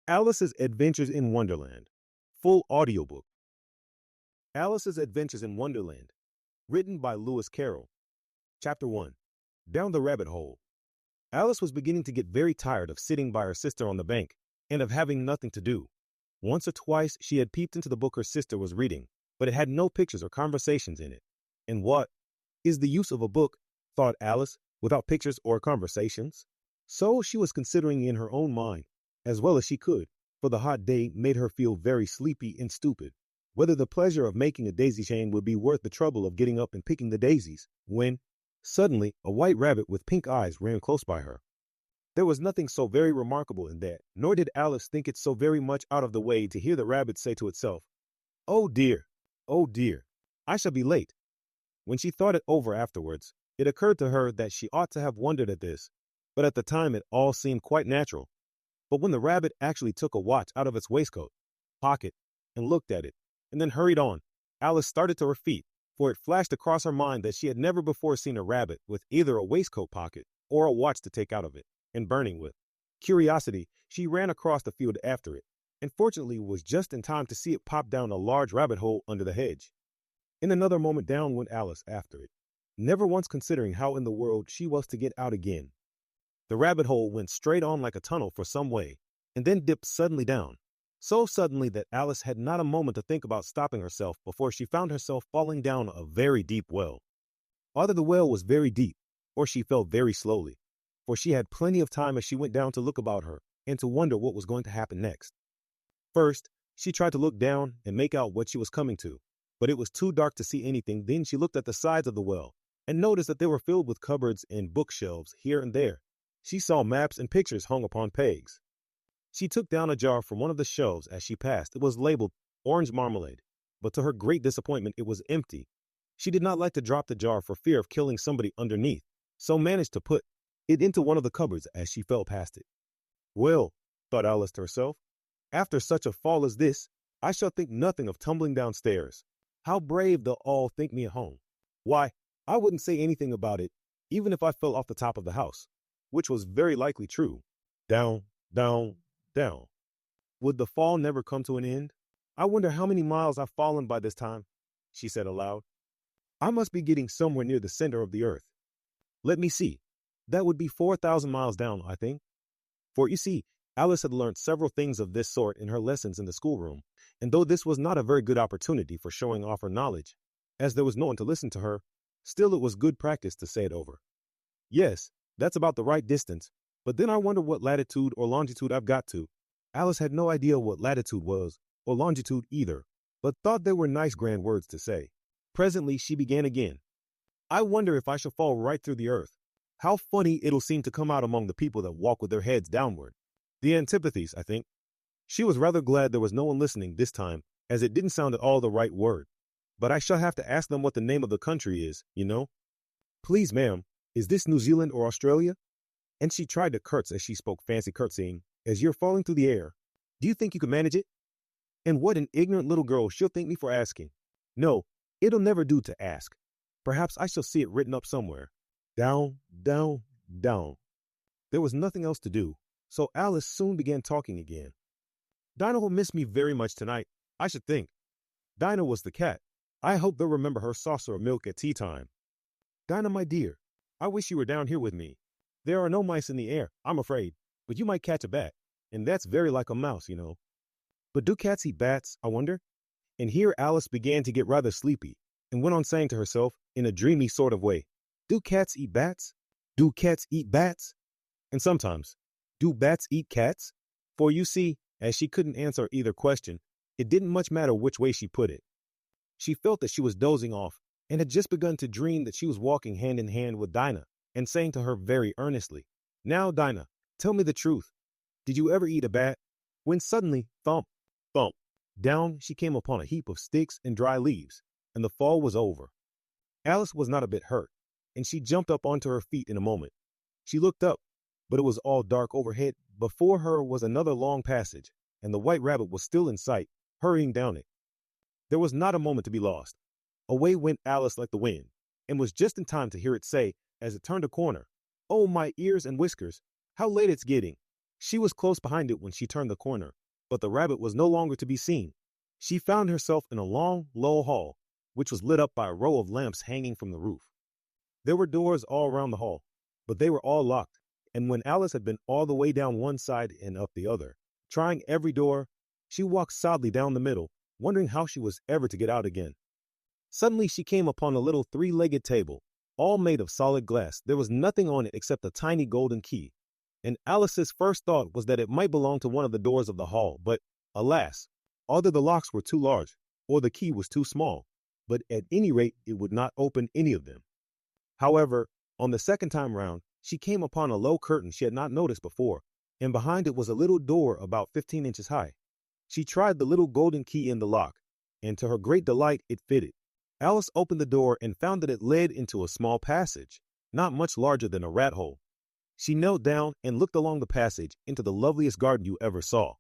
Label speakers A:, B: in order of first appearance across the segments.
A: Alice's Adventures in Wonderland. Full audiobook. Alice's Adventures in Wonderland. Written by Carrol. Chapter 1. Down the Rabbit Hole. Alice was beginning to get very tired of sitting by her sister on the bank and of having nothing to do. Once or twice she had peeped into the book her sister was reading, but it had no pictures or conversations in it. And what is the use of a book, thought Alice, without pictures or conversations? So she was considering in her own mind, as well as she could, for the hot day made her feel very sleepy and stupid, whether the pleasure of making a daisy chain would be worth the trouble of getting up and picking the daisies, when, suddenly, a white rabbit with pink eyes ran close by her. There was nothing so very remarkable in that, nor did Alice think it so very much out of the way to hear the rabbit say to itself, oh dear, I shall be late." When she thought it over afterwards, it occurred to her that she ought to have wondered at this, but at the time it all seemed quite natural. But when the rabbit actually took a watch out of its waistcoat pocket and looked at it, and then hurried on, Alice started to her feet, for it flashed across her mind that she had never before seen a rabbit with either a waistcoat pocket or a watch to take out of it, and burning with curiosity, she ran across the field after it, and fortunately was just in time to see it pop down a large rabbit hole under the hedge. In another moment down went Alice after it, never once considering how in the world she was to get out again. The rabbit hole went straight on like a tunnel for some way, and then dipped suddenly down, so suddenly that Alice had not a moment to think about stopping herself before she found herself falling down a very deep well. Either the well was very deep, or she fell very slowly, for she had plenty of time as she went down to look about her and to wonder what was going to happen next. First, she tried to look down and make out what she was coming to, but it was too dark to see anything. Then she looked at the sides of the well and noticed that they were filled with cupboards and bookshelves here and there. She saw maps and pictures hung upon pegs. She took down a jar from one of the shelves as she passed. It was labeled orange marmalade, but to her great disappointment it was empty. She did not like to drop the jar for fear of killing somebody underneath, so managed to put it into one of the cupboards as she fell past it. Well, thought Alice to herself, after such a fall as this, I shall think nothing of tumbling downstairs. How brave they'll all think me at home. Why, I wouldn't say anything about it, even if I fell off the top of the house, which was very likely true. Down, down, down. Would the fall never come to an end? I wonder how many miles I've fallen by this time, she said aloud. I must be getting somewhere near the center of the earth. Let me see. That would be 4,000 miles down, I think. For you see, Alice had learned several things of this sort in her lessons in the schoolroom, and though this was not a very good opportunity for showing off her knowledge, as there was no one to listen to her, still it was good practice to say it over. Yes, that's about the right distance, but then I wonder what latitude or longitude I've got to. Alice had no idea what latitude was, or longitude either, but thought they were nice grand words to say. Presently she began again. I wonder if I shall fall right through the earth. How funny it'll seem to come out among the people that walk with their heads downward. The antipathies, I think. She was rather glad there was no one listening this time, as it didn't sound at all the right word. But I shall have to ask them what the name of the country is, you know. Please, ma'am, is this New Zealand or Australia? And she tried to curtsy as she spoke, fancy curtsying, as you're falling through the air. Do you think you can manage it? And what an ignorant little girl she'll think me for asking. No, it'll never do to ask. Perhaps I shall see it written up somewhere. Down, down, down. There was nothing else to do, so Alice soon began talking again. Dinah will miss me very much tonight, I should think. Dinah was the cat. I hope they'll remember her saucer of milk at tea time. Dinah, my dear, I wish you were down here with me. There are no mice in the air, I'm afraid, but you might catch a bat, and that's very like a mouse, you know. But do cats eat bats, I wonder? And here Alice began to get rather sleepy, and went on saying to herself, in a dreamy sort of way, do cats eat bats? Do cats eat bats? And sometimes, do bats eat cats? For you see, as she couldn't answer either question, it didn't much matter which way she put it. She felt that she was dozing off, and had just begun to dream that she was walking hand in hand with Dinah, and saying to her very earnestly, Now, Dinah, tell me the truth. Did you ever eat a bat? When suddenly, thump, thump, down she came upon a heap of sticks and dry leaves, and the fall was over. Alice was not a bit hurt, and she jumped up onto her feet in a moment. She looked up, but it was all dark overhead. Before her was another long passage, and the white rabbit was still in sight, hurrying down it. There was not a moment to be lost. Away went Alice like the wind, and was just in time to hear it say, as it turned a corner, Oh, my ears and whiskers, how late it's getting. She was close behind it when she turned the corner, but the rabbit was no longer to be seen. She found herself in a long, low hall, which was lit up by a row of lamps hanging from the roof. There were doors all around the hall, but they were all locked, and when Alice had been all the way down one side and up the other, trying every door, she walked sadly down the middle, wondering how she was ever to get out again. Suddenly she came upon a little three-legged table, all made of solid glass. There was nothing on it except a tiny golden key, and Alice's first thought was that it might belong to one of the doors of the hall, but, alas, either the locks were too large, or the key was too small, but at any rate it would not open any of them. However, on the second time round, she came upon a low curtain she had not noticed before, and behind it was a little door about 15 inches high. She tried the little golden key in the lock, and to her great delight it fitted. Alice opened the door and found that it led into a small passage, not much larger than a rat hole. She knelt down and looked along the passage into the loveliest garden you ever saw.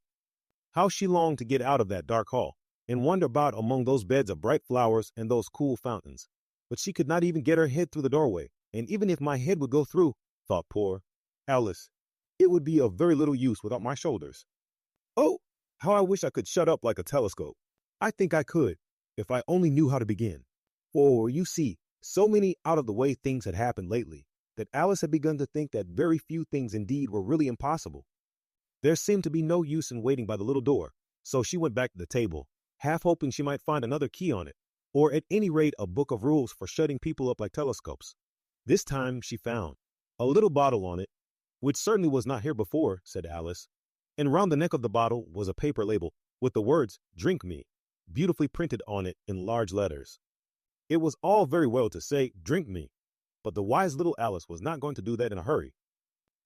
A: How she longed to get out of that dark hall and wander about among those beds of bright flowers and those cool fountains. But she could not even get her head through the doorway, and even if my head would go through, thought poor Alice, it would be of very little use without my shoulders. Oh, how I wish I could shut up like a telescope. I think I could, if I only knew how to begin. For, you see, so many out-of-the-way things had happened lately that Alice had begun to think that very few things indeed were really impossible. There seemed to be no use in waiting by the little door, so she went back to the table, half hoping she might find another key on it, or at any rate a book of rules for shutting people up like telescopes. This time she found a little bottle on it, which certainly was not here before, said Alice, and round the neck of the bottle was a paper label with the words, "Drink me," beautifully printed on it in large letters. It was all very well to say, "Drink me," but the wise little Alice was not going to do that in a hurry.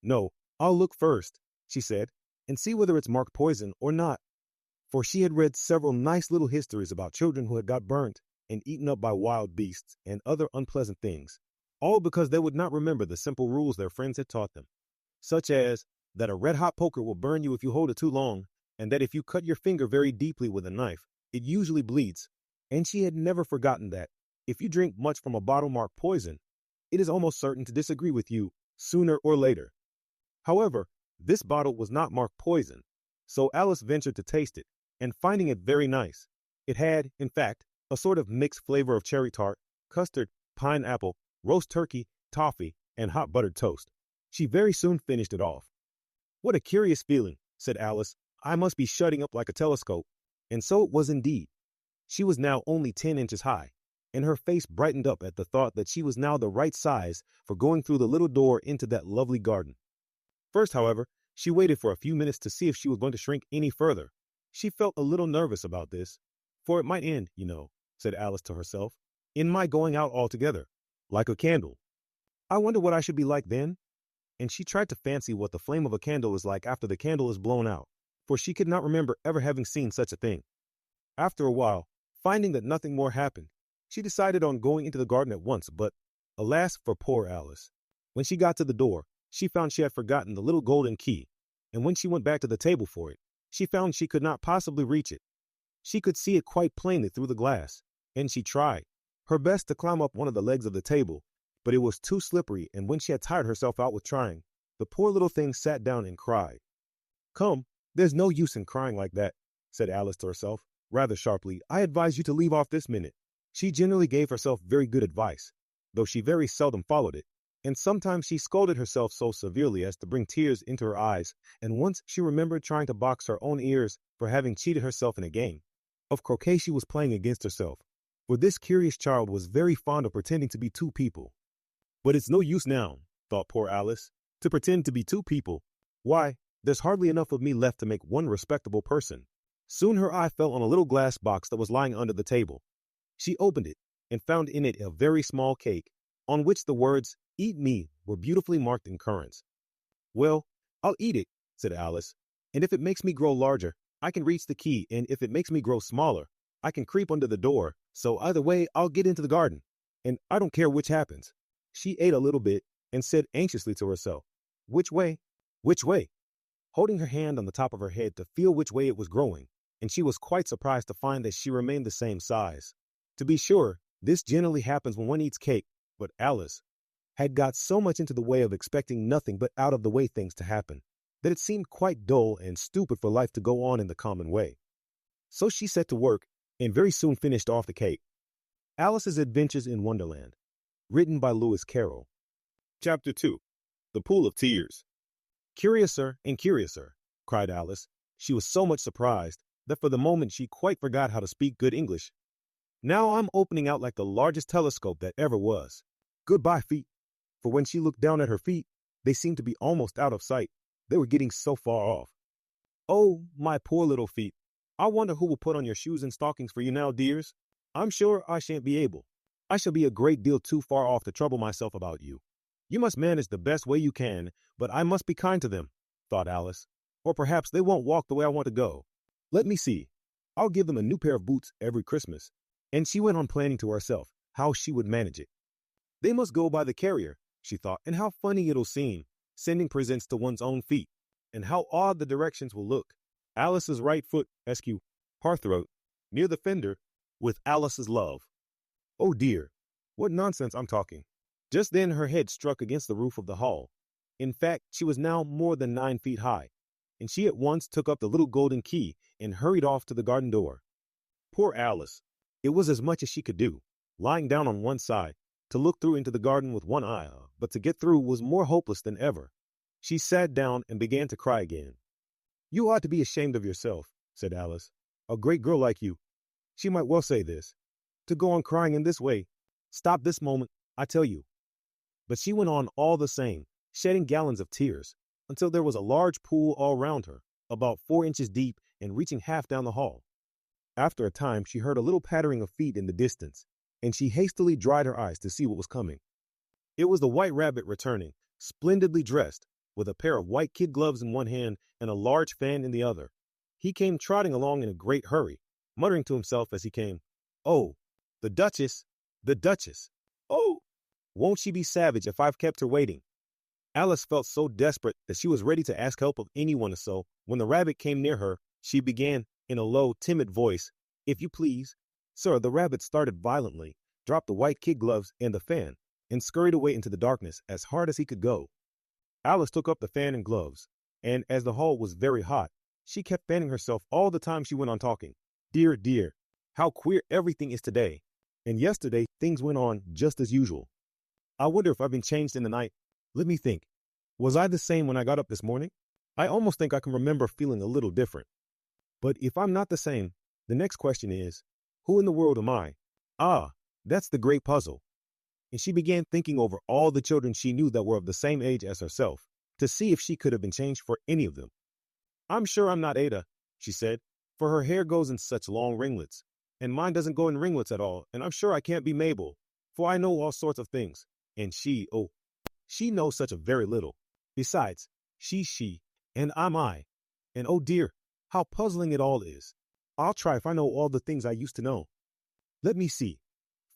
A: "No, I'll look first," she said, "and see whether it's marked poison or not." For she had read several nice little histories about children who had got burnt and eaten up by wild beasts and other unpleasant things, all because they would not remember the simple rules their friends had taught them, such as that a red-hot poker will burn you if you hold it too long, and that if you cut your finger very deeply with a knife, it usually bleeds. And she had never forgotten that if you drink much from a bottle marked poison, it is almost certain to disagree with you sooner or later. However, this bottle was not marked poison, so Alice ventured to taste it, and finding it very nice, it had, in fact, a sort of mixed flavor of cherry tart, custard, pineapple, roast turkey, toffee, and hot buttered toast. She very soon finished it off. "What a curious feeling," said Alice. "I must be shutting up like a telescope." And so it was indeed. She was now only 10 inches high, and her face brightened up at the thought that she was now the right size for going through the little door into that lovely garden. First, however, she waited for a few minutes to see if she was going to shrink any further. She felt a little nervous about this, for it might end, said Alice to herself, in my going out altogether, like a candle. I wonder what I should be like then? And she tried to fancy what the flame of a candle is like after the candle is blown out, for she could not remember ever having seen such a thing. After a while, finding that nothing more happened, she decided on going into the garden at once, but alas for poor Alice. When she got to the door, she found she had forgotten the little golden key, and when she went back to the table for it, she found she could not possibly reach it. She could see it quite plainly through the glass, and she tried her best to climb up one of the legs of the table, but it was too slippery, and when she had tired herself out with trying, the poor little thing sat down and cried. "Come, there's no use in crying like that," said Alice to herself, rather sharply. "I advise you to leave off this minute." She generally gave herself very good advice, though she very seldom followed it, and sometimes she scolded herself so severely as to bring tears into her eyes, and once she remembered trying to box her own ears for having cheated herself in a game of croquet she was playing against herself, for this curious child was very fond of pretending to be two people. But it's no use now, thought poor Alice, to pretend to be two people. Why, there's hardly enough of me left to make one respectable person. Soon her eye fell on a little glass box that was lying under the table. She opened it and found in it a very small cake, on which the words, "Eat me," were beautifully marked in currants. "Well, I'll eat it," said Alice, "and if it makes me grow larger, I can reach the key, and if it makes me grow smaller, I can creep under the door, so either way I'll get into the garden, and I don't care which happens." She ate a little bit and said anxiously to herself, "Which way? Which way?" holding her hand on the top of her head to feel which way it was growing, and she was quite surprised to find that she remained the same size. To be sure, this generally happens when one eats cake, but Alice had got so much into the way of expecting nothing but out-of-the-way things to happen, that it seemed quite dull and stupid for life to go on in the common way. So she set to work and very soon finished off the cake. Alice's Adventures in Wonderland, written by Lewis Carroll. Chapter 2. The Pool of Tears. Curiouser and curiouser, cried Alice. She was so much surprised that for the moment she quite forgot how to speak good English. Now I'm opening out like the largest telescope that ever was. Goodbye, feet. For when she looked down at her feet, they seemed to be almost out of sight. They were getting so far off. Oh, my poor little feet. I wonder who will put on your shoes and stockings for you now, dears. I'm sure I shan't be able. I shall be a great deal too far off to trouble myself about you. You must manage the best way you can, but I must be kind to them, thought Alice. Or perhaps they won't walk the way I want to go. Let me see. I'll give them a new pair of boots every Christmas. And she went on planning to herself how she would manage it. They must go by the carrier, she thought, and how funny it'll seem, sending presents to one's own feet, and how odd the directions will look. Alice's right foot, SQ, hearthrug, near the fender, with Alice's love. Oh dear, what nonsense I'm talking. Just then her head struck against the roof of the hall. In fact, she was now more than 9 feet high, and she at once took up the little golden key and hurried off to the garden door. Poor Alice! It was as much as she could do, lying down on one side, to look through into the garden with one eye, but to get through was more hopeless than ever. She sat down and began to cry again. You ought to be ashamed of yourself, said Alice. A great girl like you. She might well say this. To go on crying in this way. Stop this moment, I tell you. But she went on all the same, shedding gallons of tears, until there was a large pool all round her, about 4 inches deep and reaching half down the hall. After a time she heard a little pattering of feet in the distance, and she hastily dried her eyes to see what was coming. It was the White Rabbit returning, splendidly dressed, with a pair of white kid gloves in one hand and a large fan in the other. He came trotting along in a great hurry, muttering to himself as he came, Oh, the Duchess, the Duchess. Oh, won't she be savage if I've kept her waiting? Alice felt so desperate that she was ready to ask help of anyone, so when the rabbit came near her, she began, in a low, timid voice, If you please. Sir, the rabbit started violently, dropped the white kid gloves and the fan, and scurried away into the darkness as hard as he could go. Alice took up the fan and gloves, and as the hall was very hot, she kept fanning herself all the time she went on talking. Dear, dear, how queer everything is today. And yesterday things went on just as usual. I wonder if I've been changed in the night. Let me think. Was I the same when I got up this morning? I almost think I can remember feeling a little different. But if I'm not the same, the next question is, who in the world am I? Ah, that's the great puzzle. And she began thinking over all the children she knew that were of the same age as herself, to see if she could have been changed for any of them. I'm sure I'm not Ada, she said, for her hair goes in such long ringlets, and mine doesn't go in ringlets at all, and I'm sure I can't be Mabel, for I know all sorts of things, and she knows such a very little. Besides, she's she, and I'm I, and oh dear, how puzzling it all is. I'll try if I know all the things I used to know. Let me see.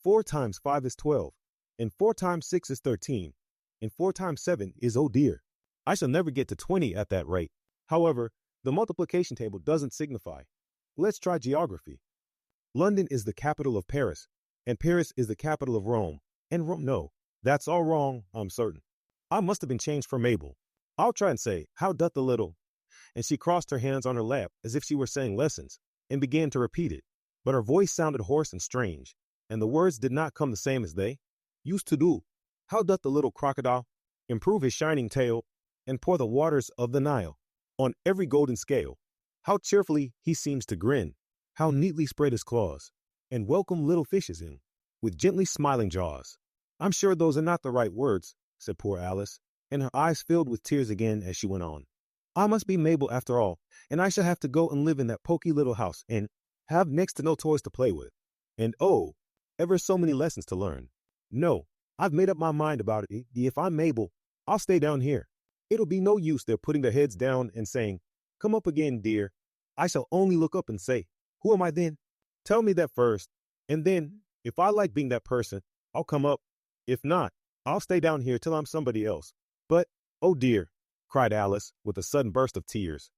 A: 4 times 5 is 12, and 4 times 6 is 13, and 4 times 7 is oh dear. I shall never get to 20 at that rate. However, the multiplication table doesn't signify. Let's try geography. London is the capital of Paris, and Paris is the capital of Rome, and Rome, no, that's all wrong, I'm certain. I must have been changed for Mabel. I'll try and say, how doth the little, and she crossed her hands on her lap as if she were saying lessons, and began to repeat it, but her voice sounded hoarse and strange, and the words did not come the same as they used to do. How doth the little crocodile improve his shining tail, and pour the waters of the Nile on every golden scale? How cheerfully he seems to grin, how neatly spread his claws, and welcome little fishes in, with gently smiling jaws. I'm sure those are not the right words, said poor Alice, and her eyes filled with tears again as she went on. I must be Mabel after all, and I shall have to go and live in that poky little house, and have next to no toys to play with, and oh, ever so many lessons to learn. No, I've made up my mind about it. If I'm Mabel, I'll stay down here. It'll be no use their putting their heads down and saying, Come up again, dear. I shall only look up and say, Who am I then? Tell me that first, and then, if I like being that person, I'll come up. If not, I'll stay down here till I'm somebody else. But, oh dear, cried Alice with a sudden burst of tears,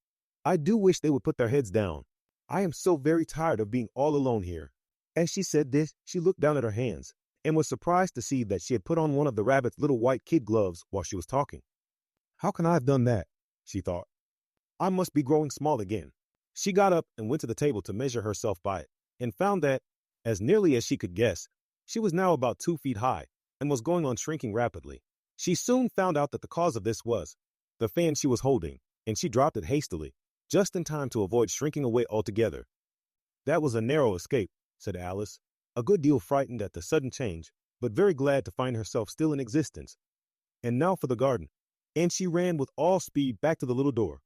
A: I do wish they would put their heads down. I am so very tired of being all alone here. As she said this, she looked down at her hands, and was surprised to see that she had put on one of the rabbit's little white kid gloves while she was talking. How can I have done that? She thought. I must be growing small again. She got up and went to the table to measure herself by it, and found that, as nearly as she could guess, she was now about 2 feet high and was going on shrinking rapidly. She soon found out that the cause of this was the fan she was holding, and she dropped it hastily, just in time to avoid shrinking away altogether. That was a narrow escape, said Alice, a good deal frightened at the sudden change, but very glad to find herself still in existence. And now for the garden. And she ran with all speed back to the little door.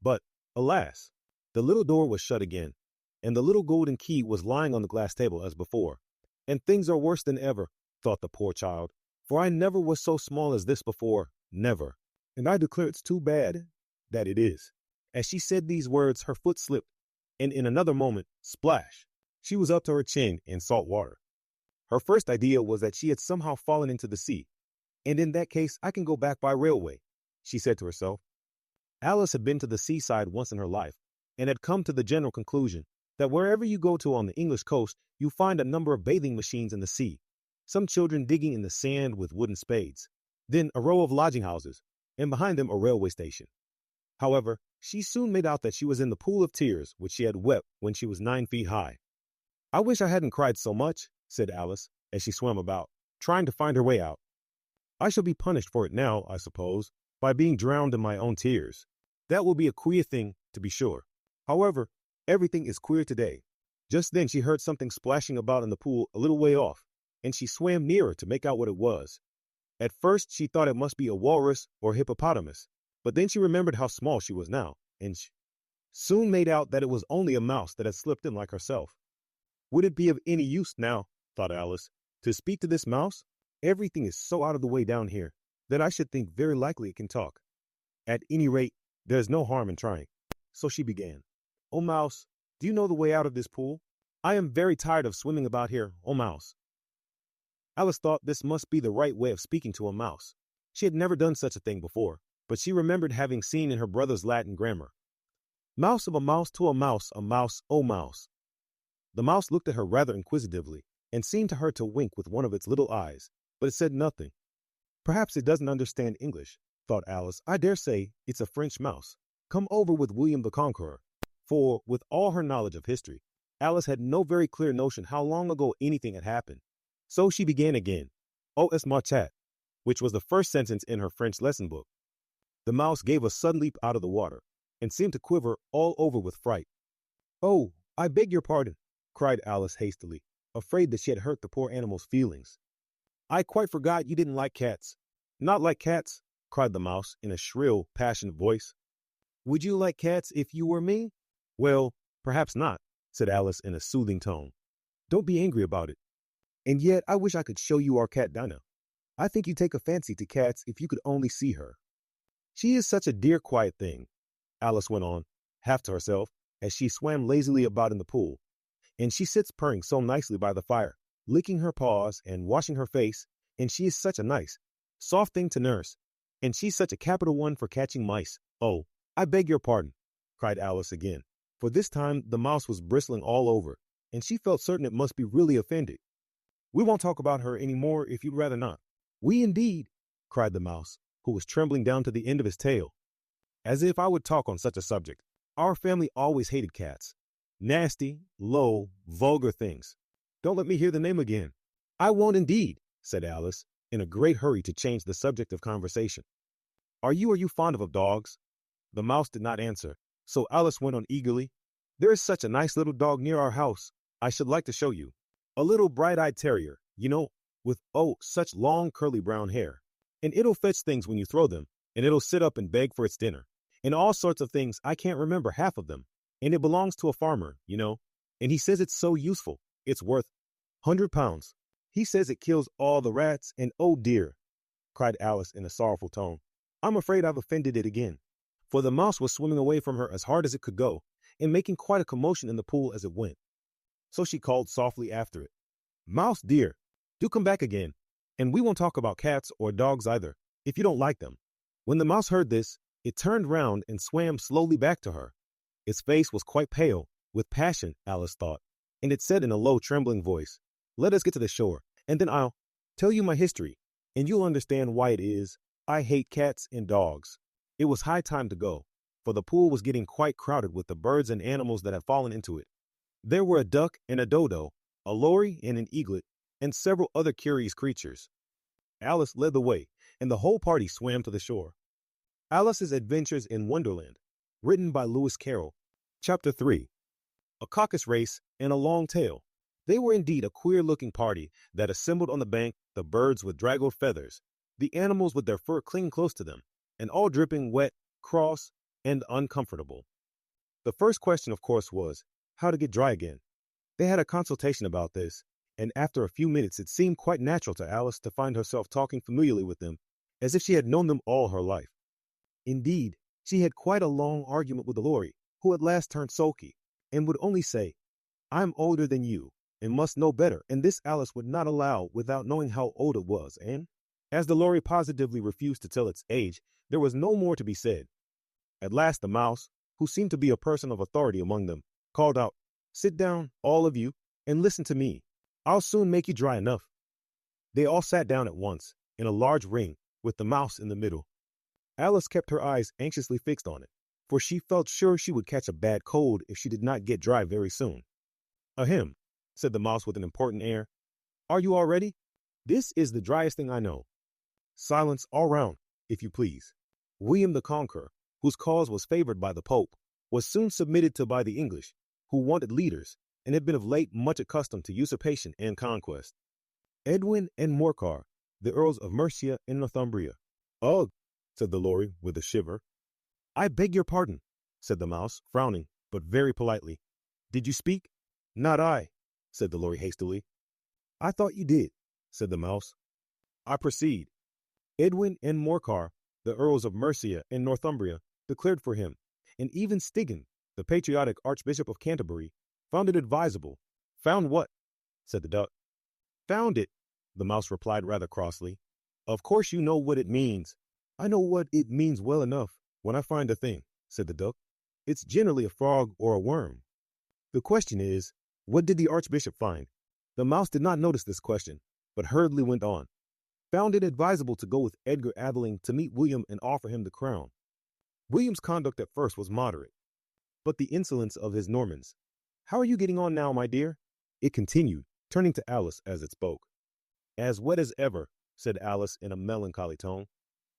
A: But, alas, the little door was shut again, and the little golden key was lying on the glass table as before. And things are worse than ever, thought the poor child, for I never was so small as this before, never. And I declare it's too bad that it is. As she said these words, her foot slipped, and in another moment, splash, she was up to her chin in salt water. Her first idea was that she had somehow fallen into the sea, and in that case I can go back by railway, she said to herself. Alice had been to the seaside once in her life, and had come to the general conclusion that wherever you go to on the English coast, you find a number of bathing machines in the sea, some children digging in the sand with wooden spades, then a row of lodging houses, and behind them a railway station. However, she soon made out that she was in the pool of tears which she had wept when she was 9 feet high. I wish I hadn't cried so much, said Alice, as she swam about, trying to find her way out. I shall be punished for it now, I suppose, by being drowned in my own tears. That will be a queer thing, to be sure. However, everything is queer today. Just then she heard something splashing about in the pool a little way off, and she swam nearer to make out what it was. At first she thought it must be a walrus or hippopotamus, but then she remembered how small she was now, and soon made out that it was only a mouse that had slipped in like herself. Would it be of any use now, thought Alice, to speak to this mouse? Everything is so out of the way down here that I should think very likely it can talk. At any rate, there's no harm in trying. So she began. "Oh, mouse, do you know the way out of this pool? I am very tired of swimming about here, oh, mouse." Alice thought this must be the right way of speaking to a mouse. She had never done such a thing before, but she remembered having seen in her brother's Latin grammar, "Mouse of a mouse to a mouse, oh mouse." The mouse looked at her rather inquisitively, and seemed to her to wink with one of its little eyes, but it said nothing. Perhaps it doesn't understand English, thought Alice. I dare say it's a French mouse, come over with William the Conqueror. For, with all her knowledge of history, Alice had no very clear notion how long ago anything had happened. So she began again, "Oh, es marchat," which was the first sentence in her French lesson book. The mouse gave a sudden leap out of the water, and seemed to quiver all over with fright. "Oh, I beg your pardon," cried Alice hastily, afraid that she had hurt the poor animal's feelings. "I quite forgot you didn't like cats." "Not like cats?" cried the mouse in a shrill, passionate voice. "Would you like cats if you were me?" "Well, perhaps not," said Alice in a soothing tone. "Don't be angry about it. And yet I wish I could show you our cat Dinah. I think you'd take a fancy to cats if you could only see her. She is such a dear quiet thing," Alice went on, half to herself, as she swam lazily about in the pool. "And she sits purring so nicely by the fire, licking her paws and washing her face, and she is such a nice, soft thing to nurse, and she's such a capital one for catching mice." "Oh, I beg your pardon," cried Alice again, for this time the mouse was bristling all over, and she felt certain it must be really offended. "We won't talk about her any more if you'd rather not." "We indeed," cried the mouse, who was trembling down to the end of his tail. "As if I would talk on such a subject. Our family always hated cats. Nasty, low, vulgar things. Don't let me hear the name again." "I won't indeed," said Alice, in a great hurry to change the subject of conversation. Are you fond of dogs?" The mouse did not answer, so Alice went on eagerly. "There is such a nice little dog near our house. I should like to show you. A little bright-eyed terrier, you know, with, oh, such long curly brown hair. And it'll fetch things when you throw them, and it'll sit up and beg for its dinner, and all sorts of things. I can't remember half of them. And it belongs to a farmer, you know, and he says it's so useful. It's worth £100. He says it kills all the rats, and oh dear," cried Alice in a sorrowful tone, "I'm afraid I've offended it again." For the mouse was swimming away from her as hard as it could go, and making quite a commotion in the pool as it went. So she called softly after it, "Mouse dear, do come back again, and we won't talk about cats or dogs either, if you don't like them." When the mouse heard this, it turned round and swam slowly back to her. Its face was quite pale, with passion, Alice thought, and it said in a low, trembling voice, "Let us get to the shore, and then I'll tell you my history, and you'll understand why it is I hate cats and dogs." It was high time to go. for the pool was getting quite crowded with the birds and animals that had fallen into it. There were a duck and a dodo, a lory and an eaglet, and several other curious creatures. Alice led the way, and the whole party swam to the shore. Alice's Adventures in Wonderland, written by Lewis Carroll. Chapter 3. A Caucus Race and a Long Tail. They were indeed a queer-looking party that assembled on the bank, the birds with draggled feathers, the animals with their fur clinging close to them, and all dripping wet, cross, and uncomfortable. The first question, of course, was how to get dry again. They had a consultation about this, and after a few minutes it seemed quite natural to Alice to find herself talking familiarly with them, as if she had known them all her life. Indeed, she had quite a long argument with the lory, who at last turned sulky, and would only say, "I'm older than you, and must know better," and this Alice would not allow without knowing how old it was, and, as the lory positively refused to tell its age, there was no more to be said. At last the mouse, who seemed to be a person of authority among them, called out, "Sit down, all of you, and listen to me. I'll soon make you dry enough." They all sat down at once, in a large ring, with the mouse in the middle. Alice kept her eyes anxiously fixed on it, for she felt sure she would catch a bad cold if she did not get dry very soon. "Ahem," said the mouse with an important air. "Are you all ready? This is the driest thing I know. Silence all round, if you please." William the Conqueror, whose cause was favored by the Pope, was soon submitted to by the English, who wanted leaders, and had been of late much accustomed to usurpation and conquest. Edwin and Morcar, the Earls of Mercia and Northumbria. "Ugh," said the lory with a shiver. "I beg your pardon," said the mouse, frowning, but very politely. "Did you speak?" "Not I," said the lory hastily. "I thought you did," said the mouse. "I proceed. Edwin and Morcar, the Earls of Mercia and Northumbria, declared for him, and even Stigand, the patriotic Archbishop of Canterbury, found it advisable." "Found what?" said the duck. "Found it," the mouse replied rather crossly. "Of course you know what it means." "I know what it means well enough when I find a thing," said the duck. "It's generally a frog or a worm. The question is, what did the Archbishop find?" The mouse did not notice this question, but hurriedly went on. "Found it advisable to go with Edgar Aveling to meet William and offer him the crown. William's conduct at first was moderate, but the insolence of his Normans. How are you getting on now, my dear?" it continued, turning to Alice as it spoke. "As wet as ever," said Alice in a melancholy tone.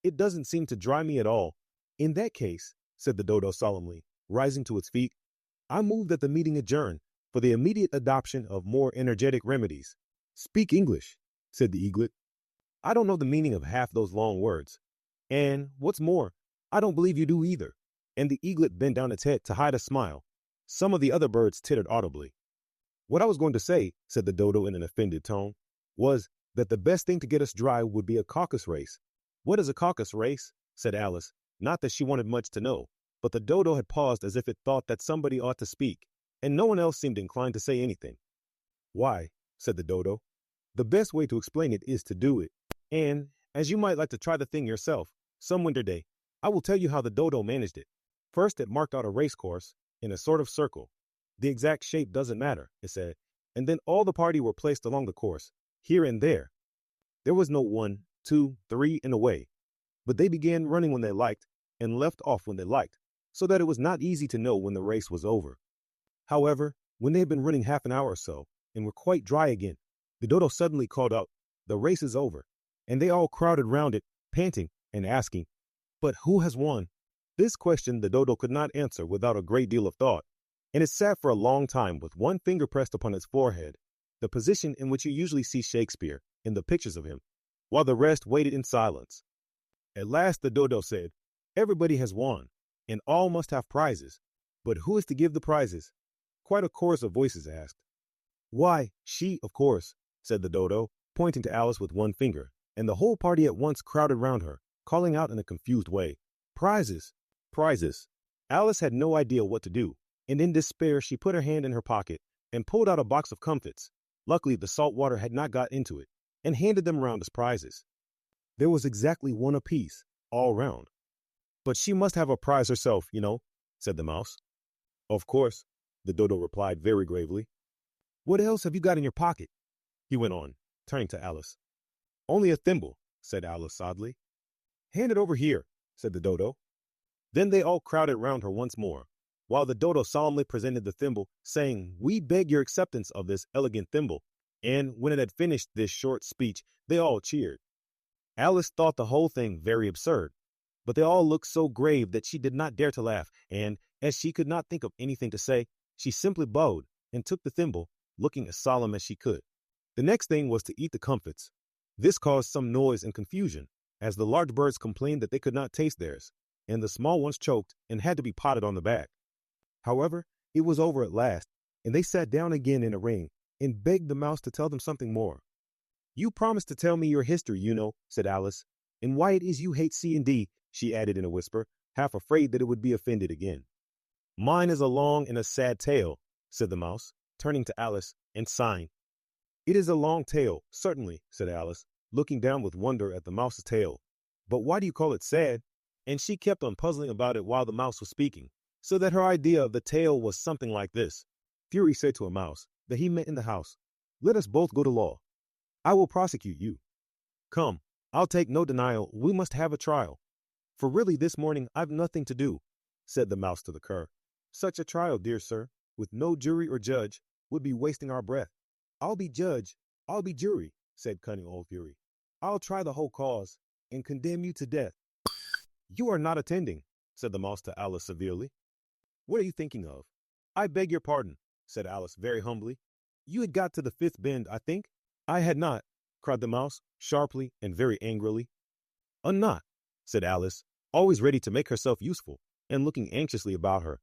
A: "It doesn't seem to dry me at all." "In that case," said the dodo solemnly, rising to its feet, "I move that the meeting adjourn for the immediate adoption of more energetic remedies." "Speak English," said the eaglet. "I don't know the meaning of half those long words. And, what's more, I don't believe you do either." And the eaglet bent down its head to hide a smile. Some of the other birds tittered audibly. "What I was going to say," said the dodo in an offended tone, "was that the best thing to get us dry would be a caucus race." "What is a caucus race?" said Alice, not that she wanted much to know, but the dodo had paused as if it thought that somebody ought to speak, and no one else seemed inclined to say anything. "Why," said the dodo, "the best way to explain it is to do it. And, as you might like to try the thing yourself, some winter day, I will tell you how the dodo managed it. First, it marked out a race course in a sort of circle. The exact shape doesn't matter, it said, and then all the party were placed along the course, here and there. There was no 1, 2, 3 in a way, but they began running when they liked and left off when they liked, so that it was not easy to know when the race was over. However, when they had been running half an hour or so and were quite dry again, the dodo suddenly called out, 'The race is over,' and they all crowded round it, panting and asking, 'But who has won?' This question the dodo could not answer without a great deal of thought, and it sat for a long time with one finger pressed upon its forehead, the position in which you usually see Shakespeare in the pictures of him, while the rest waited in silence. At last the dodo said, 'Everybody has won, and all must have prizes. But who is to give the prizes?' Quite a chorus of voices asked. 'Why, she, of course,' said the dodo, pointing to Alice with one finger, and the whole party at once crowded round her, calling out in a confused way, 'Prizes! Prizes!' Alice had no idea what to do, and in despair she put her hand in her pocket and pulled out a box of comfits. Luckily the salt water had not got into it, and handed them round as prizes. There was exactly one apiece, all round. 'But she must have a prize herself, you know,' said the mouse. 'Of course,' the dodo replied very gravely. 'What else have you got in your pocket?' he went on, turning to Alice. 'Only a thimble,' said Alice sadly. 'Hand it over here,' said the dodo. Then they all crowded round her once more, while the dodo solemnly presented the thimble, saying, "We beg your acceptance of this elegant thimble." And when it had finished this short speech, they all cheered. Alice thought the whole thing very absurd, but they all looked so grave that she did not dare to laugh, and, as she could not think of anything to say, she simply bowed and took the thimble, looking as solemn as she could. The next thing was to eat the comfits. This caused some noise and confusion, as the large birds complained that they could not taste theirs, and the small ones choked and had to be potted on the back. However, it was over at last, and they sat down again in a ring and begged the mouse to tell them something more. "You promised to tell me your history, you know," said Alice, "and why it is you hate C&D," she added in a whisper, half afraid that it would be offended again. "Mine is a long and a sad tale," said the mouse, turning to Alice and sighing. "It is a long tale, certainly," said Alice, looking down with wonder at the mouse's tail. "But why do you call it sad?" And she kept on puzzling about it while the mouse was speaking, so that her idea of the tale was something like this. Fury said to a mouse that he met in the house, "Let us both go to law. I will prosecute you. Come, I'll take no denial. We must have a trial. For really this morning I've nothing to do," said the mouse to the cur. "Such a trial, dear sir, with no jury or judge, would be wasting our breath." "I'll be judge, I'll be jury," said cunning old Fury. "I'll try the whole cause and condemn you to death." "You are not attending," said the mouse to Alice severely. "What are you thinking of?" "I beg your pardon," said Alice very humbly. "You had got to the fifth bend, I think." "I had not," cried the mouse, sharply and very angrily. "Unnot," said Alice, always ready to make herself useful, and looking anxiously about her.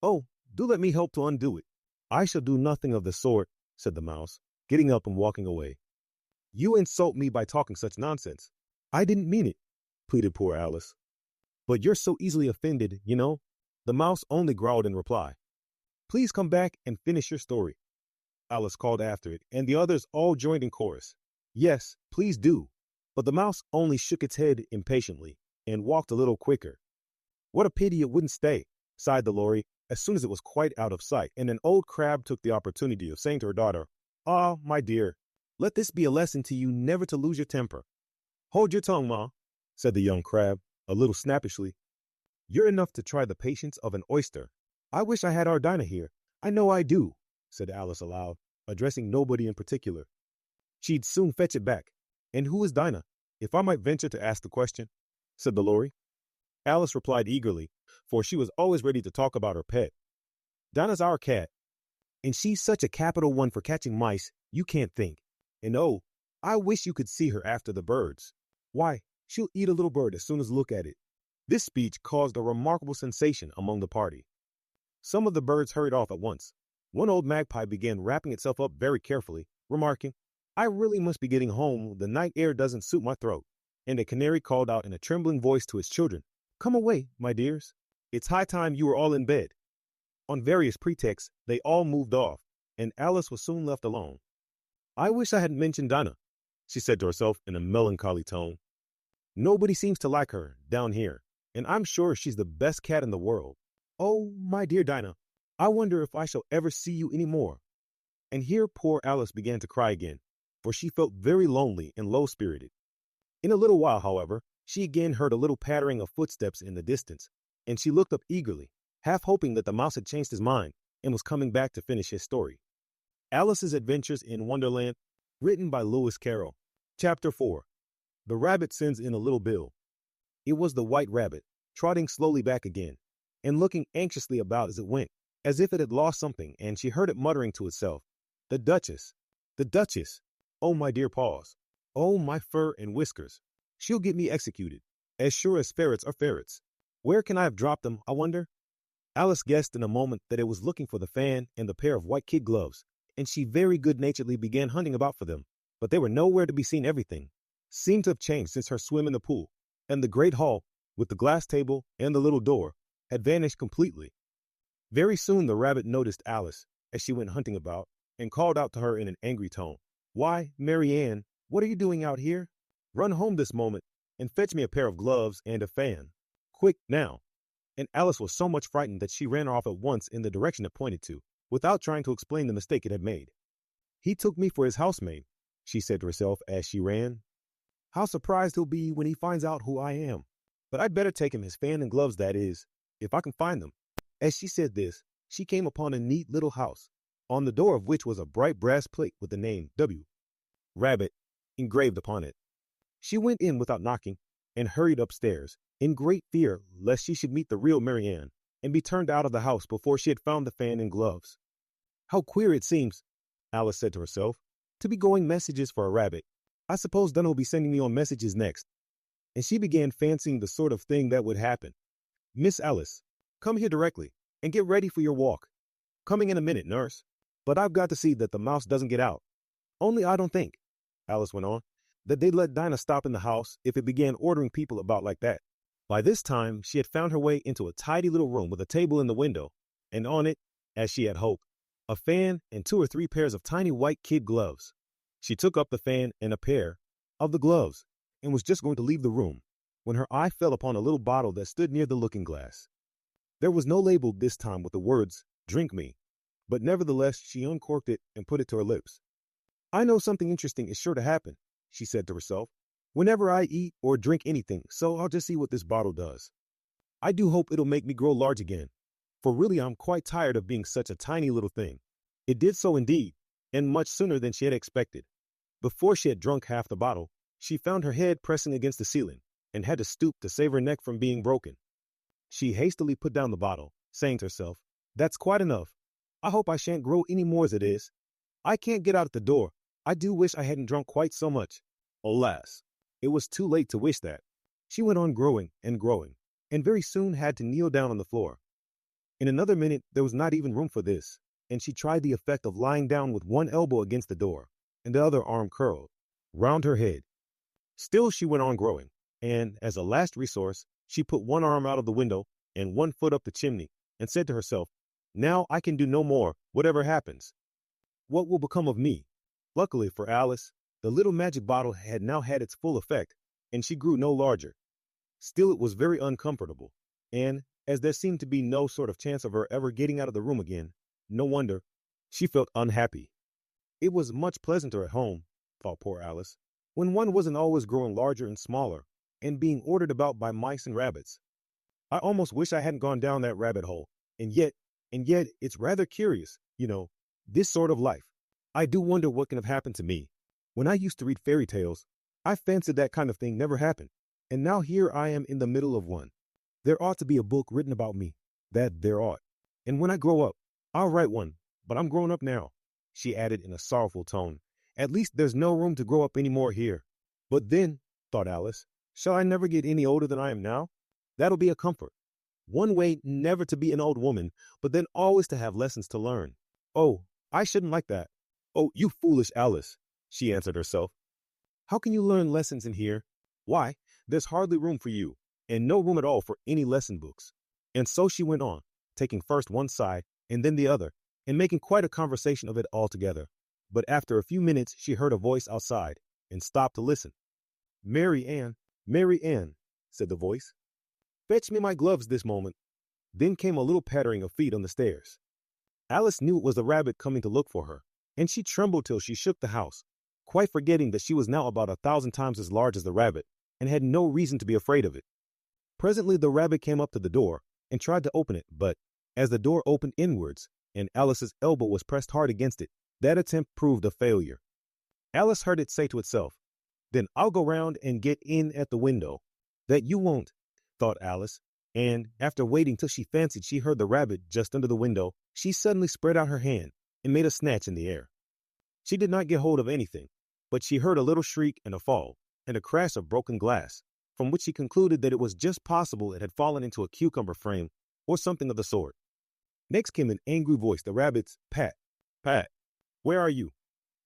A: "Oh, do let me help to undo it." "I shall do nothing of the sort," said the mouse, getting up and walking away. "You insult me by talking such nonsense." "I didn't mean it," pleaded poor Alice. "But you're so easily offended, you know." The mouse only growled in reply. "Please come back and finish your story," Alice called after it, and the others all joined in chorus. "Yes, please do." But the mouse only shook its head impatiently and walked a little quicker. "What a pity it wouldn't stay," sighed the lory, as soon as it was quite out of sight, and an old crab took the opportunity of saying to her daughter, "Ah, my dear, let this be a lesson to you never to lose your temper." "Hold your tongue, ma," said the young crab, a little snappishly. "You're enough to try the patience of an oyster. I wish I had our Dinah here. I know I do," said Alice aloud, addressing nobody in particular. "She'd soon fetch it back. And who is Dinah, if I might venture to ask the question?" said the lory. Alice replied eagerly, for she was always ready to talk about her pet. "Dinah's our cat, and she's such a capital one for catching mice, you can't think. And oh, I wish you could see her after the birds. Why, she'll eat a little bird as soon as look at it." This speech caused a remarkable sensation among the party. Some of the birds hurried off at once. One old magpie began wrapping itself up very carefully, remarking, "I really must be getting home. The night air doesn't suit my throat." And a canary called out in a trembling voice to its children, "Come away, my dears. It's high time you were all in bed." On various pretexts, they all moved off, and Alice was soon left alone. "I wish I hadn't mentioned Dinah," she said to herself in a melancholy tone. "Nobody seems to like her down here, and I'm sure she's the best cat in the world. Oh, my dear Dinah, I wonder if I shall ever see you any more." And here poor Alice began to cry again, for she felt very lonely and low-spirited. In a little while, however, she again heard a little pattering of footsteps in the distance, and she looked up eagerly, half hoping that the mouse had changed his mind and was coming back to finish his story. Alice's Adventures in Wonderland, written by Lewis Carroll. Chapter 4. The Rabbit Sends in a Little Bill. It was the White Rabbit, trotting slowly back again, and looking anxiously about as it went, as if it had lost something, and she heard it muttering to itself, "The Duchess! The Duchess! Oh, my dear paws! Oh, my fur and whiskers! She'll get me executed, as sure as ferrets are ferrets. Where can I have dropped them, I wonder?" Alice guessed in a moment that it was looking for the fan and the pair of white kid gloves, and she very good-naturedly began hunting about for them, but they were nowhere to be seen. Everything seemed to have changed since her swim in the pool, and the great hall, with the glass table and the little door, had vanished completely. Very soon the rabbit noticed Alice as she went hunting about, and called out to her in an angry tone, "Why, Mary Ann, what are you doing out here? Run home this moment and fetch me a pair of gloves and a fan. Quick, now." And Alice was so much frightened that she ran off at once in the direction it pointed to, without trying to explain the mistake it had made. "He took me for his housemaid," she said to herself as she ran. "How surprised he'll be when he finds out who I am." but I'd better take him his fan and gloves, that is, if I can find them. As she said this, she came upon a neat little house, on the door of which was a bright brass plate with the name W. Rabbit engraved upon it. She went in without knocking and hurried upstairs, in great fear lest she should meet the real Mary Ann and be turned out of the house before she had found the fan and gloves. How queer it seems, Alice said to herself, to be going messages for a rabbit. I suppose Dunn will be sending me on messages next. And she began fancying the sort of thing that would happen. Miss Alice, come here directly and get ready for your walk. Coming in a minute, nurse. But I've got to see that the mouse doesn't get out. Only I don't think, Alice went on, that they'd let Dinah stop in the house if it began ordering people about like that. By this time, she had found her way into a tidy little room with a table in the window, and on it, as she had hoped, a fan and 2 or 3 pairs of tiny white kid gloves. She took up the fan and a pair of the gloves and was just going to leave the room when her eye fell upon a little bottle that stood near the looking glass. There was no label this time with the words, "Drink me," but nevertheless she uncorked it and put it to her lips. I know something interesting is sure to happen, she said to herself, whenever I eat or drink anything, so I'll just see what this bottle does. I do hope it'll make me grow large again, for really I'm quite tired of being such a tiny little thing. It did so indeed, and much sooner than she had expected. Before she had drunk half the bottle, she found her head pressing against the ceiling and had to stoop to save her neck from being broken. She hastily put down the bottle, saying to herself, "That's quite enough. I hope I shan't grow any more as it is. I can't get out at the door. I do wish I hadn't drunk quite so much." Alas, it was too late to wish that. She went on growing, and very soon had to kneel down on the floor. In another minute there was not even room for this, and she tried the effect of lying down with one elbow against the door and the other arm curled round her head. Still she went on growing, and as a last resource she put one arm out of the window and one foot up the chimney and said to herself, "Now I can do no more, whatever happens. What will become of me?" Luckily for Alice, the little magic bottle had now had its full effect, and she grew no larger. Still it was very uncomfortable, and as there seemed to be no sort of chance of her ever getting out of the room again, no wonder she felt unhappy. It was much pleasanter at home, thought poor Alice, when one wasn't always growing larger and smaller and being ordered about by mice and rabbits. I almost wish I hadn't gone down that rabbit hole, and yet it's rather curious, this sort of life. I do wonder what can have happened to me. When I used to read fairy tales, I fancied that kind of thing never happened, and now here I am in the middle of one. There ought to be a book written about me, that there ought, and when I grow up, I'll write one, but I'm grown up now, she added in a sorrowful tone. At least there's no room to grow up any more here. But then, thought Alice, shall I never get any older than I am now? That'll be a comfort. One way never to be an old woman, but then always to have lessons to learn. Oh, I shouldn't like that. Oh, you foolish Alice, she answered herself. How can you learn lessons in here? Why, there's hardly room for you, and no room at all for any lesson books. And so she went on, taking first one side and then the other, and making quite a conversation of it altogether. But after a few minutes she heard a voice outside, and stopped to listen. Mary Ann, said the voice. Fetch me my gloves this moment. Then came a little pattering of feet on the stairs. Alice knew it was the rabbit coming to look for her, and she trembled till she shook the house, quite forgetting that she was now about 1,000 times as large as the rabbit, and had no reason to be afraid of it. Presently the rabbit came up to the door, and tried to open it, but, as the door opened inwards, and Alice's elbow was pressed hard against it, that attempt proved a failure. Alice heard it say to itself, "Then I'll go round and get in at the window." That you won't, thought Alice, and, after waiting till she fancied she heard the rabbit just under the window, she suddenly spread out her hand and made a snatch in the air. She did not get hold of anything, but she heard a little shriek and a fall, and a crash of broken glass, from which she concluded that it was just possible it had fallen into a cucumber frame or something of the sort. Next came an angry voice, the rabbit's, "Pat, Pat, where are you?"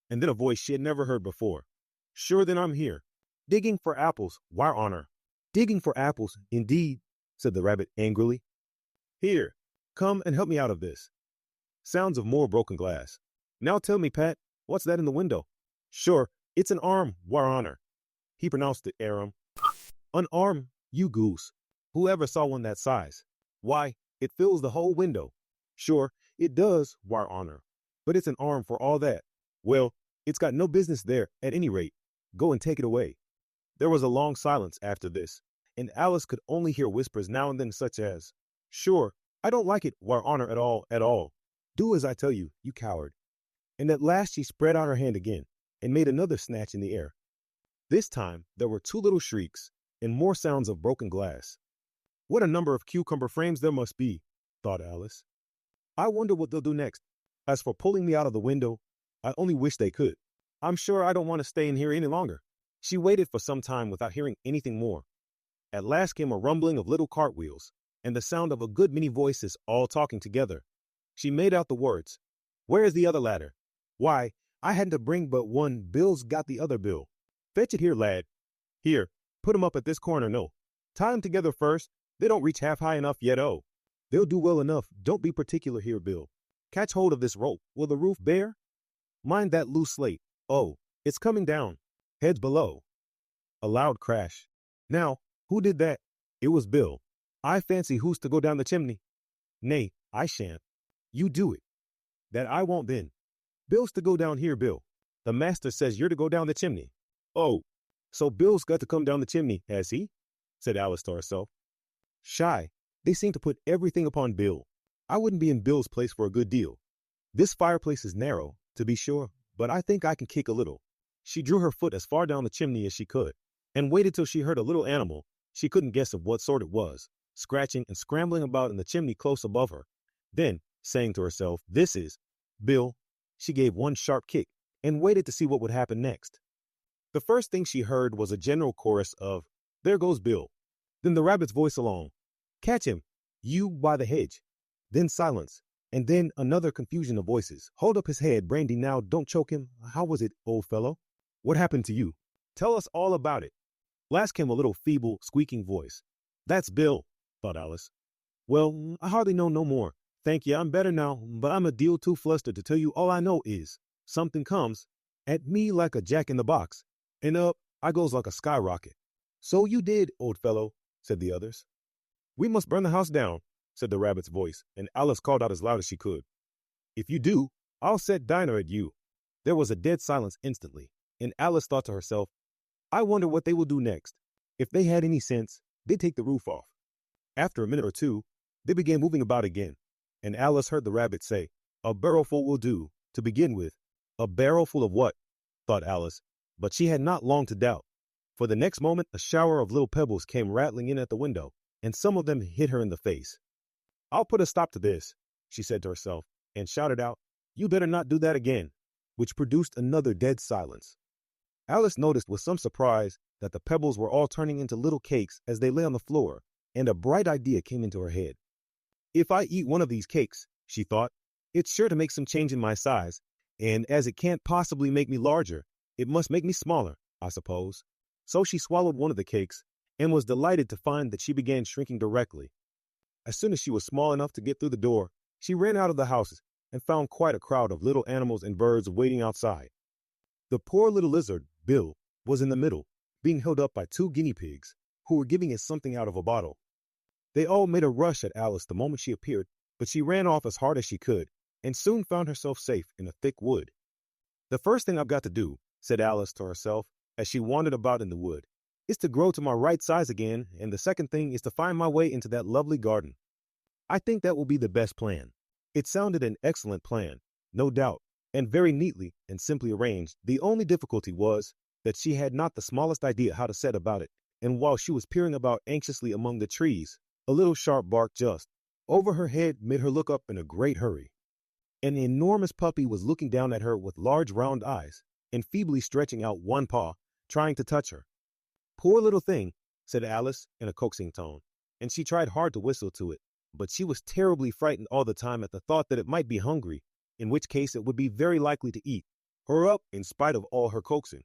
A: And then a voice she had never heard before. "Sure then I'm here. Digging for apples, wire honor." "Digging for apples, indeed," said the rabbit angrily. "Here, come and help me out of this." Sounds of more broken glass. "Now tell me, Pat, what's that in the window?" "Sure, it's an arm, wire honor." He pronounced it arum. "An arm, you goose. Whoever saw one that size? Why, it fills the whole window." "Sure, it does, wire honor. But it's an arm for all that." "Well, it's got no business there, at any rate. Go and take it away." There was a long silence after this, and Alice could only hear whispers now and then such as, "Sure, I don't like it, War Honor at all, at all. Do as I tell you, you coward." And at last she spread out her hand again and made another snatch in the air. This time there were two little shrieks and more sounds of broken glass. What a number of cucumber frames there must be, thought Alice. I wonder what they'll do next. As for pulling me out of the window, I only wish they could. I'm sure I don't want to stay in here any longer. She waited for some time without hearing anything more. At last came a rumbling of little cartwheels and the sound of a good many voices all talking together. She made out the words, "Where is the other ladder? Why, I hadn't to bring but one. Bill's got the other bill. Fetch it here, lad. Here, put 'em up at this corner, no. Tie 'em together first. They don't reach half high enough yet, oh. They'll do well enough. Don't be particular here, Bill. Catch hold of this rope. Will the roof bear? Mind that loose slate. Oh, it's coming down. Heads below." A loud crash. Now, who did that? It was Bill. I fancy who's to go down the chimney. Nay, I shan't. You do it. That I won't then. Bill's to go down here, Bill. The master says you're to go down the chimney. Oh, so Bill's got to come down the chimney, has he? Said Alice to herself. Shy, they seem to put everything upon Bill. I wouldn't be in Bill's place for a good deal. This fireplace is narrow, to be sure, but I think I can kick a little. She drew her foot as far down the chimney as she could, and waited till she heard a little animal, she couldn't guess of what sort it was, scratching and scrambling about in the chimney close above her. Then, saying to herself, "This is Bill," she gave one sharp kick and waited to see what would happen next. The first thing she heard was a general chorus of, "There goes Bill." Then the rabbit's voice along, "Catch him, you by the hedge." Then silence, and then another confusion of voices. "Hold up his head, Brandy, now, don't choke him. How was it, old fellow? What happened to you? Tell us all about it." Last came a little feeble, squeaking voice. "That's Bill," thought Alice. "Well, I hardly know no more. Thank you, I'm better now, but I'm a deal too flustered to tell you. All I know is something comes at me like a jack-in-the-box, and up I goes like a skyrocket." "So you did, old fellow," said the others. "We must burn the house down," said the rabbit's voice, and Alice called out as loud as she could, "If you do, I'll set Dinah at you." There was a dead silence instantly, and Alice thought to herself, "I wonder what they will do next. If they had any sense, they'd take the roof off." After a minute or two, they began moving about again, and Alice heard the rabbit say, "A barrowful will do, to begin with." A barrowful of what? Thought Alice, but she had not long to doubt, for the next moment a shower of little pebbles came rattling in at the window, and some of them hit her in the face. "I'll put a stop to this," she said to herself, and shouted out, "You better not do that again," which produced another dead silence. Alice noticed with some surprise that the pebbles were all turning into little cakes as they lay on the floor, and a bright idea came into her head. "If I eat one of these cakes," she thought, "it's sure to make some change in my size, and as it can't possibly make me larger, it must make me smaller, I suppose." So she swallowed one of the cakes, and was delighted to find that she began shrinking directly. As soon as she was small enough to get through the door, she ran out of the house and found quite a crowd of little animals and birds waiting outside. The poor little lizard, Bill, was in the middle, being held up by two guinea pigs, who were giving it something out of a bottle. They all made a rush at Alice the moment she appeared, but she ran off as hard as she could, and soon found herself safe in a thick wood. "The first thing I've got to do," said Alice to herself as she wandered about in the wood, "is to grow to my right size again, and the second thing is to find my way into that lovely garden. I think that will be the best plan." It sounded an excellent plan, no doubt, and very neatly and simply arranged. The only difficulty was that she had not the smallest idea how to set about it, and while she was peering about anxiously among the trees, a little sharp bark just over her head made her look up in a great hurry. An enormous puppy was looking down at her with large round eyes, and feebly stretching out one paw, trying to touch her. "Poor little thing," said Alice in a coaxing tone, and she tried hard to whistle to it, but she was terribly frightened all the time at the thought that it might be hungry, in which case it would be very likely to eat her up in spite of all her coaxing.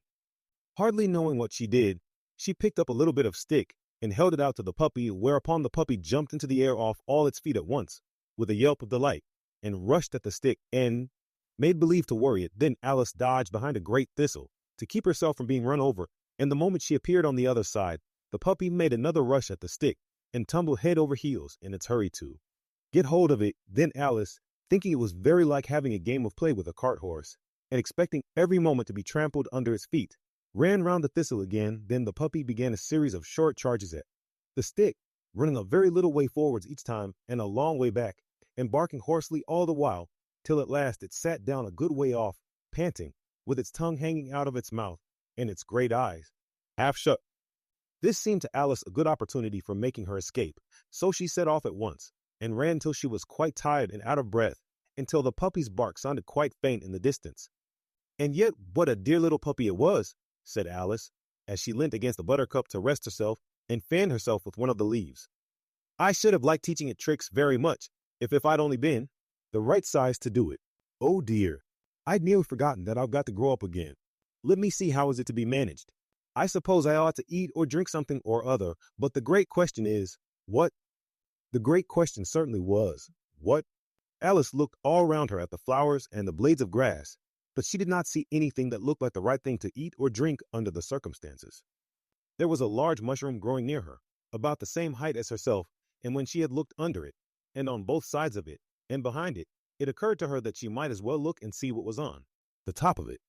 A: Hardly knowing what she did, she picked up a little bit of stick and held it out to the puppy, whereupon the puppy jumped into the air off all its feet at once, with a yelp of delight, and rushed at the stick and made believe to worry it. Then Alice dodged behind a great thistle to keep herself from being run over, and the moment she appeared on the other side, the puppy made another rush at the stick and tumbled head over heels in its hurry to get hold of it. Then Alice, thinking it was very like having a game of play with a cart horse, and expecting every moment to be trampled under its feet, ran round the thistle again. Then the puppy began a series of short charges at the stick running a very little way forwards each time and a long way back, and barking hoarsely all the while, till at last it sat down a good way off, panting, with its tongue hanging out of its mouth, and its great eyes half shut. This seemed to Alice a good opportunity for making her escape, so she set off at once, and ran till she was quite tired and out of breath, until the puppy's bark sounded quite faint in the distance. And yet what a dear little puppy it was, said Alice, as she leant against the buttercup to rest herself and fan herself with one of the leaves. I should have liked teaching it tricks very much, if I'd only been the right size to do it. Oh dear, I'd nearly forgotten that I've got to grow up again. Let me see, how is it to be managed? I suppose I ought to eat or drink something or other, but the great question is, what? The great question certainly was, what? Alice looked all round her at the flowers and the blades of grass, but she did not see anything that looked like the right thing to eat or drink under the circumstances. There was a large mushroom growing near her, about the same height as herself, and when she had looked under it, and on both sides of it, and behind it, it occurred to her that she might as well look and see what was on the top of it.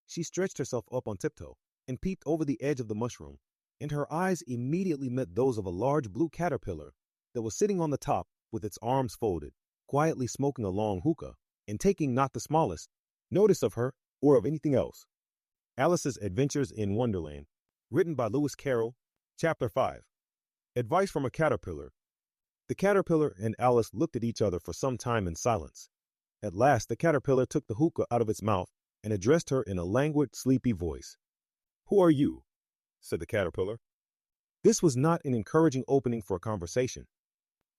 A: She stretched herself up on tiptoe, and peeped over the edge of the mushroom, and her eyes immediately met those of a large blue caterpillar that was sitting on the top with its arms folded, quietly smoking a long hookah, and taking not the smallest notice of her or of anything else. Alice's Adventures in Wonderland, written by Lewis Carroll, Chapter 5. Advice from a Caterpillar. The caterpillar and Alice looked at each other for some time in silence. At last the caterpillar took the hookah out of its mouth and addressed her in a languid, sleepy voice. Who are you? Said the caterpillar. This was not an encouraging opening for a conversation.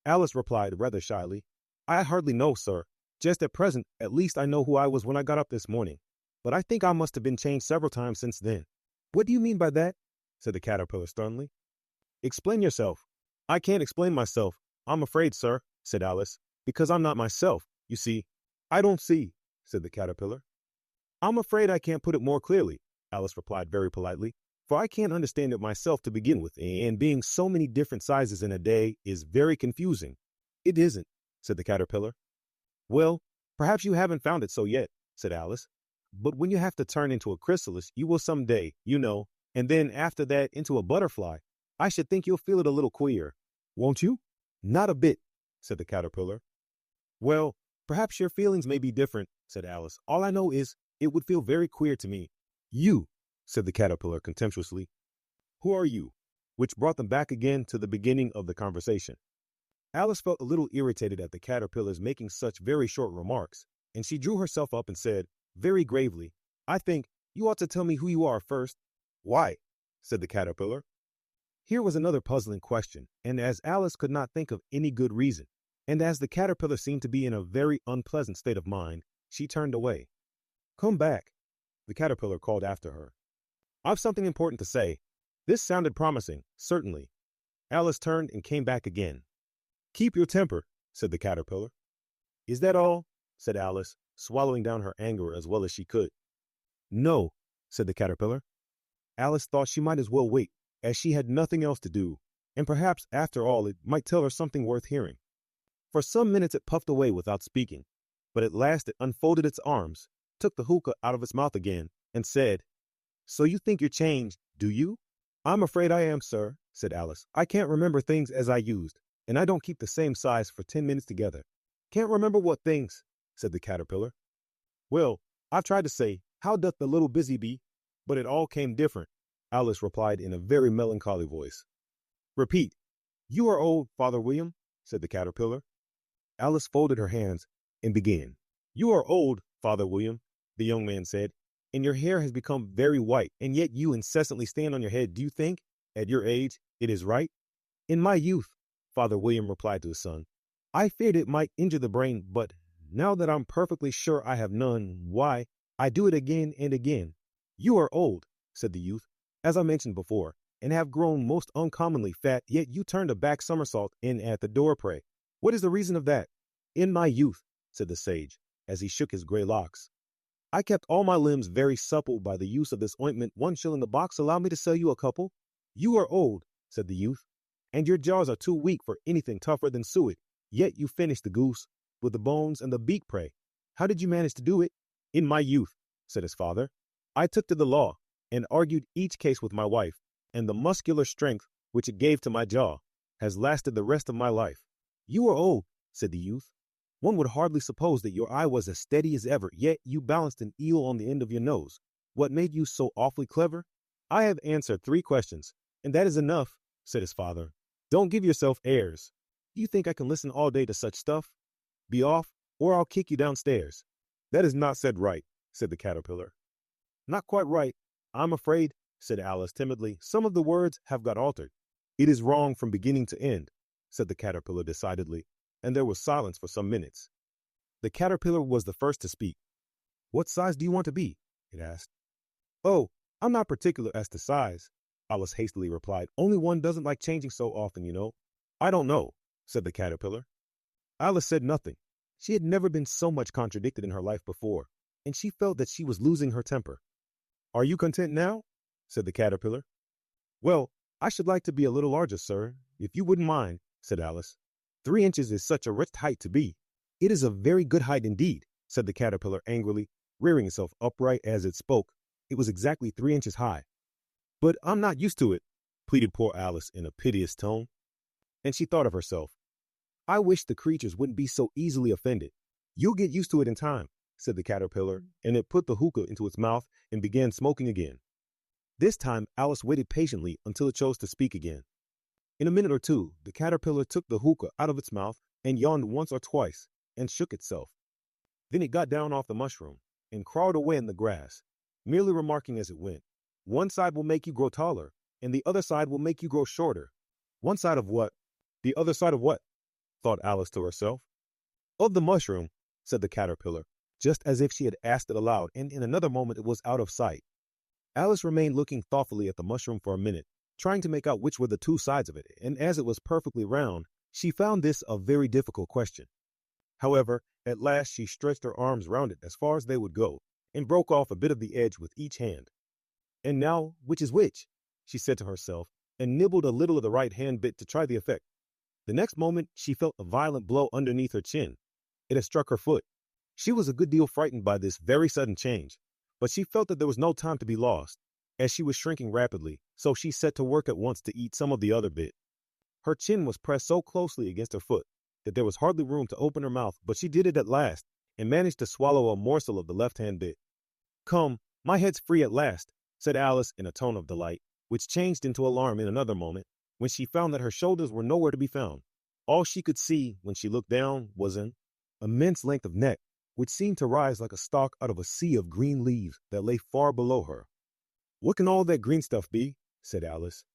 A: Alice replied rather shyly, I hardly know, sir. Just at present, at least I know who I was when I got up this morning, but I think I must have been changed several times since then. What do you mean by that? Said the caterpillar sternly. Explain yourself. I can't explain myself, I'm afraid, sir, said Alice, because I'm not myself, you see. I don't see, said the caterpillar. I'm afraid I can't put it more clearly, Alice replied very politely, for I can't understand it myself to begin with, and being so many different sizes in a day is very confusing. It isn't, said the caterpillar. Well, perhaps you haven't found it so yet, said Alice, but when you have to turn into a chrysalis, you will some day, you know, and then after that into a butterfly. I should think you'll feel it a little queer, won't you? Not a bit, said the caterpillar. Well, perhaps your feelings may be different, said Alice. All I know is it would feel very queer to me. You, said the caterpillar contemptuously. Who are you? Which brought them back again to the beginning of the conversation. Alice felt a little irritated at the caterpillar's making such very short remarks, and she drew herself up and said, very gravely, I think you ought to tell me who you are first. Why? Said the caterpillar. Here was another puzzling question, and as Alice could not think of any good reason, and as the caterpillar seemed to be in a very unpleasant state of mind, she turned away. Come back, the caterpillar called after her. I've something important to say. This sounded promising, certainly. Alice turned and came back again. Keep your temper, said the caterpillar. Is that all? Said Alice, swallowing down her anger as well as she could. No, said the caterpillar. Alice thought she might as well wait, as she had nothing else to do, and perhaps after all it might tell her something worth hearing. For some minutes it puffed away without speaking, but at last it unfolded its arms, took the hookah out of its mouth again, and said, So you think you're changed, do you? I'm afraid I am, sir, said Alice. I can't remember things as I used, and I don't keep the same size for 10 minutes together. Can't remember what things, said the caterpillar. Well, I've tried to say, how doth the little busy bee? But it all came different, Alice replied in a very melancholy voice. Repeat. You are old, Father William, said the caterpillar. Alice folded her hands and began. You are old, Father William, the young man said, and your hair has become very white, and yet you incessantly stand on your head. Do you think, at your age, it is right? In my youth, Father William replied to his son, I feared it might injure the brain, but now that I'm perfectly sure I have none, why, I do it again and again. You are old, said the youth, as I mentioned before, and have grown most uncommonly fat, yet you turned a back somersault in at the door, pray. What is the reason of that? In my youth, said the sage, as he shook his gray locks, I kept all my limbs very supple by the use of this ointment. 1 shilling the box. Allow me to sell you a couple. You are old, said the youth, and your jaws are too weak for anything tougher than suet. Yet you finished the goose with the bones and the beak, pray. How did you manage to do it? In my youth, said his father, I took to the law and argued each case with my wife, and the muscular strength which it gave to my jaw, has lasted the rest of my life. You are old, said the youth. One would hardly suppose that your eye was as steady as ever, yet you balanced an eel on the end of your nose. What made you so awfully clever? I have answered 3 questions, and that is enough, said his father. Don't give yourself airs. Do you think I can listen all day to such stuff? Be off, or I'll kick you downstairs. That is not said right, said the caterpillar. Not quite right, I'm afraid, said Alice timidly. Some of the words have got altered. It is wrong from beginning to end, said the caterpillar decidedly, and there was silence for some minutes. The caterpillar was the first to speak. What size do you want to be? It asked. Oh, I'm not particular as to size, Alice hastily replied. Only one doesn't like changing so often, you know. I don't know, said the caterpillar. Alice said nothing. She had never been so much contradicted in her life before, and she felt that she was losing her temper. Are you content now? Said the caterpillar. Well, I should like to be a little larger, sir, if you wouldn't mind, said Alice. 3 inches is such a rich height to be. It is a very good height indeed, said the caterpillar angrily, rearing itself upright as it spoke. It was exactly 3 inches high. But I'm not used to it, pleaded poor Alice in a piteous tone. And she thought of herself. I wish the creatures wouldn't be so easily offended. You'll get used to it in time, said the caterpillar, and it put the hookah into its mouth and began smoking again. This time Alice waited patiently until it chose to speak again. In a minute or two, the caterpillar took the hookah out of its mouth and yawned once or twice and shook itself. Then it got down off the mushroom and crawled away in the grass, merely remarking as it went, one side will make you grow taller, and the other side will make you grow shorter. One side of what? The other side of what? Thought Alice to herself. Of the mushroom, said the caterpillar, just as if she had asked it aloud, and in another moment it was out of sight. Alice remained looking thoughtfully at the mushroom for a minute, trying to make out which were the 2 sides of it, and as it was perfectly round, she found this a very difficult question. However, at last she stretched her arms round it as far as they would go, and broke off a bit of the edge with each hand. And now, which is which? She said to herself, and nibbled a little of the right hand bit to try the effect. The next moment she felt a violent blow underneath her chin. It had struck her foot. She was a good deal frightened by this very sudden change, but she felt that there was no time to be lost, as she was shrinking rapidly, so she set to work at once to eat some of the other bit. Her chin was pressed so closely against her foot that there was hardly room to open her mouth, but she did it at last, and managed to swallow a morsel of the left-hand bit. Come, my head's free at last, said Alice in a tone of delight, which changed into alarm in another moment, when she found that her shoulders were nowhere to be found. All she could see when she looked down was an immense length of neck, which seemed to rise like a stalk out of a sea of green leaves that lay far below her. What can all that green stuff be? Said Alice.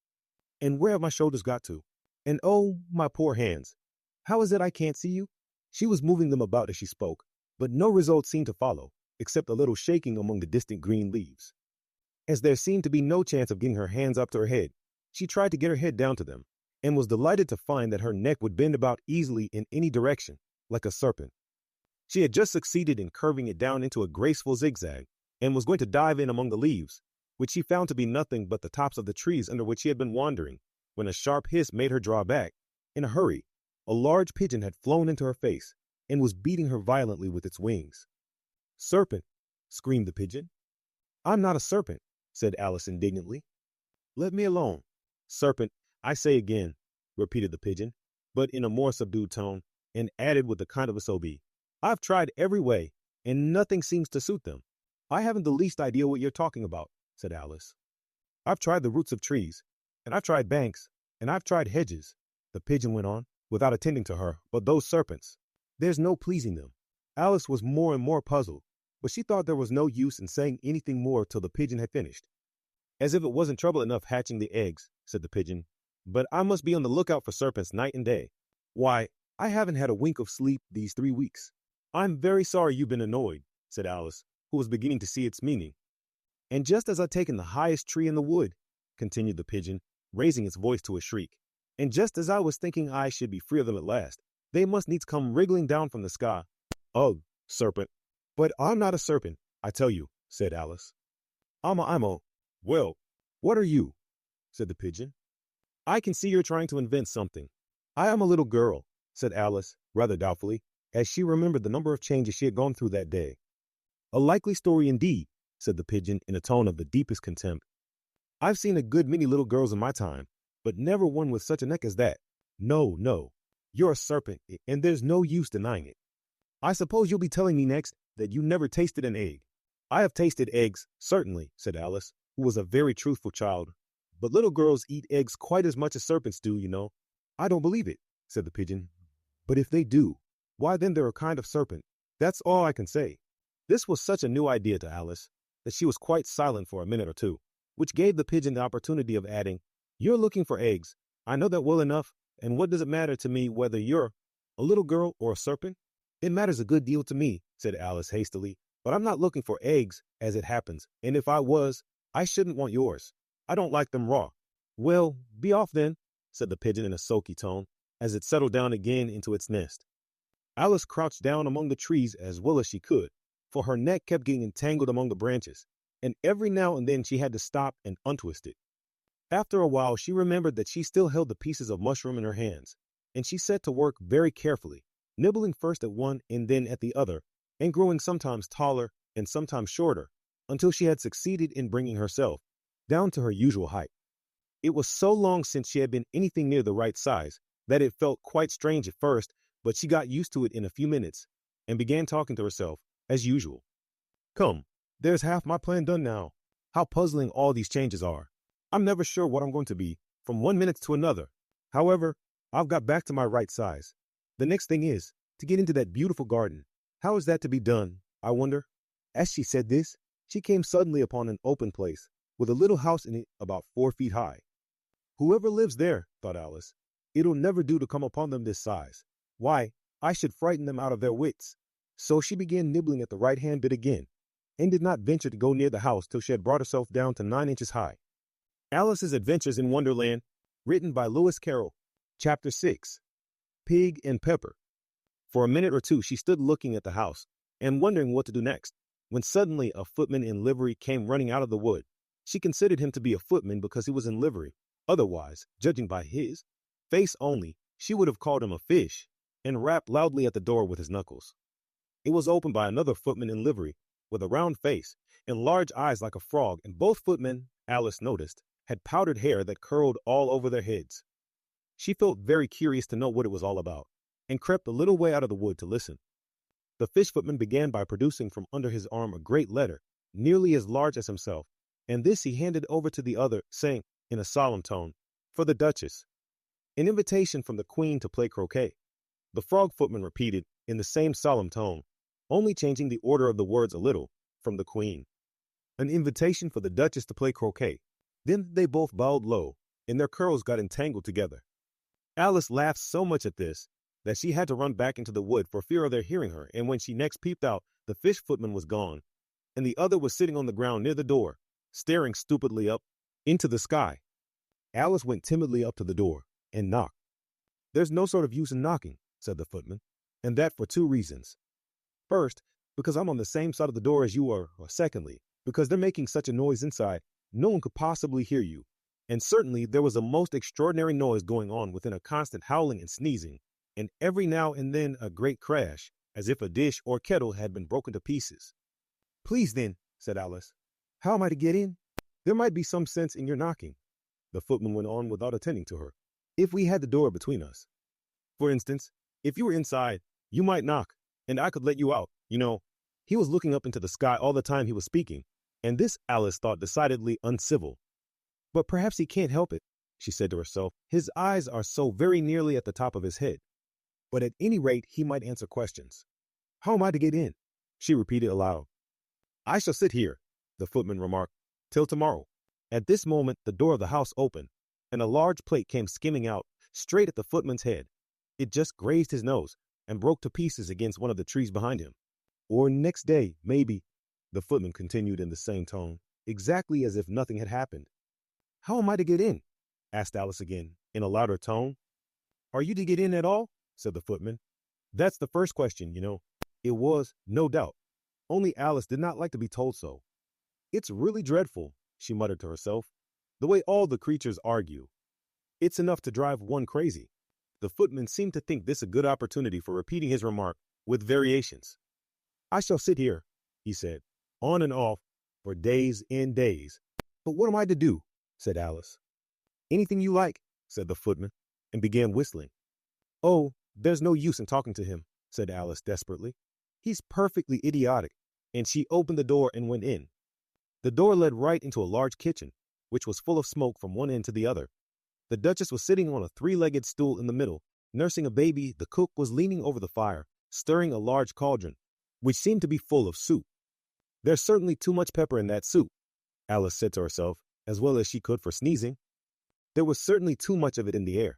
A: And where have my shoulders got to? And oh, my poor hands. How is it I can't see you? She was moving them about as she spoke, but no result seemed to follow, except a little shaking among the distant green leaves. As there seemed to be no chance of getting her hands up to her head, she tried to get her head down to them, and was delighted to find that her neck would bend about easily in any direction, like a serpent. She had just succeeded in curving it down into a graceful zigzag, and was going to dive in among the leaves, which she found to be nothing but the tops of the trees under which she had been wandering, when a sharp hiss made her draw back. In a hurry, a large pigeon had flown into her face, and was beating her violently with its wings. Serpent, screamed the pigeon. I'm not a serpent, said Alice indignantly. Let me alone. Serpent, I say again, repeated the pigeon, but in a more subdued tone, and added with a kind of a sob. I've tried every way, and nothing seems to suit them. I haven't the least idea what you're talking about, said Alice. I've tried the roots of trees, and I've tried banks, and I've tried hedges, the pigeon went on, without attending to her, but those serpents, there's no pleasing them. Alice was more and more puzzled, but she thought there was no use in saying anything more till the pigeon had finished. As if it wasn't trouble enough hatching the eggs, said the pigeon, but I must be on the lookout for serpents night and day. Why, I haven't had a wink of sleep these 3 weeks. I'm very sorry you've been annoyed, said Alice, who was beginning to see its meaning. And just as I've taken the highest tree in the wood, continued the pigeon, raising its voice to a shriek, and just as I was thinking I should be free of them at last, they must needs come wriggling down from the sky. Ugh, serpent. But I'm not a serpent, I tell you, said Alice. I'm a. Well, what are you? Said the pigeon. I can see you're trying to invent something. I am a little girl, said Alice, rather doubtfully, as she remembered the number of changes she had gone through that day. A likely story indeed, said the pigeon in a tone of the deepest contempt. I've seen a good many little girls in my time, but never one with such a neck as that. No, no, you're a serpent, and there's no use denying it. I suppose you'll be telling me next that you never tasted an egg. I have tasted eggs, certainly, said Alice, who was a very truthful child. But little girls eat eggs quite as much as serpents do, you know. I don't believe it, said the pigeon. But if they do, why then they're a kind of serpent. That's all I can say. This was such a new idea to Alice that she was quite silent for a minute or two, which gave the pigeon the opportunity of adding, You're looking for eggs. I know that well enough, and what does it matter to me whether you're a little girl or a serpent? It matters a good deal to me, said Alice hastily, but I'm not looking for eggs, as it happens, and if I was, I shouldn't want yours. I don't like them raw. Well, be off then, said the pigeon in a sulky tone, as it settled down again into its nest. Alice crouched down among the trees as well as she could, for her neck kept getting entangled among the branches, and every now and then she had to stop and untwist it. After a while, she remembered that she still held the pieces of mushroom in her hands, and she set to work very carefully, nibbling first at one and then at the other, and growing sometimes taller and sometimes shorter, until she had succeeded in bringing herself down to her usual height. It was so long since she had been anything near the right size that it felt quite strange at first, but she got used to it in a few minutes and began talking to herself as usual. Come, there's half my plan done now. How puzzling all these changes are. I'm never sure what I'm going to be from one minute to another. However, I've got back to my right size. The next thing is to get into that beautiful garden. How is that to be done, I wonder? As she said this, she came suddenly upon an open place with a little house in it about 4 feet high. Whoever lives there, thought Alice, it'll never do to come upon them this size. Why, I should frighten them out of their wits. So she began nibbling at the right-hand bit again, and did not venture to go near the house till she had brought herself down to 9 inches high. Alice's Adventures in Wonderland, written by Lewis Carroll. Chapter 6. Pig and Pepper. For a minute or two she stood looking at the house, and wondering what to do next, when suddenly a footman in livery came running out of the wood. She considered him to be a footman because he was in livery. Otherwise, judging by his face only, she would have called him a fish, and rapped loudly at the door with his knuckles. It was opened by another footman in livery, with a round face and large eyes like a frog, and both footmen, Alice noticed, had powdered hair that curled all over their heads. She felt very curious to know what it was all about, and crept a little way out of the wood to listen. The fish footman began by producing from under his arm a great letter, nearly as large as himself, and this he handed over to the other, saying, in a solemn tone, For the Duchess. An invitation from the Queen to play croquet. The frog footman repeated, in the same solemn tone, only changing the order of the words a little, from the Queen. An invitation for the Duchess to play croquet. Then they both bowed low, and their curls got entangled together. Alice laughed so much at this that she had to run back into the wood for fear of their hearing her, and when she next peeped out, the fish footman was gone, and the other was sitting on the ground near the door, staring stupidly up into the sky. Alice went timidly up to the door and knocked. There's no sort of use in knocking, said the footman, and that for 2 reasons. First, because I'm on the same side of the door as you are, or secondly, because they're making such a noise inside, no one could possibly hear you. And certainly there was a most extraordinary noise going on within, a constant howling and sneezing, and every now and then a great crash, as if a dish or kettle had been broken to pieces. Please then, said Alice, how am I to get in? There might be some sense in your knocking, the footman went on without attending to her, if we had the door between us. For instance, if you were inside, you might knock, and I could let you out, you know. He was looking up into the sky all the time he was speaking, and this Alice thought decidedly uncivil. But perhaps he can't help it, she said to herself. His eyes are so very nearly at the top of his head. But at any rate, he might answer questions. How am I to get in? She repeated aloud. I shall sit here, the footman remarked, till tomorrow. At this moment, the door of the house opened, and a large plate came skimming out, straight at the footman's head. It just grazed his nose, and broke to pieces against one of the trees behind him. Or next day, maybe, the footman continued in the same tone, exactly as if nothing had happened. How am I to get in? Asked Alice again, in a louder tone. Are you to get in at all? Said the footman. That's the first question, you know. It was, no doubt. Only Alice did not like to be told so. It's really dreadful, she muttered to herself, the way all the creatures argue. It's enough to drive one crazy. The footman seemed to think this a good opportunity for repeating his remark with variations. I shall sit here, he said, on and off, for days and days. But what am I to do? Said Alice. Anything you like, said the footman, and began whistling. Oh, there's no use in talking to him, said Alice desperately. He's perfectly idiotic, and she opened the door and went in. The door led right into a large kitchen, which was full of smoke from one end to the other. The Duchess was sitting on a three-legged stool in the middle, nursing a baby. The cook was leaning over the fire, stirring a large cauldron, which seemed to be full of soup. There's certainly too much pepper in that soup, Alice said to herself, as well as she could for sneezing. There was certainly too much of it in the air.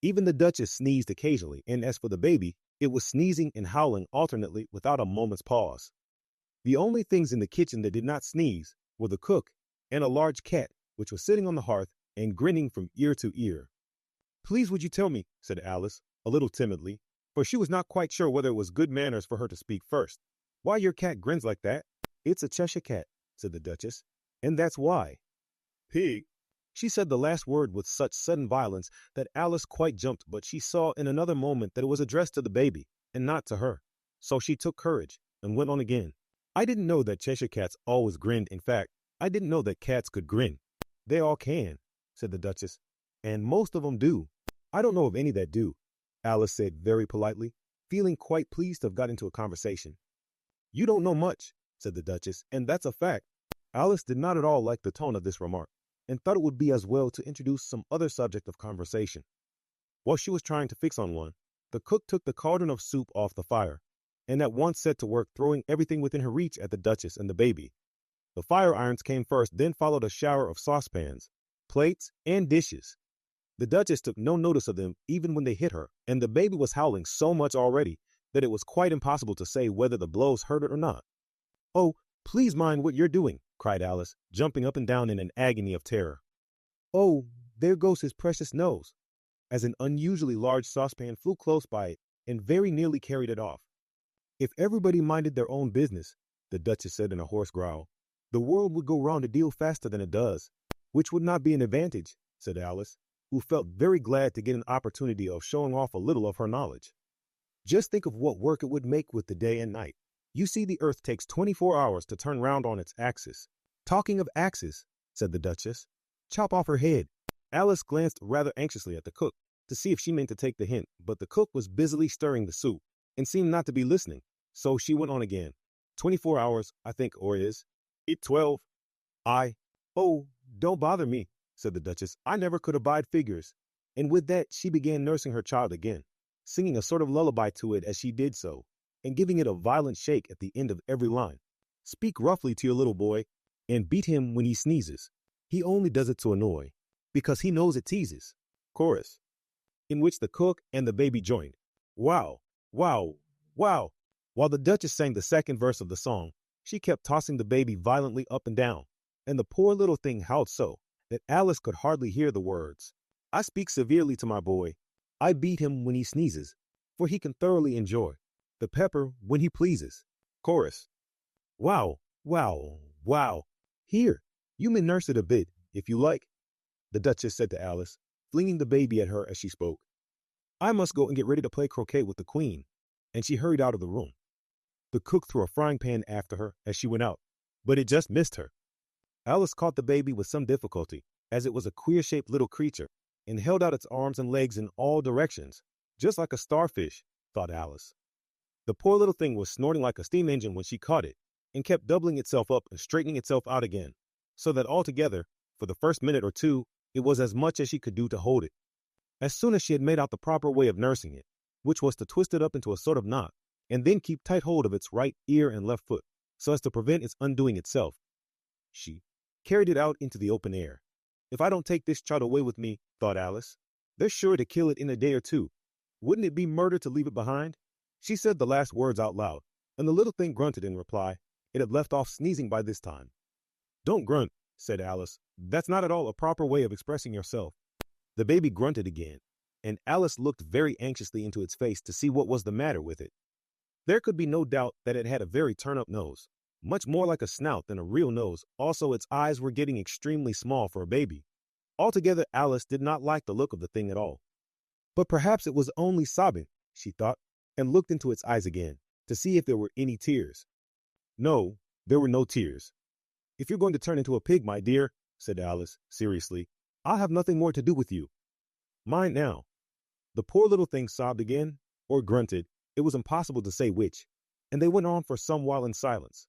A: Even the Duchess sneezed occasionally, and as for the baby, it was sneezing and howling alternately without a moment's pause. The only things in the kitchen that did not sneeze were the cook and a large cat, which was sitting on the hearth and grinning from ear to ear. Please would you tell me, said Alice, a little timidly, for she was not quite sure whether it was good manners for her to speak first, why your cat grins like that? It's a Cheshire cat, said the Duchess, and that's why. Pig. She said the last word with such sudden violence that Alice quite jumped, but she saw in another moment that it was addressed to the baby and not to her. So she took courage and went on again. I didn't know that Cheshire cats always grinned. In fact, I didn't know that cats could grin. They all can, said the Duchess, and most of them do. I don't know of any that do, Alice said very politely, feeling quite pleased to have got into a conversation. You don't know much, said the Duchess, and that's a fact. Alice did not at all like the tone of this remark, and thought it would be as well to introduce some other subject of conversation. While she was trying to fix on one, the cook took the cauldron of soup off the fire, and at once set to work throwing everything within her reach at the Duchess and the baby. The fire irons came first, then followed a shower of saucepans, plates, and dishes. The Duchess took no notice of them even when they hit her, and the baby was howling so much already that it was quite impossible to say whether the blows hurt it or not. Oh, please mind what you're doing, cried Alice, jumping up and down in an agony of terror. Oh, there goes his precious nose, as an unusually large saucepan flew close by it and very nearly carried it off. If everybody minded their own business, the Duchess said in a hoarse growl, the world would go round a deal faster than it does, which would not be an advantage, said Alice, who felt very glad to get an opportunity of showing off a little of her knowledge. Just think of what work it would make with the day and night. You see, the earth takes 24 hours to turn round on its axis. Talking of axes, said the Duchess, chop off her head. Alice glanced rather anxiously at the cook to see if she meant to take the hint, but the cook was busily stirring the soup and seemed not to be listening, so she went on again. 24 hours, I think, or is it 12? Oh, don't bother me, said the Duchess. I never could abide figures. And with that, she began nursing her child again, singing a sort of lullaby to it as she did so, and giving it a violent shake at the end of every line. Speak roughly to your little boy, and beat him when he sneezes. He only does it to annoy, because he knows it teases. Chorus, in which the cook and the baby joined. Wow, wow, wow. While the Duchess sang the second verse of the song, she kept tossing the baby violently up and down, and the poor little thing howled so that Alice could hardly hear the words. I speak severely to my boy. I beat him when he sneezes, for he can thoroughly enjoy the pepper when he pleases. Chorus. Wow, wow, wow. Here, you may nurse it a bit, if you like, the Duchess said to Alice, flinging the baby at her as she spoke. I must go and get ready to play croquet with the Queen, and she hurried out of the room. The cook threw a frying pan after her as she went out, but it just missed her. Alice caught the baby with some difficulty, as it was a queer-shaped little creature, and held out its arms and legs in all directions, just like a starfish, thought Alice. The poor little thing was snorting like a steam engine when she caught it, and kept doubling itself up and straightening itself out again, so that altogether, for the first minute or two, it was as much as she could do to hold it. As soon as she had made out the proper way of nursing it, which was to twist it up into a sort of knot, and then keep tight hold of its right ear and left foot, so as to prevent its undoing itself, she carried it out into the open air. If I don't take this child away with me, thought Alice, they're sure to kill it in a day or two. Wouldn't it be murder to leave it behind? She said the last words out loud, and the little thing grunted in reply. It had left off sneezing by this time. Don't grunt, said Alice. That's not at all a proper way of expressing yourself. The baby grunted again, and Alice looked very anxiously into its face to see what was the matter with it. There could be no doubt that it had a very turn-up nose, much more like a snout than a real nose. Also, its eyes were getting extremely small for a baby. Altogether, Alice did not like the look of the thing at all. But perhaps it was only sobbing, she thought, and looked into its eyes again to see if there were any tears. No, there were no tears. If you're going to turn into a pig, my dear, said Alice seriously, I'll have nothing more to do with you. Mine now. The poor little thing sobbed again, or grunted. It was impossible to say which, and they went on for some while in silence.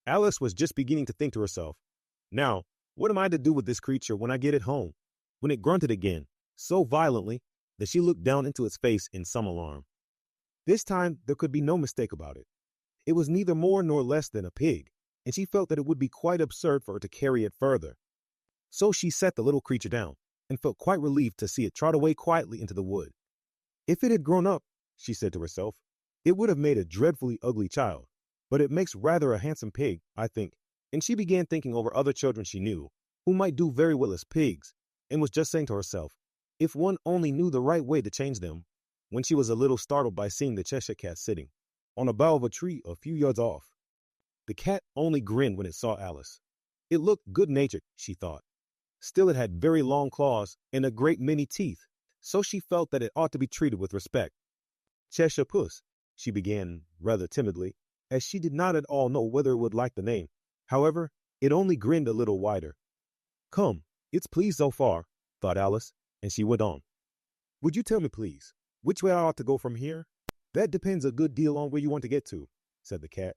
A: Alice was just beginning to think to herself, now, what am I to do with this creature when I get it home? When it grunted again, so violently that she looked down into its face in some alarm. This time there could be no mistake about it. It was neither more nor less than a pig, and she felt that it would be quite absurd for her to carry it further. So she set the little creature down, and felt quite relieved to see it trot away quietly into the wood. If it had grown up, she said to herself, it would have made a dreadfully ugly child, but it makes rather a handsome pig, I think. And she began thinking over other children she knew, who might do very well as pigs, and was just saying to herself, if one only knew the right way to change them, when she was a little startled by seeing the Cheshire Cat sitting on a bough of a tree a few yards off. The cat only grinned when it saw Alice. It looked good-natured, she thought. Still, it had very long claws and a great many teeth, so she felt that it ought to be treated with respect. Cheshire Puss, she began rather timidly, as she did not at all know whether it would like the name. However, it only grinned a little wider. Come, it's pleased so far, thought Alice, and she went on. Would you tell me, please, which way I ought to go from here? That depends a good deal on where you want to get to, said the cat.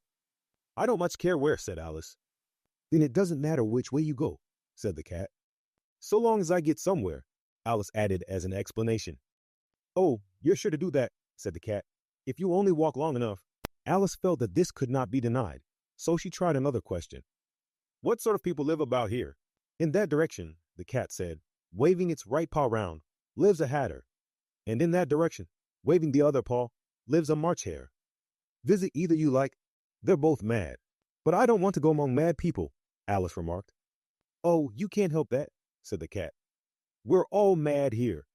A: I don't much care where, said Alice. Then it doesn't matter which way you go, said the cat. So long as I get somewhere, Alice added as an explanation. Oh, you're sure to do that, said the cat. If you only walk long enough. Alice felt that this could not be denied, so she tried another question. What sort of people live about here? In that direction, the cat said, waving its right paw round, lives a hatter. And in that direction, waving the other paw, lives a March hare. Visit either you like. They're both mad. But I don't want to go among mad people, Alice remarked. Oh, you can't help that, said the cat. We're all mad here.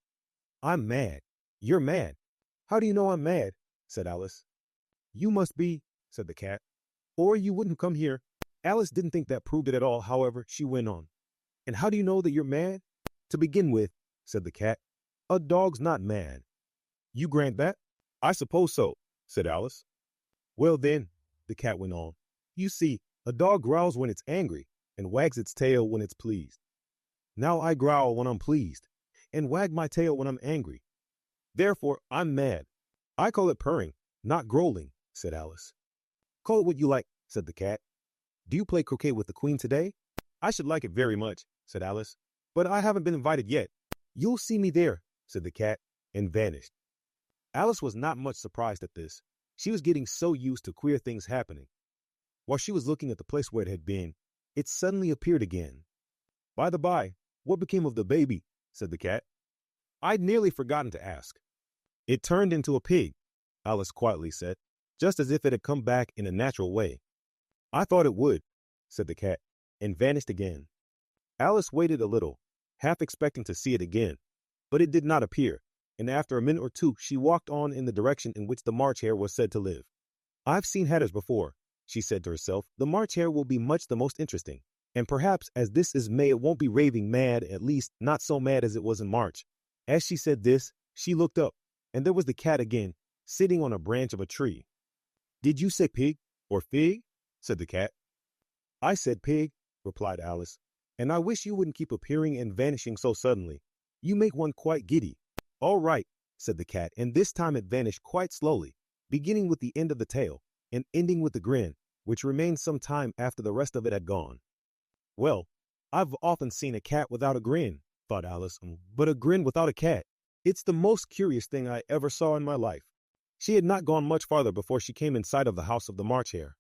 A: I'm mad. You're mad. How do you know I'm mad? Said Alice. You must be, said the cat, or you wouldn't come here. Alice didn't think that proved it at all, however, she went on. And how do you know that you're mad? To begin with, said the cat, a dog's not mad. You grant that? I suppose so, said Alice. Well then, the cat went on, you see, a dog growls when it's angry and wags its tail when it's pleased. Now I growl when I'm pleased and wag my tail when I'm angry. Therefore, I'm mad. I call it purring, not growling, said Alice. Call it what you like, said the cat. Do you play croquet with the queen today? I should like it very much, said Alice, but I haven't been invited yet. You'll see me there, said the cat, and vanished. Alice was not much surprised at this. She was getting so used to queer things happening. While she was looking at the place where it had been, it suddenly appeared again. By the by, what became of the baby? Said the cat. I'd nearly forgotten to ask. It turned into a pig, Alice quietly said, just as if it had come back in a natural way. I thought it would, said the cat, and vanished again. Alice waited a little, half expecting to see it again, but it did not appear, and after a minute or two she walked on in the direction in which the March hare was said to live. I've seen hatters before, she said to herself. The March hare will be much the most interesting, and perhaps as this is May it won't be raving mad, at least not so mad as it was in March. As she said this, she looked up, and there was the cat again, sitting on a branch of a tree. Did you say pig or fig? Said the cat. I said pig, replied Alice, and I wish you wouldn't keep appearing and vanishing so suddenly. You make one quite giddy. All right, said the cat, and this time it vanished quite slowly, beginning with the end of the tail and ending with the grin, which remained some time after the rest of it had gone. Well, I've often seen a cat without a grin, thought Alice, but a grin without a cat. It's the most curious thing I ever saw in my life. She had not gone much farther before she came in sight of the house of the March hare.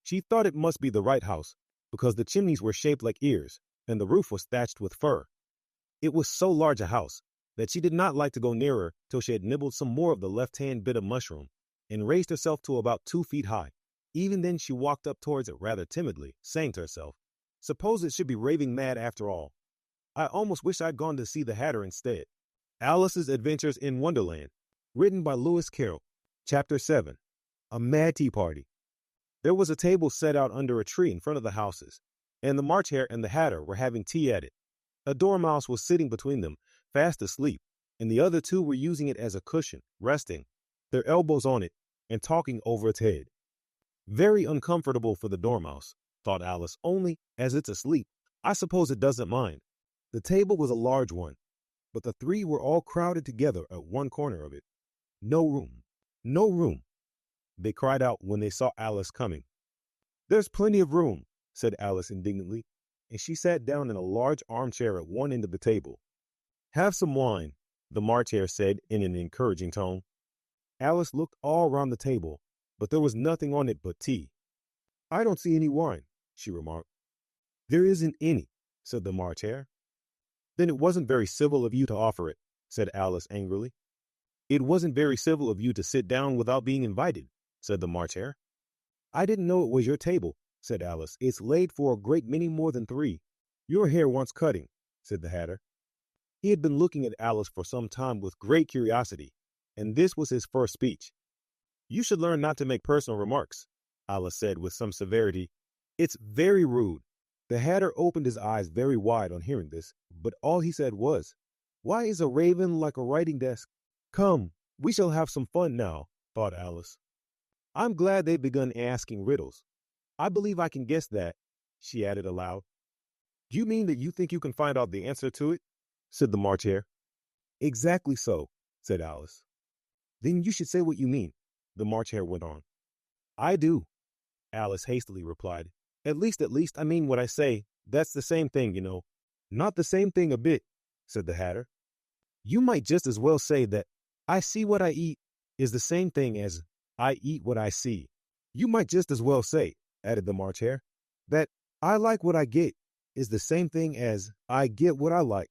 A: She thought it must be the right house, because the chimneys were shaped like ears, and the roof was thatched with fur. It was so large a house that she did not like to go nearer till she had nibbled some more of the left-hand bit of mushroom, and raised herself to about 2 feet high. Even then she walked up towards it rather timidly, saying to herself, suppose it should be raving mad after all. I almost wish I'd gone to see the Hatter instead. Alice's Adventures in Wonderland, written by Lewis Carroll. Chapter 7. A Mad Tea Party. There was a table set out under a tree in front of the houses, and the March hare and the Hatter were having tea at it. A dormouse was sitting between them, fast asleep, and the other two were using it as a cushion, resting, their elbows on it, and talking over its head. Very uncomfortable for the dormouse, thought Alice, only, as it's asleep, I suppose it doesn't mind. The table was a large one, but the three were all crowded together at one corner of it. No room. No room, they cried out when they saw Alice coming. There's plenty of room, said Alice indignantly, and she sat down in a large armchair at one end of the table. Have some wine, the March Hare said in an encouraging tone. Alice looked all round the table, but there was nothing on it but tea. I don't see any wine, she remarked. There isn't any, said the March Hare. Then it wasn't very civil of you to offer it, said Alice angrily. It wasn't very civil of you to sit down without being invited, said the March Hare. I didn't know it was your table, said Alice. It's laid for a great many more than three. Your hair wants cutting, said the Hatter. He had been looking at Alice for some time with great curiosity, and this was his first speech. You should learn not to make personal remarks, Alice said with some severity. It's very rude. The Hatter opened his eyes very wide on hearing this, but all he said was, Why is a raven like a writing desk? Come, we shall have some fun now, thought Alice. I'm glad they've begun asking riddles. I believe I can guess that, she added aloud. Do you mean that you think you can find out the answer to it? Said the March Hare. Exactly so, said Alice. Then you should say what you mean, the March Hare went on. I do, Alice hastily replied. At least, I mean what I say. That's the same thing, you know. Not the same thing a bit, said the Hatter. You might just as well say that I see what I eat is the same thing as I eat what I see. You might just as well say, added the March Hare, that I like what I get is the same thing as I get what I like.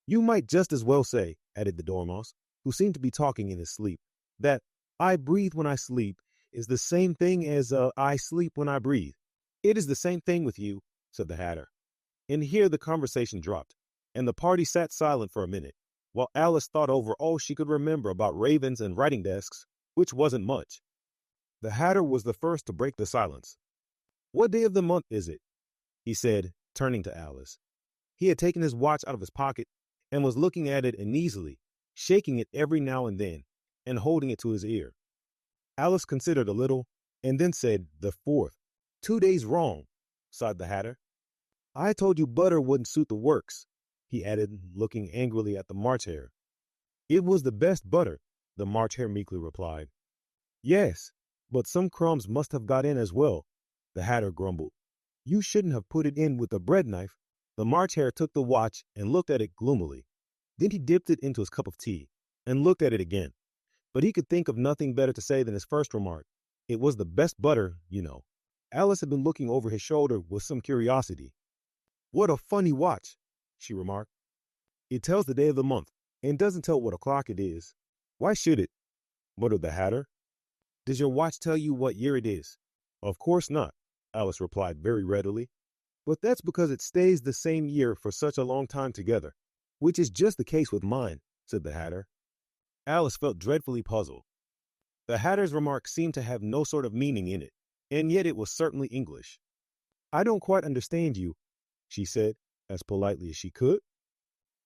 A: You might just as well say, added the Dormouse, who seemed to be talking in his sleep, that I breathe when I sleep is the same thing as I sleep when I breathe. It is the same thing with you, said the Hatter. And here the conversation dropped, and the party sat silent for a minute, while Alice thought over all she could remember about ravens and writing desks, which wasn't much. The Hatter was the first to break the silence. What day of the month is it? He said, turning to Alice. He had taken his watch out of his pocket and was looking at it uneasily, shaking it every now and then, and holding it to his ear. Alice considered a little, and then said, the 4th. 2 days wrong, sighed the Hatter. I told you butter wouldn't suit the works, he added, looking angrily at the March Hare. It was the best butter, the March Hare meekly replied. Yes, but some crumbs must have got in as well, the Hatter grumbled. You shouldn't have put it in with a bread knife. The March Hare took the watch and looked at it gloomily. Then he dipped it into his cup of tea and looked at it again. But he could think of nothing better to say than his first remark. It was the best butter, you know. Alice had been looking over his shoulder with some curiosity. What a funny watch, she remarked. It tells the day of the month and doesn't tell what o'clock it is. Why should it? Muttered the Hatter. Does your watch tell you what year it is? Of course not, Alice replied very readily. But that's because it stays the same year for such a long time together, which is just the case with mine, said the Hatter. Alice felt dreadfully puzzled. The Hatter's remark seemed to have no sort of meaning in it, and yet it was certainly English. I don't quite understand you, she said, as politely as she could.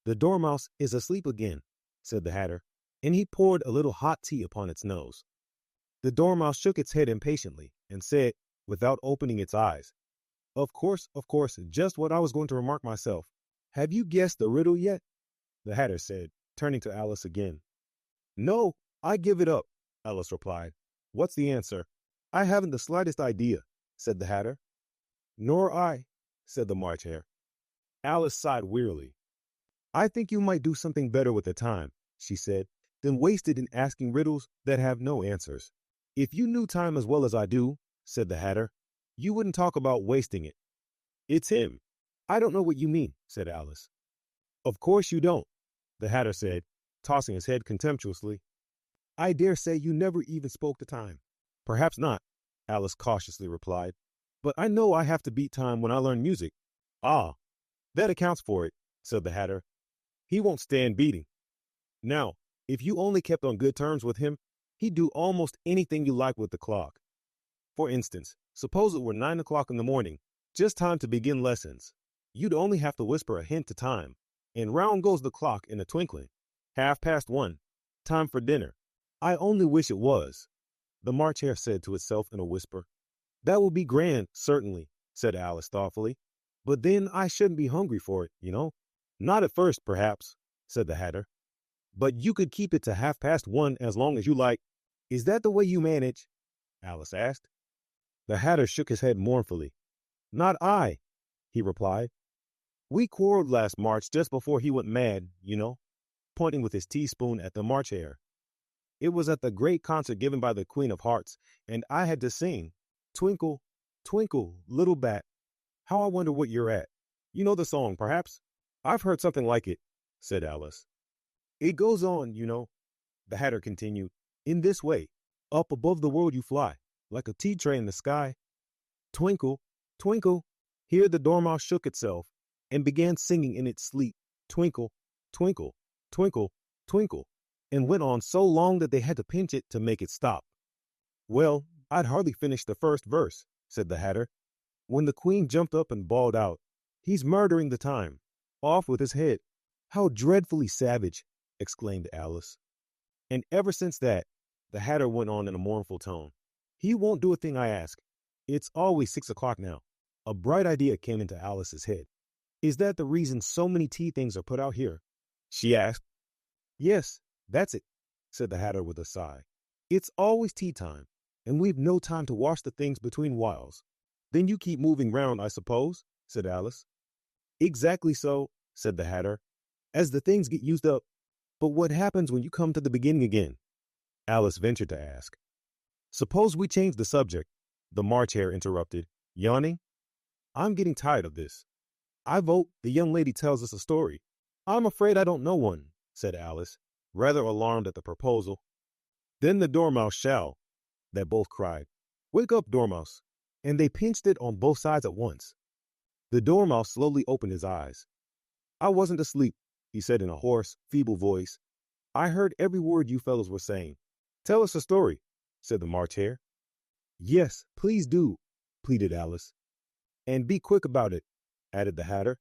A: The Dormouse is asleep again, said the Hatter, and he poured a little hot tea upon its nose. The Dormouse shook its head impatiently and said, without opening its eyes, Of course, just what I was going to remark myself. Have you guessed the riddle yet? The Hatter said, turning to Alice again. No, I give it up, Alice replied. What's the answer? I haven't the slightest idea, said the Hatter. Nor I, said the March Hare. Alice sighed wearily. I think you might do something better with the time, she said, than waste it in asking riddles that have no answers. If you knew time as well as I do, said the Hatter, you wouldn't talk about wasting it. It's him. I don't know what you mean, said Alice. Of course you don't, the Hatter said, tossing his head contemptuously. I dare say you never even spoke the time. Perhaps not, Alice cautiously replied. But I know I have to beat time when I learn music. Ah, that accounts for it, said the Hatter. He won't stand beating. Now, if you only kept on good terms with him, he'd do almost anything you like with the clock. For instance, suppose it were 9 o'clock in the morning, just time to begin lessons. You'd only have to whisper a hint to time, and round goes the clock in a twinkling. 1:30, time for dinner. I only wish it was, the March Hare said to itself in a whisper. That would be grand, certainly, said Alice thoughtfully. But then I shouldn't be hungry for it, you know. Not at first, perhaps, said the Hatter. But you could keep it to 1:30 as long as you like. Is that the way you manage? Alice asked. The Hatter shook his head mournfully. Not I, he replied. We quarreled last March just before he went mad, pointing with his teaspoon at the March Hare. It was at the great concert given by the Queen of Hearts, and I had to sing, Twinkle, twinkle, little bat, how I wonder what you're at. You know the song, perhaps? I've heard something like it, said Alice. It goes on, the Hatter continued, in this way. Up above the world you fly, like a tea tray in the sky. Twinkle, twinkle. Here the dormouse shook itself and began singing in its sleep, Twinkle, twinkle, twinkle, twinkle, and went on so long that they had to pinch it to make it stop. Well, I'd hardly finished the first verse, said the Hatter, when the Queen jumped up and bawled out, He's murdering the time. Off with his head. How dreadfully savage, exclaimed Alice. And ever since that, the Hatter went on in a mournful tone, he won't do a thing I ask. It's always 6 o'clock now. A bright idea came into Alice's head. Is that the reason so many tea things are put out here? She asked. Yes, that's it, said the Hatter with a sigh. It's always tea time, and we've no time to wash the things between whiles. Then you keep moving round, I suppose, said Alice. Exactly so, said the Hatter, as the things get used up. But what happens when you come to the beginning again? Alice ventured to ask. Suppose we change the subject, the March Hare interrupted, yawning. I'm getting tired of this. I vote the young lady tells us a story. I'm afraid I don't know one, said Alice, rather alarmed at the proposal. Then the Dormouse shall, they both cried. Wake up, Dormouse. And they pinched it on both sides at once. The Dormouse slowly opened his eyes. I wasn't asleep, he said in a hoarse, feeble voice. I heard every word you fellows were saying. Tell us a story, said the March Hare. Yes, please do, pleaded Alice. And be quick about it, added the Hatter,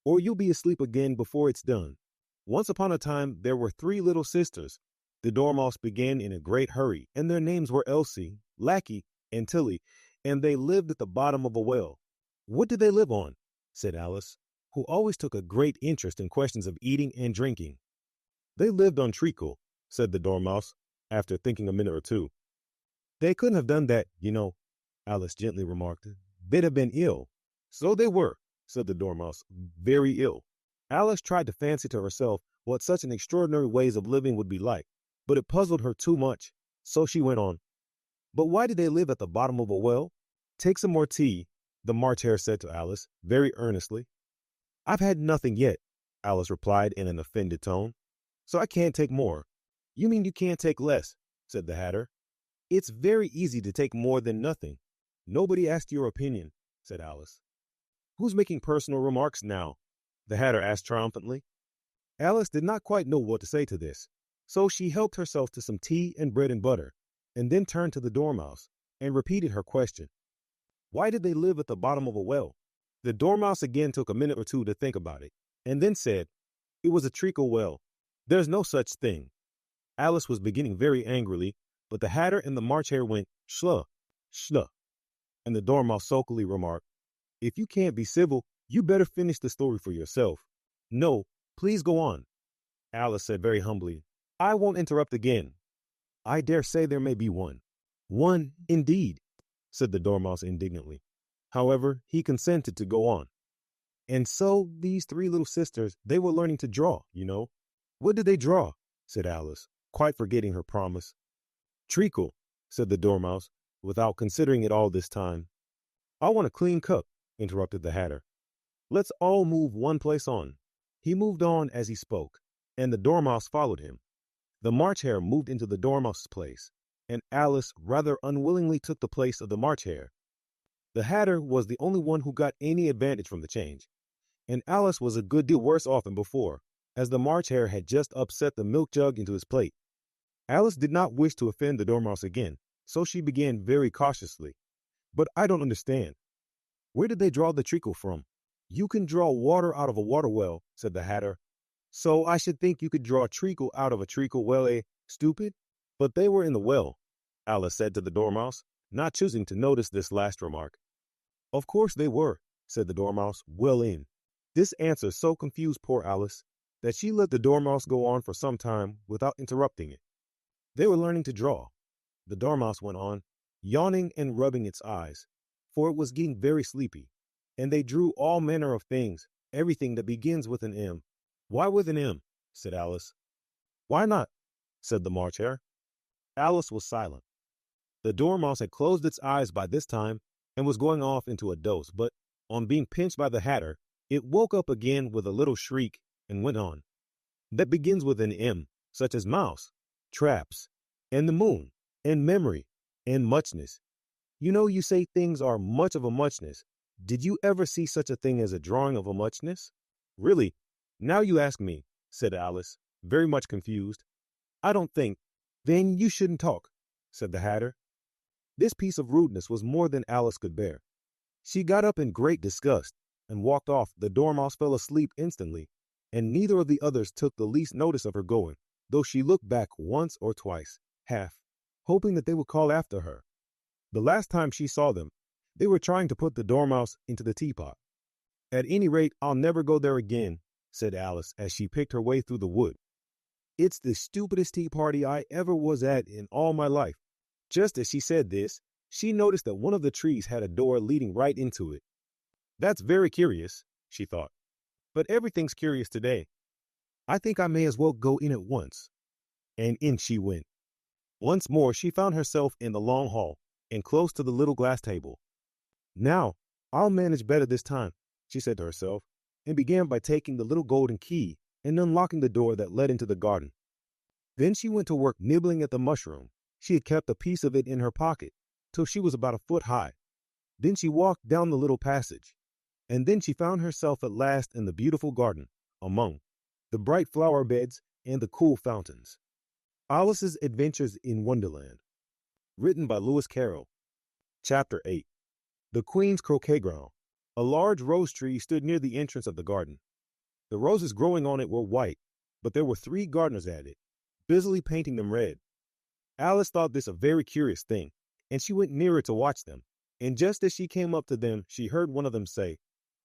A: or you'll be asleep again before it's done. Once upon a time there were 3 little sisters. The Dormouse began in a great hurry, and their names were Elsie, Lackey, and Tilly, and they lived at the bottom of a well. What did they live on? Said Alice, who always took a great interest in questions of eating and drinking. They lived on treacle, said the Dormouse, after thinking a minute or two. They couldn't have done that, Alice gently remarked. They'd have been ill. So they were, said the Dormouse, very ill. Alice tried to fancy to herself what such an extraordinary ways of living would be like, but it puzzled her too much, so she went on. But why did they live at the bottom of a well? Take some more tea, the March Hare said to Alice, very earnestly. I've had nothing yet, Alice replied in an offended tone, so I can't take more. You mean you can't take less, said the Hatter. It's very easy to take more than nothing. Nobody asked your opinion, said Alice. Who's making personal remarks now? The Hatter asked triumphantly. Alice did not quite know what to say to this, so she helped herself to some tea and bread and butter, and then turned to the Dormouse and repeated her question. Why did they live at the bottom of a well? The Dormouse again took a minute or two to think about it, and then said, It was a treacle well. There's no such thing. Alice was beginning very angrily, but the Hatter and the March Hare went, Shluh, shluh. And the Dormouse sulkily remarked, If you can't be civil, you better finish the story for yourself. No, please go on. Alice said very humbly, I won't interrupt again. I dare say there may be one. One, indeed, said the Dormouse indignantly. However, he consented to go on. And so these 3 little sisters, they were learning to draw, What did they draw? Said Alice, quite forgetting her promise. Treacle, said the Dormouse, without considering it all this time. I want a clean cup, interrupted the Hatter. Let's all move one place on. He moved on as he spoke, and the Dormouse followed him. The March Hare moved into the Dormouse's place, and Alice rather unwillingly took the place of the March Hare. The Hatter was the only one who got any advantage from the change, and Alice was a good deal worse off than before, as the March Hare had just upset the milk jug into his plate. Alice did not wish to offend the Dormouse again, so she began very cautiously. But I don't understand. Where did they draw the treacle from? You can draw water out of a water well, said the Hatter. So I should think you could draw treacle out of a treacle well, stupid? But they were in the well, Alice said to the Dormouse, not choosing to notice this last remark. Of course they were, said the Dormouse, well in. This answer so confused poor Alice that she let the dormouse go on for some time without interrupting it. They were learning to draw. The dormouse went on, yawning and rubbing its eyes, for it was getting very sleepy, and they drew all manner of things, everything that begins with an M. Why with an M? Said Alice. Why not? Said the March Hare. Alice was silent. The dormouse had closed its eyes by this time and was going off into a doze, but on being pinched by the Hatter, it woke up again with a little shriek and went on. That begins with an M, such as mouse, traps, and the moon, and memory, and muchness. You know, you say things are much of a muchness. Did you ever see such a thing as a drawing of a muchness? Really? Now you ask me, said Alice, very much confused. I don't think. Then you shouldn't talk, said the Hatter. This piece of rudeness was more than Alice could bear. She got up in great disgust and walked off. The dormouse fell asleep instantly, and neither of the others took the least notice of her going, though she looked back once or twice, half, hoping that they would call after her. The last time she saw them, they were trying to put the dormouse into the teapot. At any rate, I'll never go there again, said Alice as she picked her way through the wood. It's the stupidest tea party I ever was at in all my life. Just as she said this, she noticed that one of the trees had a door leading right into it. That's very curious, she thought. But everything's curious today. I think I may as well go in at once. And in she went. Once more she found herself in the long hall and close to the little glass table. Now, I'll manage better this time, she said to herself, and began by taking the little golden key and unlocking the door that led into the garden. Then she went to work nibbling at the mushroom. She had kept a piece of it in her pocket till she was about a foot high. Then she walked down the little passage, and then she found herself at last in the beautiful garden, among the bright flower beds and the cool fountains. Alice's Adventures in Wonderland, written by Lewis Carroll. Chapter 8. The Queen's Croquet Ground. A large rose tree stood near the entrance of the garden. The roses growing on it were white, but there were 3 gardeners at it, busily painting them red. Alice thought this a very curious thing, and she went nearer to watch them. And just as she came up to them, she heard one of them say,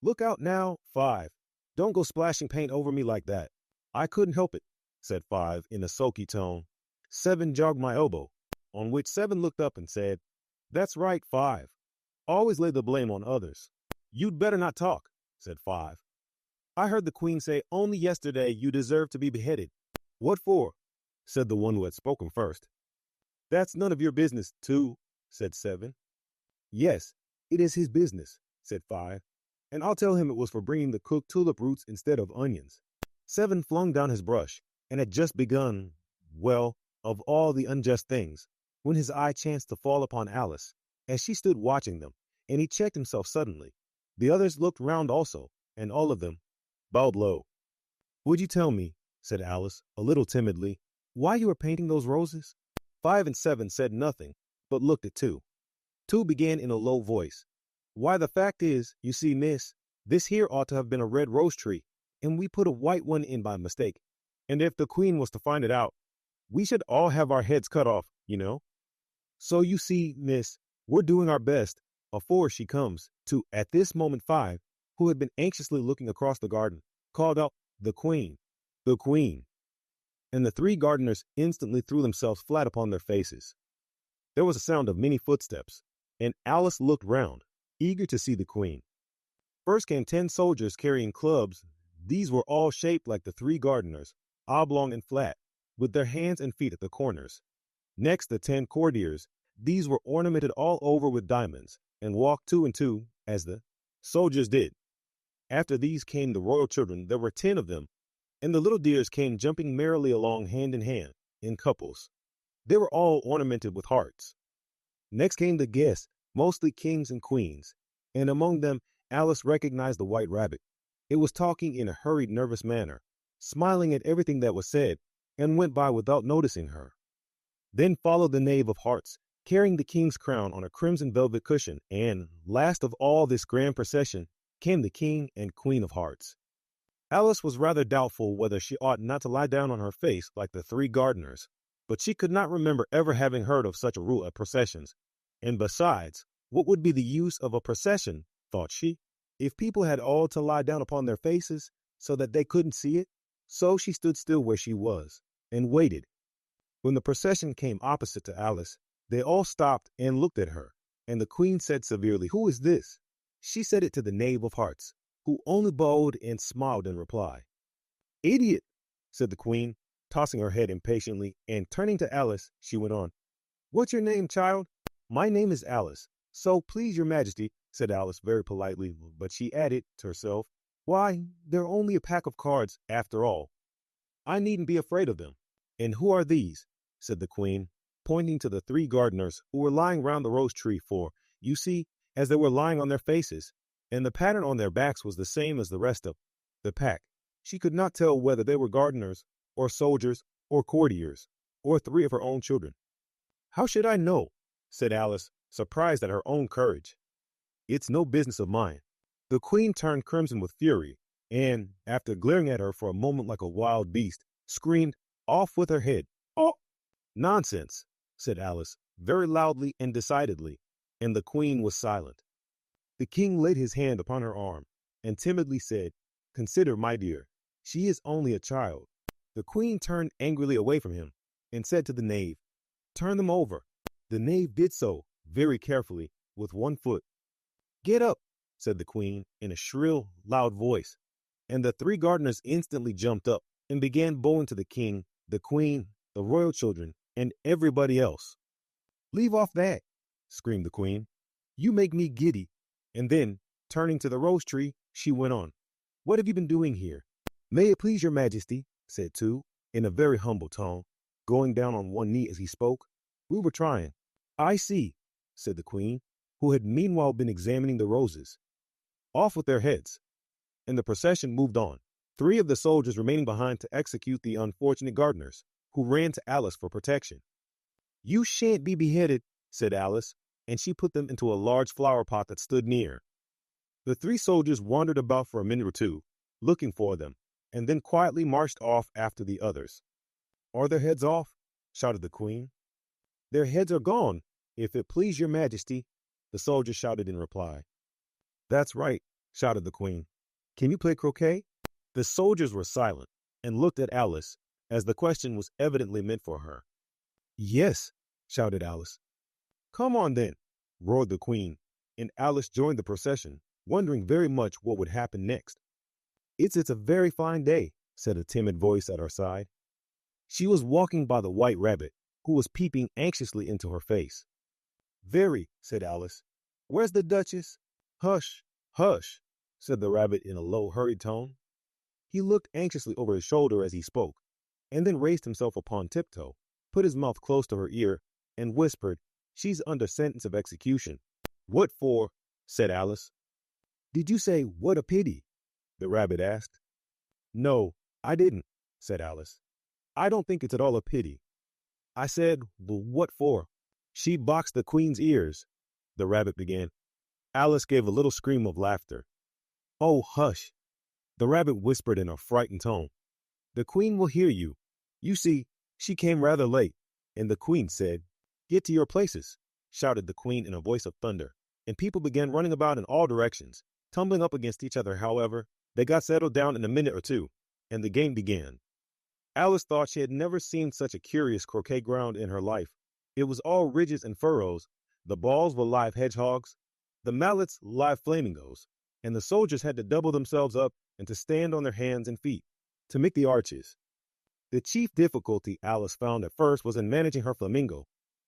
A: "Look out now, 5. Don't go splashing paint over me like that." "I couldn't help it," said 5 in a sulky tone. 7 jogged my elbow, on which 7 looked up and said, "That's right, 5. Always lay the blame on others." "You'd better not talk," said 5. "I heard the Queen say only yesterday you deserve to be beheaded." "What for?" said the one who had spoken first. "That's none of your business, 2, said 7. "Yes, it is his business," said 5, "and I'll tell him it was for bringing the cooked tulip roots instead of onions." 7 flung down his brush, and had just begun, well, of all the unjust things, when his eye chanced to fall upon Alice, as she stood watching them, and he checked himself suddenly. The others looked round also, and all of them bowed low. "Would you tell me," said Alice, a little timidly, "why you are painting those roses?" 5 and 7 said nothing, but looked at 2. 2 began in a low voice. "Why, the fact is, you see, miss, this here ought to have been a red rose tree, and we put a white one in by mistake. And if the Queen was to find it out, we should all have our heads cut off, you know. So you see, miss, we're doing our best afore she comes." To at this moment 5, who had been anxiously looking across the garden, called out, "The Queen, the Queen." And the 3 gardeners instantly threw themselves flat upon their faces. There was a sound of many footsteps, and Alice looked round, eager to see the Queen. First came 10 soldiers carrying clubs. These were all shaped like the 3 gardeners, oblong and flat, with their hands and feet at the corners. Next, the 10 courtiers. These were ornamented all over with diamonds, and walked 2 and 2, as the soldiers did. After these came the royal children. There were 10 of them, and the little dears came jumping merrily along hand in hand, in couples. They were all ornamented with hearts. Next came the guests, mostly kings and queens, and among them Alice recognized the white rabbit. It was talking in a hurried, nervous manner, smiling at everything that was said, and went by without noticing her. Then followed the knave of hearts, carrying the king's crown on a crimson velvet cushion, and, last of all this grand procession, came the king and queen of hearts. Alice was rather doubtful whether she ought not to lie down on her face like the 3 gardeners, but she could not remember ever having heard of such a rule at processions. And besides, what would be the use of a procession, thought she, if people had all to lie down upon their faces so that they couldn't see it? So she stood still where she was and waited. When the procession came opposite to Alice, they all stopped and looked at her, and the queen said severely, "Who is this?" She said it to the knave of hearts, who only bowed and smiled in reply. "Idiot," said the queen, tossing her head impatiently, and turning to Alice, she went on, "What's your name, child?" "My name is Alice, so please your majesty," said Alice very politely, but she added to herself, "Why, they're only a pack of cards, after all. I needn't be afraid of them." "And who are these?" said the queen, pointing to the three gardeners who were lying round the rose tree, for, you see, as they were lying on their faces, and the pattern on their backs was the same as the rest of the pack, she could not tell whether they were gardeners, or soldiers, or courtiers, or three of her own children. "How should I know?" said Alice, surprised at her own courage. "It's no business of mine." The queen turned crimson with fury, and, after glaring at her for a moment like a wild beast, screamed, "Off with her head!" "Oh!" "Nonsense," said Alice, very loudly and decidedly, and the queen was silent. The king laid his hand upon her arm, and timidly said, "Consider, my dear, she is only a child." The queen turned angrily away from him, and said to the knave, "Turn them over." The knave did so, very carefully, with one foot. "Get up," said the queen, in a shrill, loud voice, and the three gardeners instantly jumped up, and began bowing to the king, the queen, the royal children, and everybody else. "Leave off that," screamed the queen. "You make me giddy." And then, turning to the rose tree, she went on, "What have you been doing here?" "May it please your majesty," said two, in a very humble tone, going down on one knee as he spoke, "we were trying." "I see," said the queen, who had meanwhile been examining the roses. "Off with their heads." And the procession moved on, three of the soldiers remaining behind to execute the unfortunate gardeners, who ran to Alice for protection. "You shan't be beheaded," said Alice, and she put them into a large flower pot that stood near. The three soldiers wandered about for a minute or two, looking for them, and then quietly marched off after the others. "Are their heads off?" shouted the queen. "Their heads are gone, if it please your majesty," the soldiers shouted in reply. "That's right," shouted the queen. "Can you play croquet?" The soldiers were silent, and looked at Alice, as the question was evidently meant for her. "Yes," shouted Alice. "Come on, then," roared the queen, and Alice joined the procession, wondering very much what would happen next. It's a very fine day," said a timid voice at her side. She was walking by the white rabbit, who was peeping anxiously into her face. "Very," said Alice. "Where's the Duchess?" "Hush, hush," said the rabbit in a low, hurried tone. He looked anxiously over his shoulder as he spoke, and then raised himself upon tiptoe, put his mouth close to her ear, and whispered, "She's under sentence of execution." "What for?" said Alice. "Did you say, 'What a pity'?" the rabbit asked. "No, I didn't," said Alice. "I don't think it's at all a pity. I said, 'What for?'" "She boxed the queen's ears," the rabbit began. Alice gave a little scream of laughter. "Oh, hush," the rabbit whispered in a frightened tone. "The queen will hear you. You see, she came rather late." And the queen said, "Get to your places," shouted the queen in a voice of thunder, and people began running about in all directions, tumbling up against each other. However, they got settled down in a minute or two, and the game began. Alice thought she had never seen such a curious croquet ground in her life. It was all ridges and furrows. The balls were live hedgehogs, the mallets live flamingos, and the soldiers had to double themselves up and to stand on their hands and feet to make the arches. The chief difficulty Alice found at first was in managing her flamingo.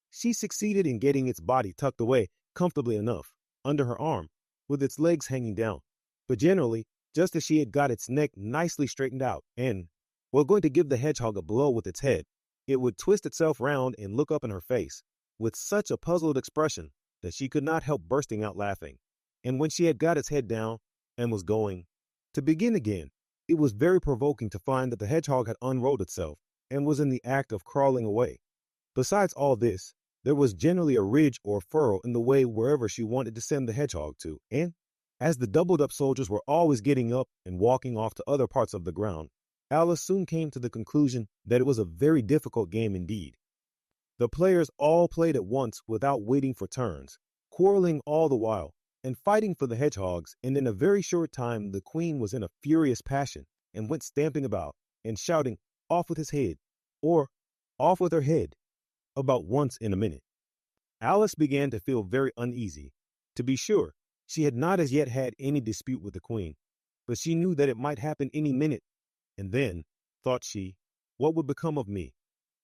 A: She succeeded in getting its body tucked away comfortably enough under her arm, with its legs hanging down, but generally, just as she had got its neck nicely straightened out, and, while going to give the hedgehog a blow with its head, it would twist itself round and look up in her face, with such a puzzled expression that she could not help bursting out laughing. And when she had got its head down, and was going to begin again, it was very provoking to find that the hedgehog had unrolled itself, and was in the act of crawling away. Besides all this, there was generally a ridge or furrow in the way wherever she wanted to send the hedgehog to, and, as the doubled up soldiers were always getting up and walking off to other parts of the ground, Alice soon came to the conclusion that it was a very difficult game indeed. The players all played at once without waiting for turns, quarreling all the while, and fighting for the hedgehogs, and in a very short time the queen was in a furious passion, and went stamping about, and shouting, "Off with his head," or "Off with her head," about once in a minute. Alice began to feel very uneasy. To be sure, she had not as yet had any dispute with the queen, but she knew that it might happen any minute. And then, thought she, what would become of me?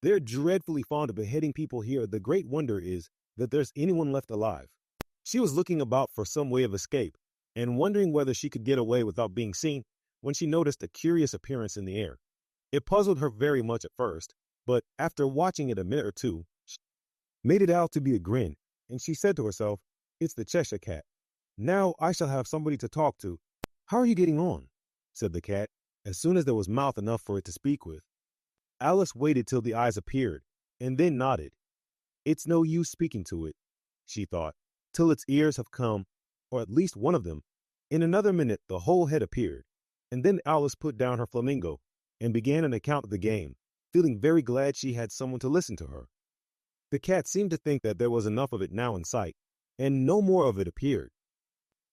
A: They're dreadfully fond of beheading people here. The great wonder is that there's anyone left alive. She was looking about for some way of escape and wondering whether she could get away without being seen when she noticed a curious appearance in the air. It puzzled her very much at first, but after watching it a minute or two, she made it out to be a grin, and she said to herself, "It's the Cheshire Cat. Now I shall have somebody to talk to." "How are you getting on?" said the cat, as soon as there was mouth enough for it to speak with. Alice waited till the eyes appeared, and then nodded. "It's no use speaking to it," she thought, "till its ears have come, or at least one of them." In another minute the whole head appeared, and then Alice put down her flamingo and began an account of the game, feeling very glad she had someone to listen to her. The cat seemed to think that there was enough of it now in sight, and no more of it appeared.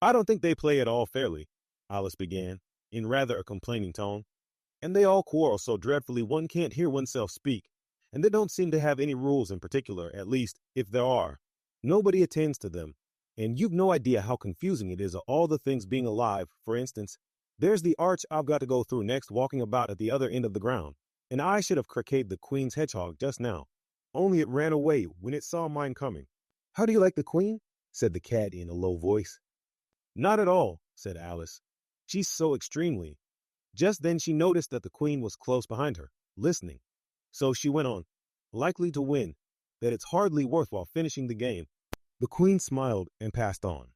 A: "I don't think they play at all fairly," Alice began, in rather a complaining tone. "And they all quarrel so dreadfully one can't hear oneself speak, and they don't seem to have any rules in particular. At least, if there are, nobody attends to them, and you've no idea how confusing it is of all the things being alive. For instance, there's the arch I've got to go through next, walking about at the other end of the ground, and I should have croqueted the queen's hedgehog just now, only it ran away when it saw mine coming." "How do you like the queen?" said the cat in a low voice. "Not at all," said Alice. "She's so extremely." Just then she noticed that the queen was close behind her, listening. So she went on, "Likely to win, that it's hardly worth while finishing the game." The queen smiled and passed on.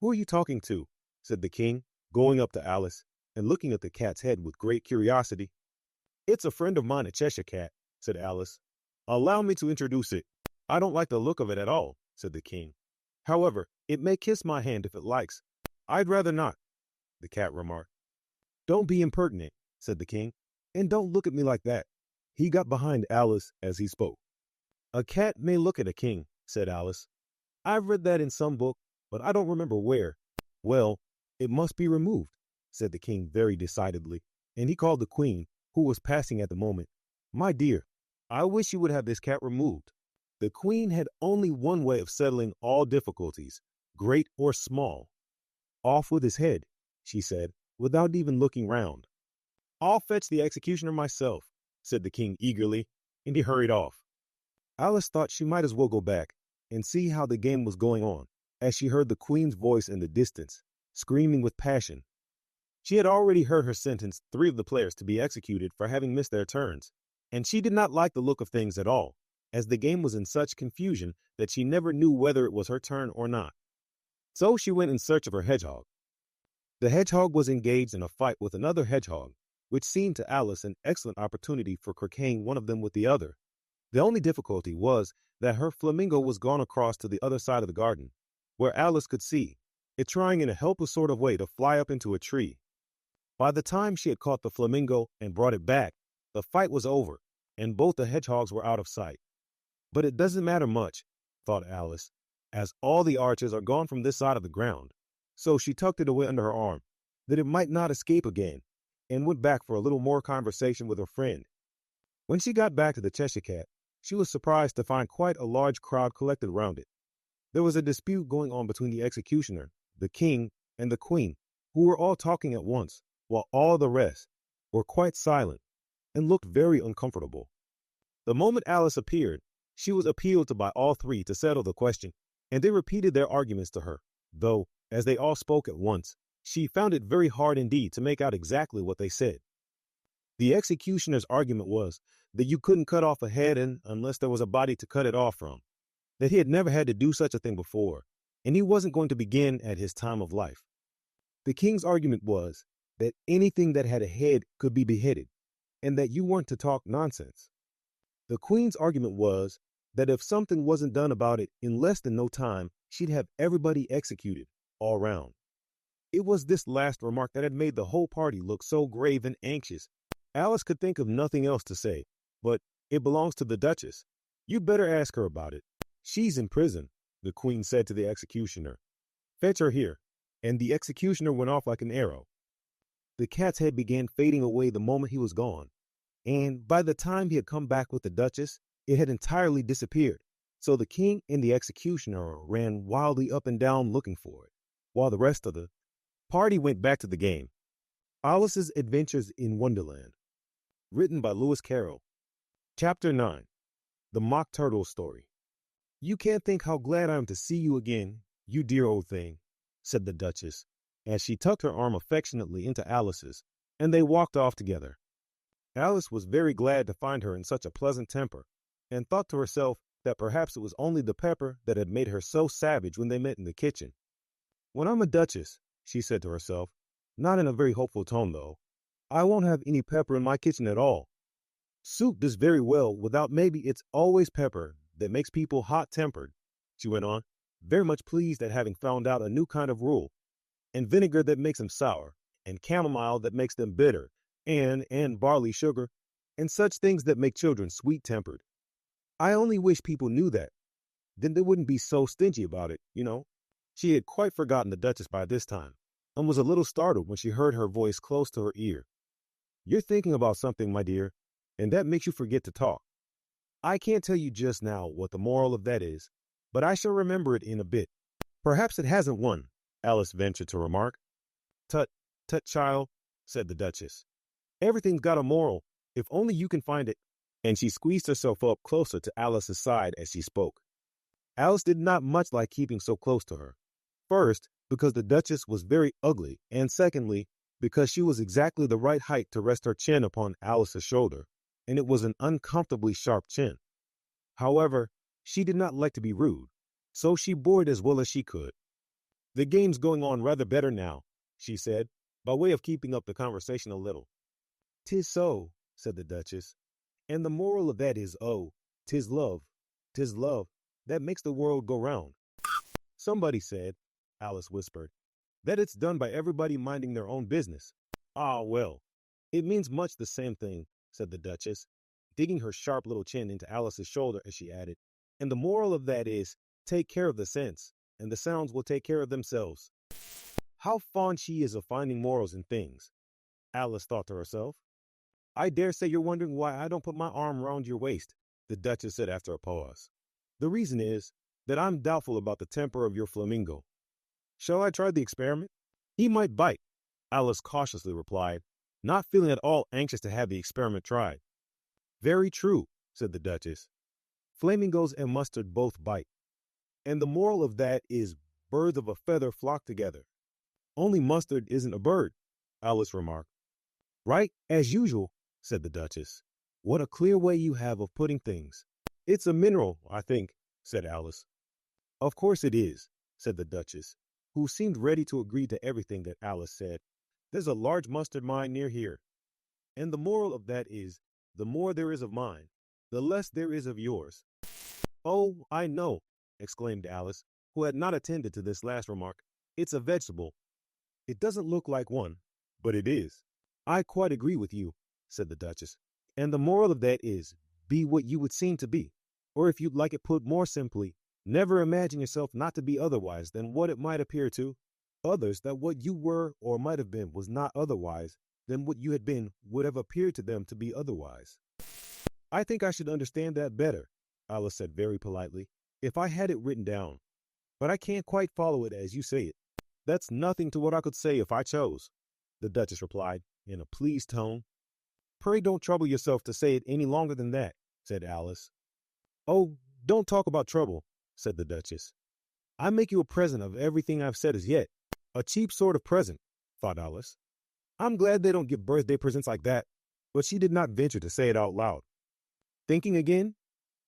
A: "Who are you talking to?" said the king, going up to Alice and looking at the cat's head with great curiosity. "It's a friend of mine, a Cheshire Cat," said Alice. "Allow me to introduce it." "I don't like the look of it at all," said the king. "However, it may kiss my hand if it likes." "I'd rather not," the cat remarked. "Don't be impertinent," said the king, "and don't look at me like that." He got behind Alice as he spoke. "A cat may look at a king," said Alice. "I've read that in some book, but I don't remember where." "Well, it must be removed," said the king very decidedly, and he called the queen, who was passing at the moment. "My dear, I wish you would have this cat removed." The queen had only one way of settling all difficulties, great or small. "Off with his head," she said, without even looking round. "I'll fetch the executioner myself," said the king eagerly, and he hurried off. Alice thought she might as well go back and see how the game was going on, as she heard the queen's voice in the distance, screaming with passion. She had already heard her sentence 3 of the players to be executed for having missed their turns, and she did not like the look of things at all, as the game was in such confusion that she never knew whether it was her turn or not. So she went in search of her hedgehog. The hedgehog was engaged in a fight with another hedgehog, which seemed to Alice an excellent opportunity for croqueting one of them with the other. The only difficulty was that her flamingo was gone across to the other side of the garden, where Alice could see it trying in a helpless sort of way to fly up into a tree. By the time she had caught the flamingo and brought it back, the fight was over, and both the hedgehogs were out of sight. But it doesn't matter much, thought Alice, as all the arches are gone from this side of the ground. So she tucked it away under her arm, that it might not escape again, and went back for a little more conversation with her friend. When she got back to the Cheshire Cat, she was surprised to find quite a large crowd collected round it. There was a dispute going on between the executioner, the king, and the queen, who were all talking at once, while all the rest were quite silent and looked very uncomfortable. The moment Alice appeared, she was appealed to by all 3 to settle the question, and they repeated their arguments to her, though, as they all spoke at once, she found it very hard indeed to make out exactly what they said. The executioner's argument was that you couldn't cut off a head unless there was a body to cut it off from, that he had never had to do such a thing before, and he wasn't going to begin at his time of life. The king's argument was that anything that had a head could be beheaded, and that you weren't to talk nonsense. The queen's argument was that if something wasn't done about it in less than no time, she'd have everybody executed, all round. It was this last remark that had made the whole party look so grave and anxious. Alice could think of nothing else to say, but it belongs to the Duchess. You'd better ask her about it. She's in prison, the queen said to the executioner. Fetch her here. And the executioner went off like an arrow. The cat's head began fading away the moment he was gone, and by the time he had come back with the Duchess, it had entirely disappeared. So the king and the executioner ran wildly up and down looking for it, while the rest of the party went back to the game. Alice's Adventures in Wonderland, written by Lewis Carroll. Chapter 9. The Mock Turtle Story. "You can't think how glad I am to see you again, you dear old thing," said the Duchess, as she tucked her arm affectionately into Alice's, and they walked off together. Alice was very glad to find her in such a pleasant temper, and thought to herself that perhaps it was only the pepper that had made her so savage when they met in the kitchen. "When I'm a duchess," she said to herself, not in a very hopeful tone though, "I won't have any pepper in my kitchen at all. Soup does very well without, maybe it's always pepper that makes people hot-tempered," she went on, very much pleased at having found out a new kind of rule, "and vinegar that makes them sour, and chamomile that makes them bitter, and barley sugar, and such things that make children sweet-tempered. I only wish people knew that. Then they wouldn't be so stingy about it, you know." She had quite forgotten the Duchess by this time, and was a little startled when she heard her voice close to her ear. "You're thinking about something, my dear, and that makes you forget to talk. I can't tell you just now what the moral of that is, but I shall remember it in a bit." "Perhaps it hasn't one," Alice ventured to remark. "Tut, tut, child," said the Duchess. "Everything's got a moral, if only you can find it." And she squeezed herself up closer to Alice's side as she spoke. Alice did not much like keeping so close to her. First, because the Duchess was very ugly, and secondly, because she was exactly the right height to rest her chin upon Alice's shoulder, and it was an uncomfortably sharp chin. However, she did not like to be rude, so she bore it as well as she could. "The game's going on rather better now," she said, by way of keeping up the conversation a little. "'Tis so," said the Duchess, "and the moral of that is, oh, 'tis love, that makes the world go round." "Somebody said," Alice whispered, "that it's done by everybody minding their own business." "Ah, well, it means much the same thing," said the Duchess, digging her sharp little chin into Alice's shoulder as she added, "and the moral of that is, take care of the sense, and the sounds will take care of themselves." How fond she is of finding morals in things, Alice thought to herself. "I dare say you're wondering why I don't put my arm round your waist," the Duchess said after a pause. "The reason is that I'm doubtful about the temper of your flamingo. Shall I try the experiment?" "He might bite," Alice cautiously replied, not feeling at all anxious to have the experiment tried. "Very true," said the Duchess. "Flamingos and mustard both bite. And the moral of that is, birds of a feather flock together." "Only mustard isn't a bird," Alice remarked. "Right, as usual," said the Duchess. "What a clear way you have of putting things." "It's a mineral, I think," said Alice. "Of course it is," said the Duchess, who seemed ready to agree to everything that Alice said. "There's a large mustard mine near here. And the moral of that is, the more there is of mine, the less there is of yours." "Oh, I know," exclaimed Alice, who had not attended to this last remark. "It's a vegetable. It doesn't look like one, but it is." "I quite agree with you," said the Duchess. "And the moral of that is, be what you would seem to be. Or if you'd like it put more simply, never imagine yourself not to be otherwise than what it might appear to others, that what you were or might have been was not otherwise than what you had been would have appeared to them to be otherwise." "I think I should understand that better," Alice said very politely, "if I had it written down. But I can't quite follow it as you say it." "That's nothing to what I could say if I chose," the Duchess replied, in a pleased tone. "Pray don't trouble yourself to say it any longer than that," said Alice. "Oh, don't talk about trouble," said the Duchess. "I make you a present of everything I've said as yet." A cheap sort of present, thought Alice. I'm glad they don't give birthday presents like that, but she did not venture to say it out loud. "Thinking again?"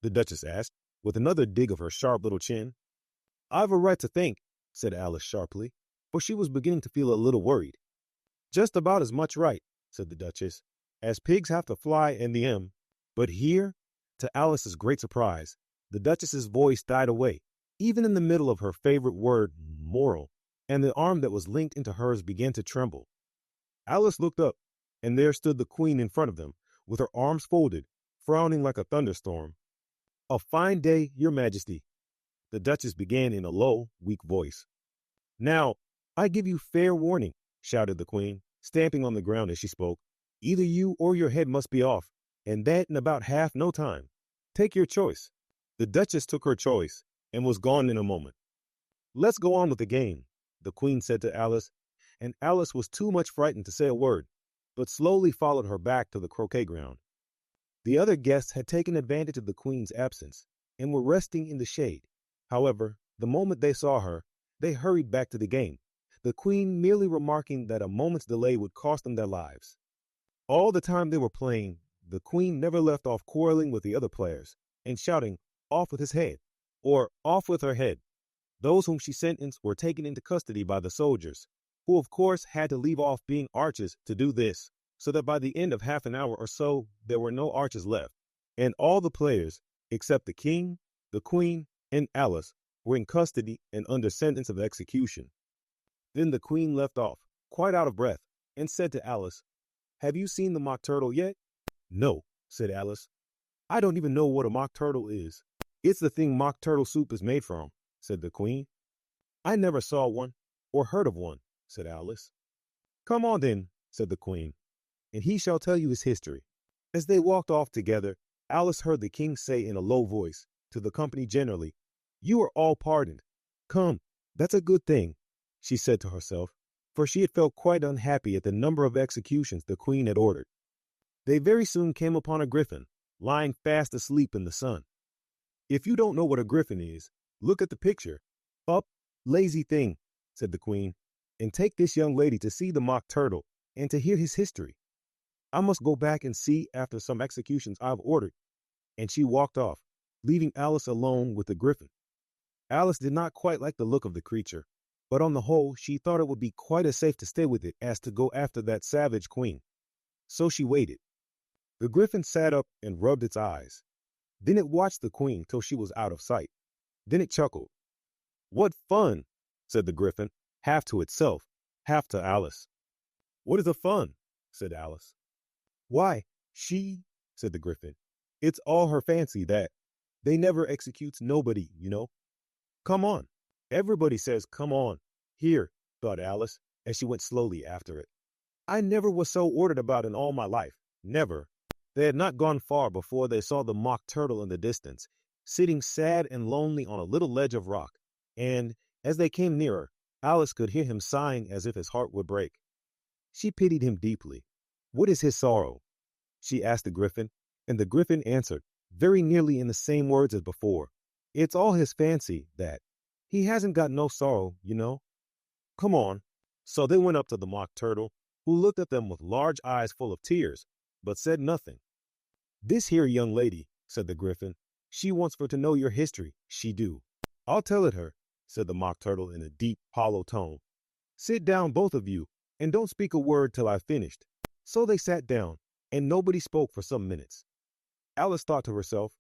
A: the Duchess asked, with another dig of her sharp little chin. "I've a right to think," said Alice sharply, for she was beginning to feel a little worried. "Just about as much right," said the Duchess, "as pigs have to fly in the M." But here, to Alice's great surprise, the Duchess's voice died away, even in the middle of her favorite word, moral, and the arm that was linked into hers began to tremble. Alice looked up, and there stood the Queen in front of them, with her arms folded, frowning like a thunderstorm. "A fine day, Your Majesty," the Duchess began in a low, weak voice. "Now, I give you fair warning," shouted the Queen, stamping on the ground as she spoke. Either you or your head must be off, and that in about half no time. Take your choice. The Duchess took her choice and was gone in a moment. Let's go on with the game, the Queen said to Alice, and Alice was too much frightened to say a word, but slowly followed her back to the croquet ground. The other guests had taken advantage of the Queen's absence and were resting in the shade. However, the moment they saw her, they hurried back to the game, the Queen merely remarking that a moment's delay would cost them their lives. All the time they were playing, the Queen never left off quarreling with the other players and shouting, "Off with his head," or "Off with her head." Those whom she sentenced were taken into custody by the soldiers, who of course had to leave off being archers to do this, so that by the end of half an hour or so there were no archers left, and all the players, except the King, the Queen, and Alice, were in custody and under sentence of execution. Then the Queen left off, quite out of breath, and said to Alice, "Have you seen the mock turtle yet?" "No," said Alice. "I don't even know what a mock turtle is." "It's the thing mock turtle soup is made from," said the Queen. "I never saw one or heard of one," said Alice. "Come on then," said the Queen, "and he shall tell you his history." As they walked off together, Alice heard the King say in a low voice to the company generally, "You are all pardoned. Come, that's a good thing," she said to herself, for she had felt quite unhappy at the number of executions the Queen had ordered. They very soon came upon a griffin, lying fast asleep in the sun. "If you don't know what a griffin is, look at the picture." "Up, lazy thing," said the Queen, "and take this young lady to see the mock turtle and to hear his history. I must go back and see after some executions I've ordered." And she walked off, leaving Alice alone with the griffin. Alice did not quite like the look of the creature, but on the whole she thought it would be quite as safe to stay with it as to go after that savage Queen. So she waited. The griffin sat up and rubbed its eyes. Then it watched the Queen till she was out of sight. Then it chuckled. "What fun!" said the griffin, half to itself, half to Alice. "What is the fun?" said Alice. "Why, said the griffin. "It's all her fancy that. They never executes nobody, you know. Come on." Everybody says, "Come on." Here, thought Alice, as she went slowly after it. I never was so ordered about in all my life. Never. They had not gone far before they saw the mock turtle in the distance, sitting sad and lonely on a little ledge of rock, and, as they came nearer, Alice could hear him sighing as if his heart would break. She pitied him deeply. "What is his sorrow?" she asked the griffin, and the griffin answered, very nearly in the same words as before. "It's all his fancy, that. He hasn't got no sorrow, you know. Come on." So they went up to the mock turtle, who looked at them with large eyes full of tears, but said nothing. "This here young lady," said the griffin, "she wants for to know your history, she do." "I'll tell it her," said the mock turtle in a deep, hollow tone. "Sit down, both of you, and don't speak a word till I've finished." So they sat down, and nobody spoke for some minutes. Alice thought to herself,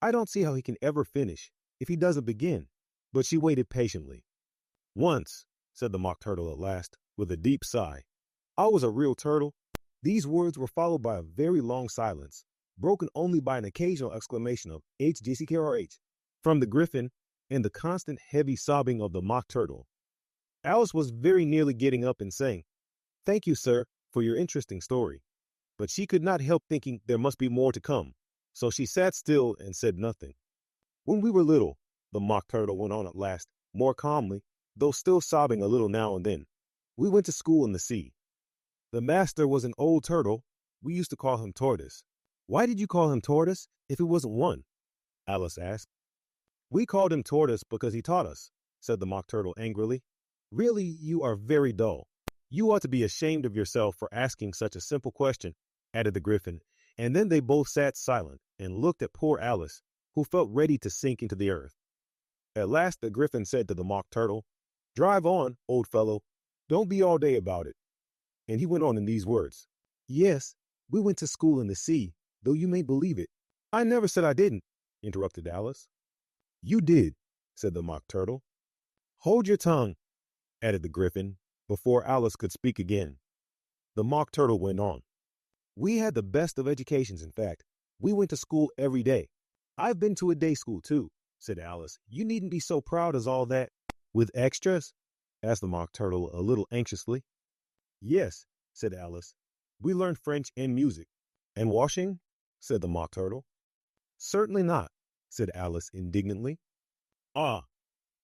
A: "I don't see how he can ever finish if he doesn't begin," but she waited patiently. "Once," said the mock turtle at last, with a deep sigh, "I was a real turtle." These words were followed by a very long silence, broken only by an occasional exclamation of HJCKRH from the griffin and the constant heavy sobbing of the mock turtle. Alice was very nearly getting up and saying, "Thank you, sir, for your interesting story," but she could not help thinking there must be more to come, so she sat still and said nothing. "When we were little," the mock turtle went on at last, more calmly, though still sobbing a little now and then, "we went to school in the sea. The master was an old turtle. We used to call him Tortoise." "Why did you call him Tortoise if it wasn't one?" Alice asked. "We called him Tortoise because he taught us," said the mock turtle angrily. "Really, you are very dull. You ought to be ashamed of yourself for asking such a simple question," added the griffin, and then they both sat silent and looked at poor Alice, who felt ready to sink into the earth. At last the griffin said to the mock turtle, "Drive on, old fellow. Don't be all day about it." And he went on in these words. "Yes, we went to school in the sea, though you may believe it." "I never said I didn't," interrupted Alice. "You did," said the mock turtle. "Hold your tongue," added the griffin, before Alice could speak again. The mock turtle went on. "We had the best of educations, in fact. We went to school every day. I've been to a day school, too," said Alice. "You needn't be so proud as all that." "With extras?" asked the mock turtle a little anxiously. "Yes, said Alice. "We learned French and music." "And washing?" said the Mock Turtle. "Certainly not," said Alice indignantly. "Ah,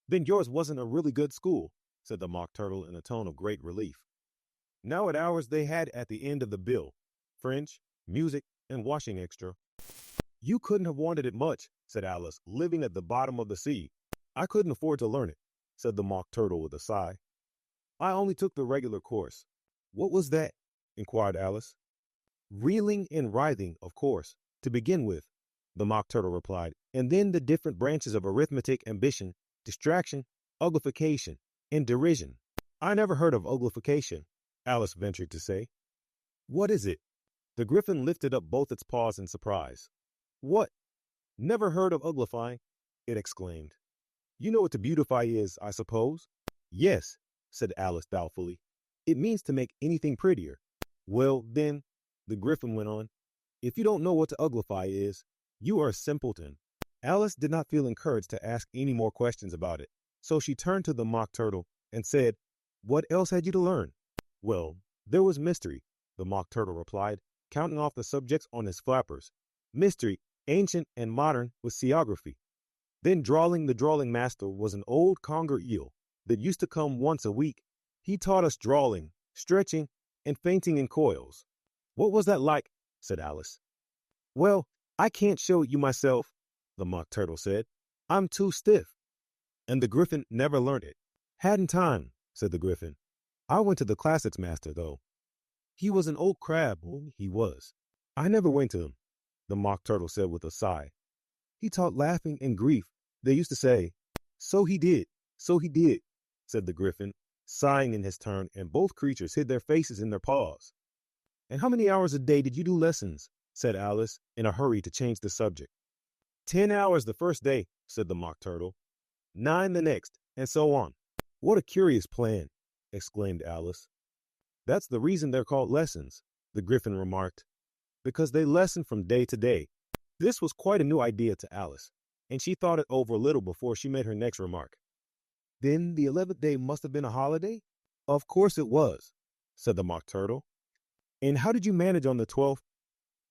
A: then yours wasn't a really good school," said the Mock Turtle in a tone of great relief. Now at hours they had at the end of the bill, French, music, and washing extra. "You couldn't have wanted it much," said Alice, "living at the bottom of the sea." "I couldn't afford to learn it," said the Mock Turtle with a sigh. "I only took the regular course." "What was that?" inquired Alice. "Reeling and writhing, of course, to begin with," the Mock Turtle replied, "and then the different branches of arithmetic, ambition, distraction, uglification, and derision." "I never heard of uglification," Alice ventured to say. "What is it?" The Griffin lifted up both its paws in surprise. "What? Never heard of uglifying?" it exclaimed. "You know what to beautify is, I suppose?" "Yes," said Alice doubtfully. "It means to make anything prettier." "Well, then," the Griffin went on, "if you don't know what to uglify is, you are a simpleton." Alice did not feel encouraged to ask any more questions about it, so she turned to the Mock Turtle and said, "What else had you to learn?" "Well, there was mystery," the Mock Turtle replied, counting off the subjects on his flappers. "Mystery, ancient and modern, was seaography. Then drawling, the drawling master was an old conger eel that used to come once a week. He taught us drawling, stretching, and fainting in coils." "What was that like?" said Alice. "Well, I can't show it you myself," the Mock Turtle said. "I'm too stiff." And the Griffin never learned it. "Hadn't time," said the Griffin. "I went to the classics master, though. He was an old crab, he was. I never went to him," the Mock Turtle said with a sigh. "He taught laughing and grief. They used to say." So he did, said the Griffin, sighing in his turn, and both creatures hid their faces in their paws. "And how many hours a day did you do lessons?" said Alice, in a hurry to change the subject. 10 hours the first day," said the Mock Turtle. 9 the next, and so on." "What a curious plan," exclaimed Alice. "That's the reason they're called lessons," the Griffin remarked, "because they lesson from day to day." This was quite a new idea to Alice, and she thought it over a little before she made her next remark. "Then the 11th day must have been a holiday?" "Of course it was," said the Mock Turtle. "And how did you manage on the 12th?"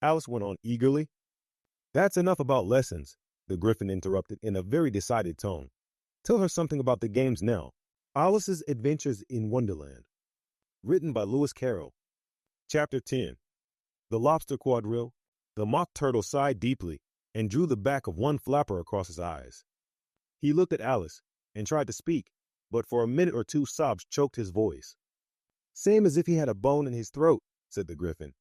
A: Alice went on eagerly. "That's enough about lessons," the Griffin interrupted in a very decided tone. "Tell her something about the games now." Alice's Adventures in Wonderland, written by Carrol. Chapter 10. The Lobster Quadrille. The Mock Turtle sighed deeply and drew the back of one flapper across his eyes. He looked at Alice and tried to speak, but for a minute or two sobs choked his voice. "Same as if he had a bone in his throat," said the Griffin,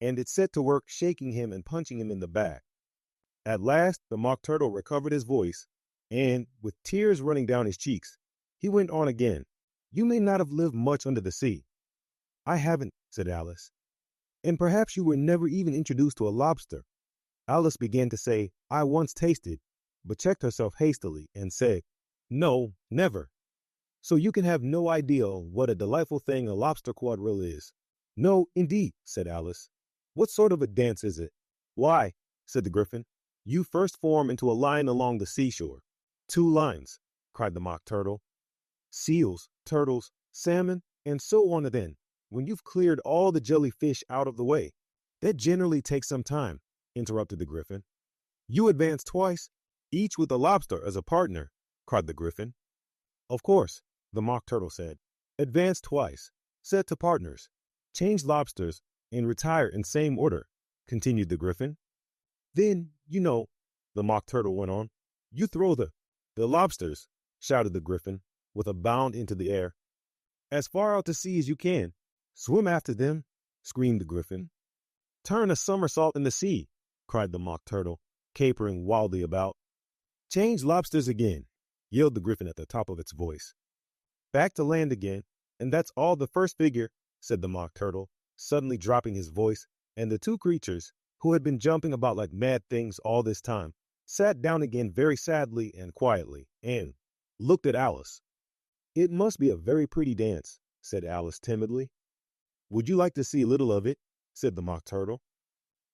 A: and it set to work shaking him and punching him in the back. At last the Mock Turtle recovered his voice, and, with tears running down his cheeks, he went on again. "You may not have lived much under the sea." "I haven't," said Alice. "And perhaps you were never even introduced to a lobster." Alice began to say, "I once tasted," but checked herself hastily and said, "No, never." "So you can have no idea what a delightful thing a lobster quadrille is." "No, indeed," said Alice. "What sort of a dance is it?" "Why," said the Griffin, "you first form into a line along the seashore." "2 lines," cried the Mock Turtle. "Seals, turtles, salmon, and so on then, when you've cleared all the jellyfish out of the way." "That generally takes some time," interrupted the Griffin. "You advance twice, each with a lobster as a partner," cried the Griffin. "Of course," the Mock Turtle said. "Advance twice, set to partners, change lobsters, and retire in same order," continued the Griffin. "Then, you know," the Mock Turtle went on, "you throw the lobsters," shouted the Griffin, with a bound into the air, "as far out to sea as you can." "Swim after them," screamed the Griffin. "Turn a somersault in the sea," cried the Mock Turtle, capering wildly about. "Change lobsters again," yelled the Griffin at the top of its voice. "Back to land again, and that's all the first figure," said the Mock Turtle, suddenly dropping his voice, and the 2 creatures, who had been jumping about like mad things all this time, sat down again very sadly and quietly, and looked at Alice. "It must be a very pretty dance," said Alice timidly. "Would you like to see a little of it?" said the Mock Turtle.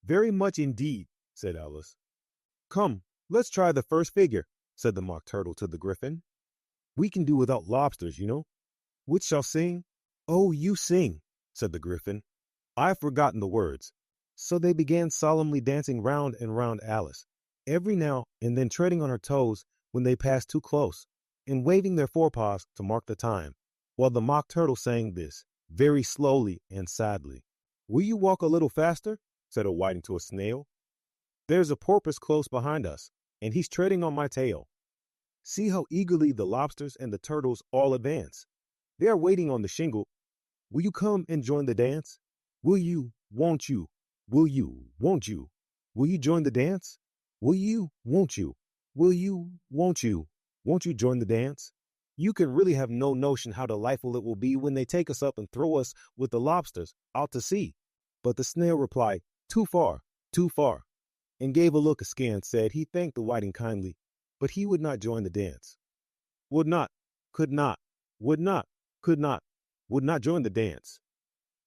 A: "Very much indeed," said Alice. "Come, let's try the first figure," said the Mock Turtle to the Griffin. "We can do without lobsters, you know. Which shall sing?" "Oh, you sing," said the Griffin. I've forgotten the words. So they began solemnly dancing round and round Alice, every now and then treading on her toes when they passed too close, and waving their forepaws to mark the time, while the Mock Turtle sang this, very slowly and sadly. Will you walk a little faster? Said a whiting to a snail. There's a porpoise close behind us, and he's treading on my tail. See how eagerly the lobsters and the turtles all advance. They are waiting on the shingle. Will you come and join the dance? Will you, won't you? Will you, won't you? Will you join the dance? Will you, won't you? Will you, won't you? Won't you join the dance? You can really have no notion how delightful it will be when they take us up and throw us with the lobsters out to sea. But the snail replied, too far, and gave a look askance, said he thanked the whiting kindly, but he would not join the dance. Would not, could not, would not, could not, would not join the dance.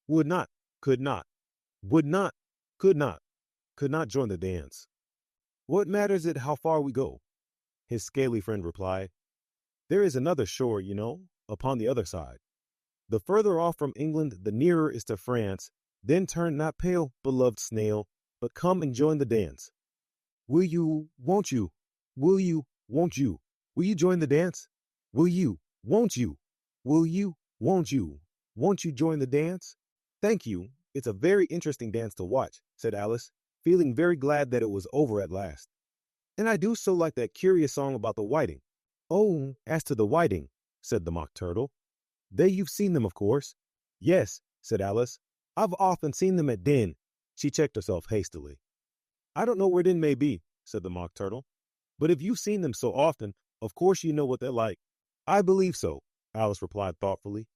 A: Would not, could not, would not, could not join the dance. What matters it how far we go? His scaly friend replied. There is another shore, you know, upon the other side. The further off from England, the nearer is to France. Then turn not pale, beloved snail, but come and join the dance. Will you, won't you? Will you, won't you? Will you join the dance? Will you, won't you? Will you, won't you? Won't you join the dance? Thank you. It's a very interesting dance to watch, said Alice, feeling very glad that it was over at last. And I do so like that curious song about the whiting. Oh, as to the whiting, said the Mock Turtle. You've seen them, of course. Yes, said Alice. I've often seen them at Den. She checked herself hastily. I don't know where Den may be, said the Mock Turtle. But if you've seen them so often, of course you know what they're like. I believe so, Alice replied thoughtfully.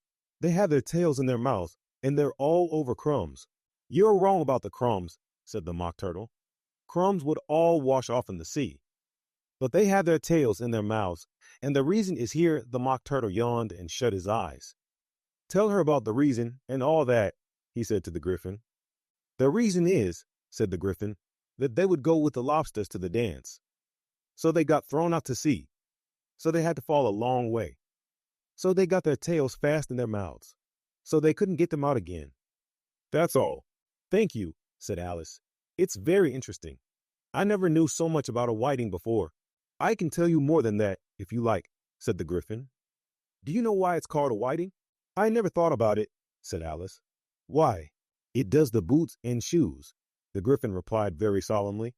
A: They have their tails in their mouths, and they're all over crumbs. You're wrong about the crumbs, said the Mock Turtle. Crumbs would all wash off in the sea. But they have their tails in their mouths, and the reason is here. The Mock Turtle yawned and shut his eyes. Tell her about the reason and all that, he said to the Griffin. The reason is, said the Griffin, that they would go with the lobsters to the dance. So they got thrown out to sea. So they had to fall a long way. So they got their tails fast in their mouths. So they couldn't get them out again. That's all. Thank you, said Alice. It's very interesting. I never knew so much about a whiting before. I can tell you more than that, if you like, said the Griffin. Do you know why it's called a whiting? I never thought about it, said Alice. Why, it does the boots and shoes, the Griffin replied very solemnly.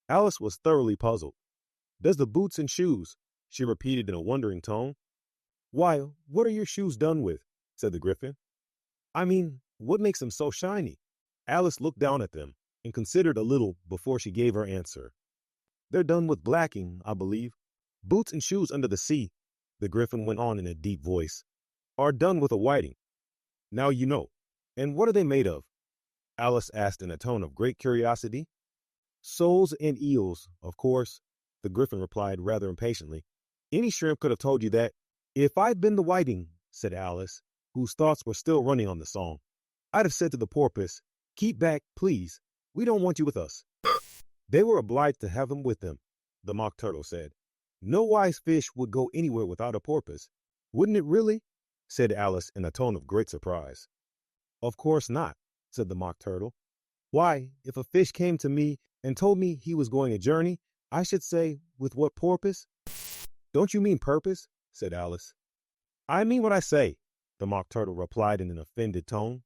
A: Alice was thoroughly puzzled. Does the boots and shoes, she repeated in a wondering tone. Why, what are your shoes done with? Said the Griffin. I mean, what makes them so shiny? Alice looked down at them and considered a little before she gave her answer. They're done with blacking, I believe. Boots and shoes under the sea, the Griffin went on in a deep voice, are done with a whiting. Now you know. And what are they made of? Alice asked in a tone of great curiosity. Soles and eels, of course, the Griffin replied rather impatiently. Any shrimp could have told you that. If I'd been the whiting, said Alice, whose thoughts were still running on the song, I'd have said to the porpoise, keep back, please. We don't want you with us. They were obliged to have him with them, the Mock Turtle said. No wise fish would go anywhere without a porpoise. Wouldn't it really? Said Alice in a tone of great surprise. Of course not, said the Mock Turtle. Why, if a fish came to me and told me he was going a journey, I should say, with what porpoise? Don't you mean purpose? Said Alice. I mean what I say, the Mock Turtle replied in an offended tone.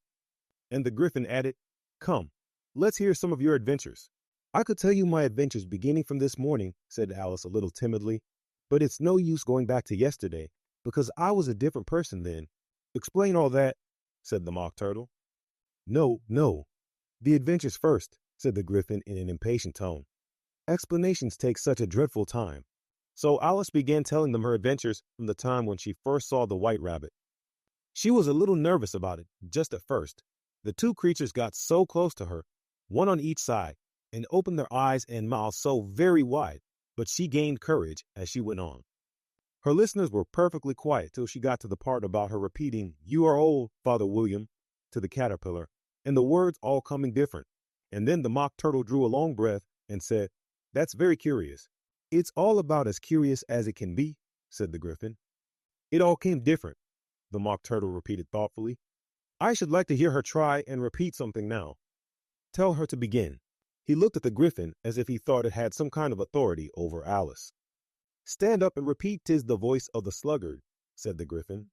A: And the Griffin added, come, let's hear some of your adventures. I could tell you my adventures beginning from this morning, said Alice a little timidly, but it's no use going back to yesterday, because I was a different person then. Explain all that, said the Mock Turtle. No, no. The adventures first, said the Griffin in an impatient tone. Explanations take such a dreadful time. So Alice began telling them her adventures from the time when she first saw the white rabbit. She was a little nervous about it, just at first. The two creatures got so close to her, one on each side, and opened their eyes and mouths so very wide, but she gained courage as she went on. Her listeners were perfectly quiet till she got to the part about her repeating, "You are old, Father William," to the caterpillar, and the words all coming different. And then the Mock Turtle drew a long breath and said, "That's very curious." "It's all about as curious as it can be," said the Griffin. "It all came different," the Mock Turtle repeated thoughtfully. I should like to hear her try and repeat something now. Tell her to begin. He looked at the griffin as if he thought it had some kind of authority over Alice. Stand up and repeat, "'Tis the voice of the sluggard," said the griffin.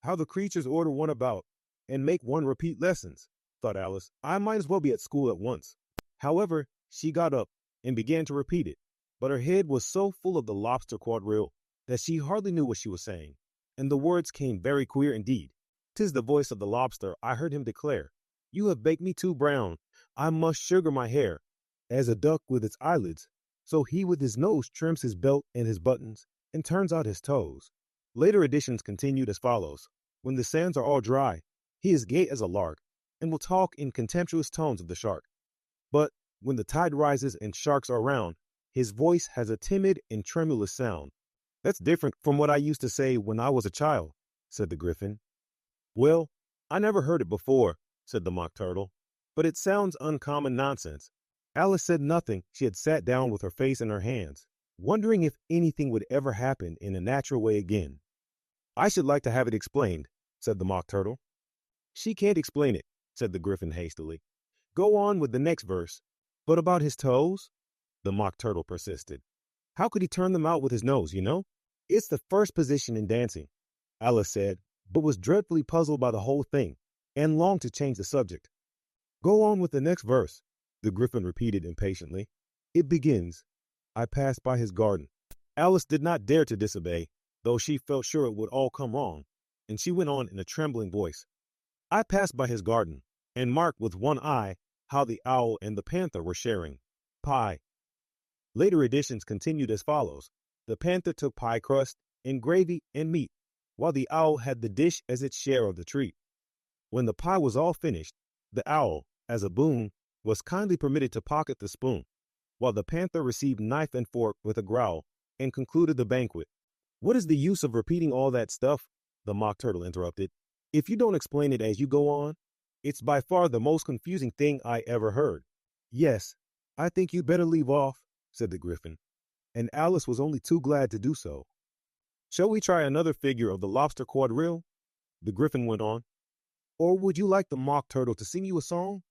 A: How the creatures order one about and make one repeat lessons, thought Alice. I might as well be at school at once. However, she got up and began to repeat it, but her head was so full of the lobster quadrille that she hardly knew what she was saying, and the words came very queer indeed. "'Tis the voice of the lobster," I heard him declare. "You have baked me too brown. I must sugar my hair, as a duck with its eyelids." So he with his nose trims his belt and his buttons, and turns out his toes. Later editions continued as follows. When the sands are all dry, he is gay as a lark, and will talk in contemptuous tones of the shark. But when the tide rises and sharks are around, his voice has a timid and tremulous sound. That's different from what I used to say when I was a child, said the griffin. Well, I never heard it before, said the mock turtle, but it sounds uncommon nonsense. Alice said nothing. She had sat down with her face in her hands, wondering if anything would ever happen in a natural way again. I should like to have it explained, said the mock turtle. She can't explain it, said the griffin hastily. Go on with the next verse. But about his toes? The mock turtle persisted. How could he turn them out with his nose, you know? It's the first position in dancing, Alice said, but was dreadfully puzzled by the whole thing and longed to change the subject. Go on with the next verse, the griffin repeated impatiently. It begins, I passed by his garden. Alice did not dare to disobey, though she felt sure it would all come wrong, and she went on in a trembling voice. I passed by his garden, and marked with one eye how the owl and the panther were sharing pie. Later editions continued as follows. The panther took pie crust and gravy and meat, while the owl had the dish as its share of the treat. When the pie was all finished, the owl, as a boon, was kindly permitted to pocket the spoon, while the panther received knife and fork with a growl and concluded the banquet. What is the use of repeating all that stuff? The mock turtle interrupted. If you don't explain it as you go on, it's by far the most confusing thing I ever heard. Yes, I think you'd better leave off, said the griffin, and Alice was only too glad to do so. Shall we try another figure of the lobster quadrille? The griffin went on. Or would you like the mock turtle to sing you a song?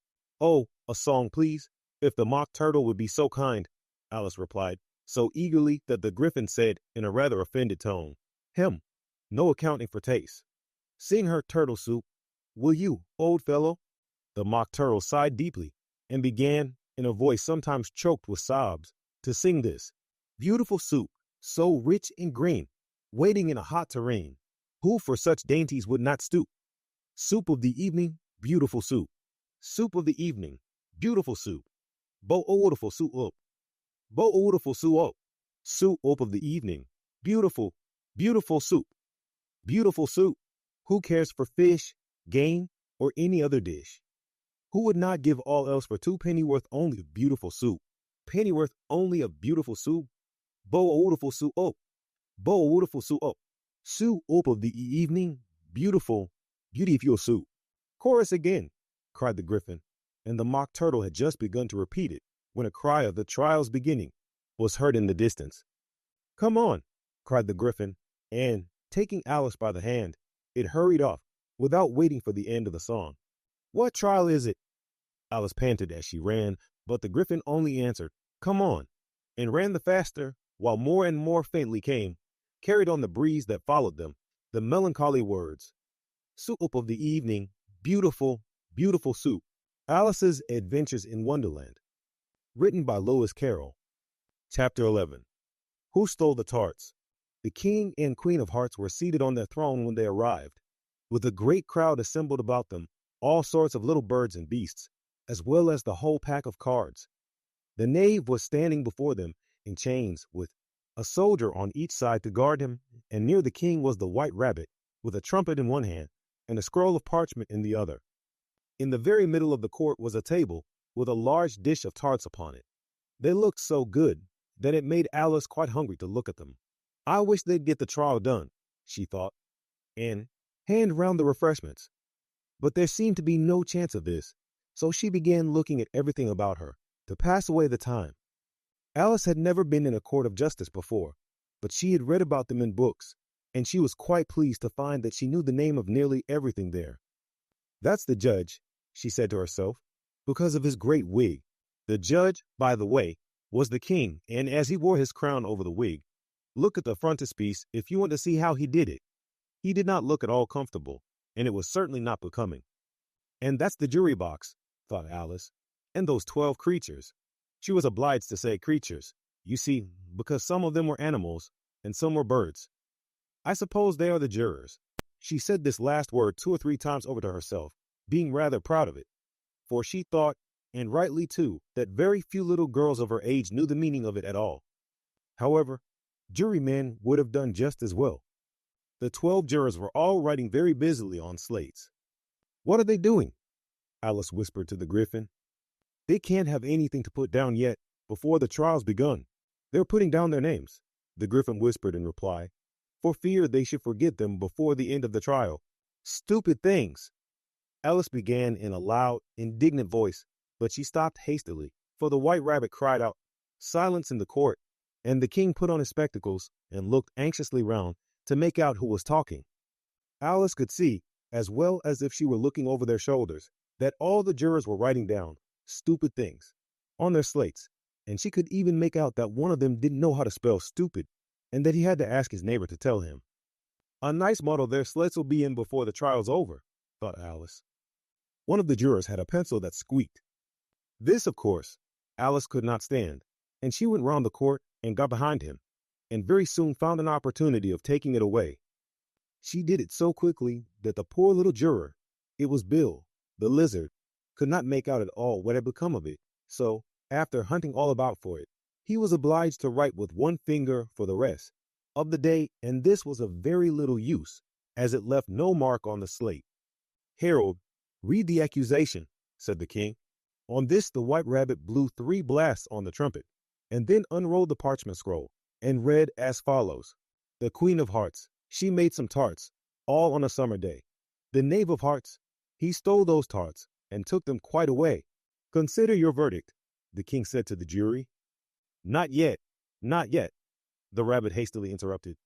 A: Oh, a song, please, if the mock turtle would be so kind, Alice replied, so eagerly that the griffin said in a rather offended tone, Hem, no accounting for taste. Sing her turtle soup, will you, old fellow? The mock turtle sighed deeply and began, in a voice sometimes choked with sobs, to sing this. Beautiful soup, so rich and green, waiting in a hot tureen. Who for such dainties would not stoop? Soup of the evening, beautiful soup. Soup of the evening, beautiful soup. Beautiful soup up. Beautiful soup up. Soup of the evening, beautiful, beautiful soup. Beautiful soup. Who cares for fish, game, or any other dish? Who would not give all else for 2 pennyworth only of beautiful soup? Pennyworth only of beautiful soup? Beautiful soup up. Beautiful soup up. Soup of the evening, beautiful, beautiful soup. Chorus again, cried the griffin, and the mock turtle had just begun to repeat it when a cry of the trial's beginning was heard in the distance. Come on, cried the griffin, and, taking Alice by the hand, it hurried off without waiting for the end of the song. What trial is it? Alice panted as she ran, but the griffin only answered, Come on, and ran the faster, while more and more faintly came, carried on the breeze that followed them, the melancholy words, Soup of the evening, beautiful, beautiful soup. Alice's Adventures in Wonderland. Written by Carrol. Chapter 11. Who Stole the Tarts? The king and queen of hearts were seated on their throne when they arrived, with a great crowd assembled about them, all sorts of little birds and beasts, as well as the whole pack of cards. The knave was standing before them in chains, with a soldier on each side to guard him, and near the king was the white rabbit, with a trumpet in one hand and a scroll of parchment in the other. In the very middle of the court was a table with a large dish of tarts upon it. They looked so good that it made Alice quite hungry to look at them. I wish they'd get the trial done, she thought, and hand round the refreshments. But there seemed to be no chance of this, so she began looking at everything about her to pass away the time. Alice had never been in a court of justice before, but she had read about them in books, and she was quite pleased to find that she knew the name of nearly everything there. That's the judge, she said to herself, because of his great wig. The judge, by the way, was the king, and as he wore his crown over the wig, look at the frontispiece if you want to see how he did it. He did not look at all comfortable, and it was certainly not becoming. And that's the jury box, thought Alice, and those 12 creatures. She was obliged to say creatures, you see, because some of them were animals and some were birds. I suppose they are the jurors. She said this last word 2 or 3 times over to herself, being rather proud of it, for she thought, and rightly too, that very few little girls of her age knew the meaning of it at all. However, jurymen would have done just as well. The 12 jurors were all writing very busily on slates. What are they doing? Alice whispered to the griffin. They can't have anything to put down yet before the trial's begun. They're putting down their names, the griffin whispered in reply, for fear they should forget them before the end of the trial. Stupid things! Alice began in a loud, indignant voice, but she stopped hastily, for the white rabbit cried out, "Silence in the court," and the king put on his spectacles and looked anxiously round to make out who was talking. Alice could see, as well as if she were looking over their shoulders, that all the jurors were writing down stupid things on their slates, and she could even make out that one of them didn't know how to spell stupid, and that he had to ask his neighbor to tell him. A nice muddle their slates will be in before the trial's over, thought Alice. One of the jurors had a pencil that squeaked. This, of course, Alice could not stand, and she went round the court and got behind him, and very soon found an opportunity of taking it away. She did it so quickly that the poor little juror, it was Bill, the lizard, could not make out at all what had become of it, so, after hunting all about for it, he was obliged to write with one finger for the rest of the day, and this was of very little use, as it left no mark on the slate. Harold, read the accusation, said the king. On this the white rabbit blew 3 blasts on the trumpet, and then unrolled the parchment scroll, and read as follows. The Queen of Hearts, she made some tarts, all on a summer day. The Knave of Hearts, he stole those tarts, and took them quite away. Consider your verdict, the king said to the jury. Not yet, not yet, the rabbit hastily interrupted.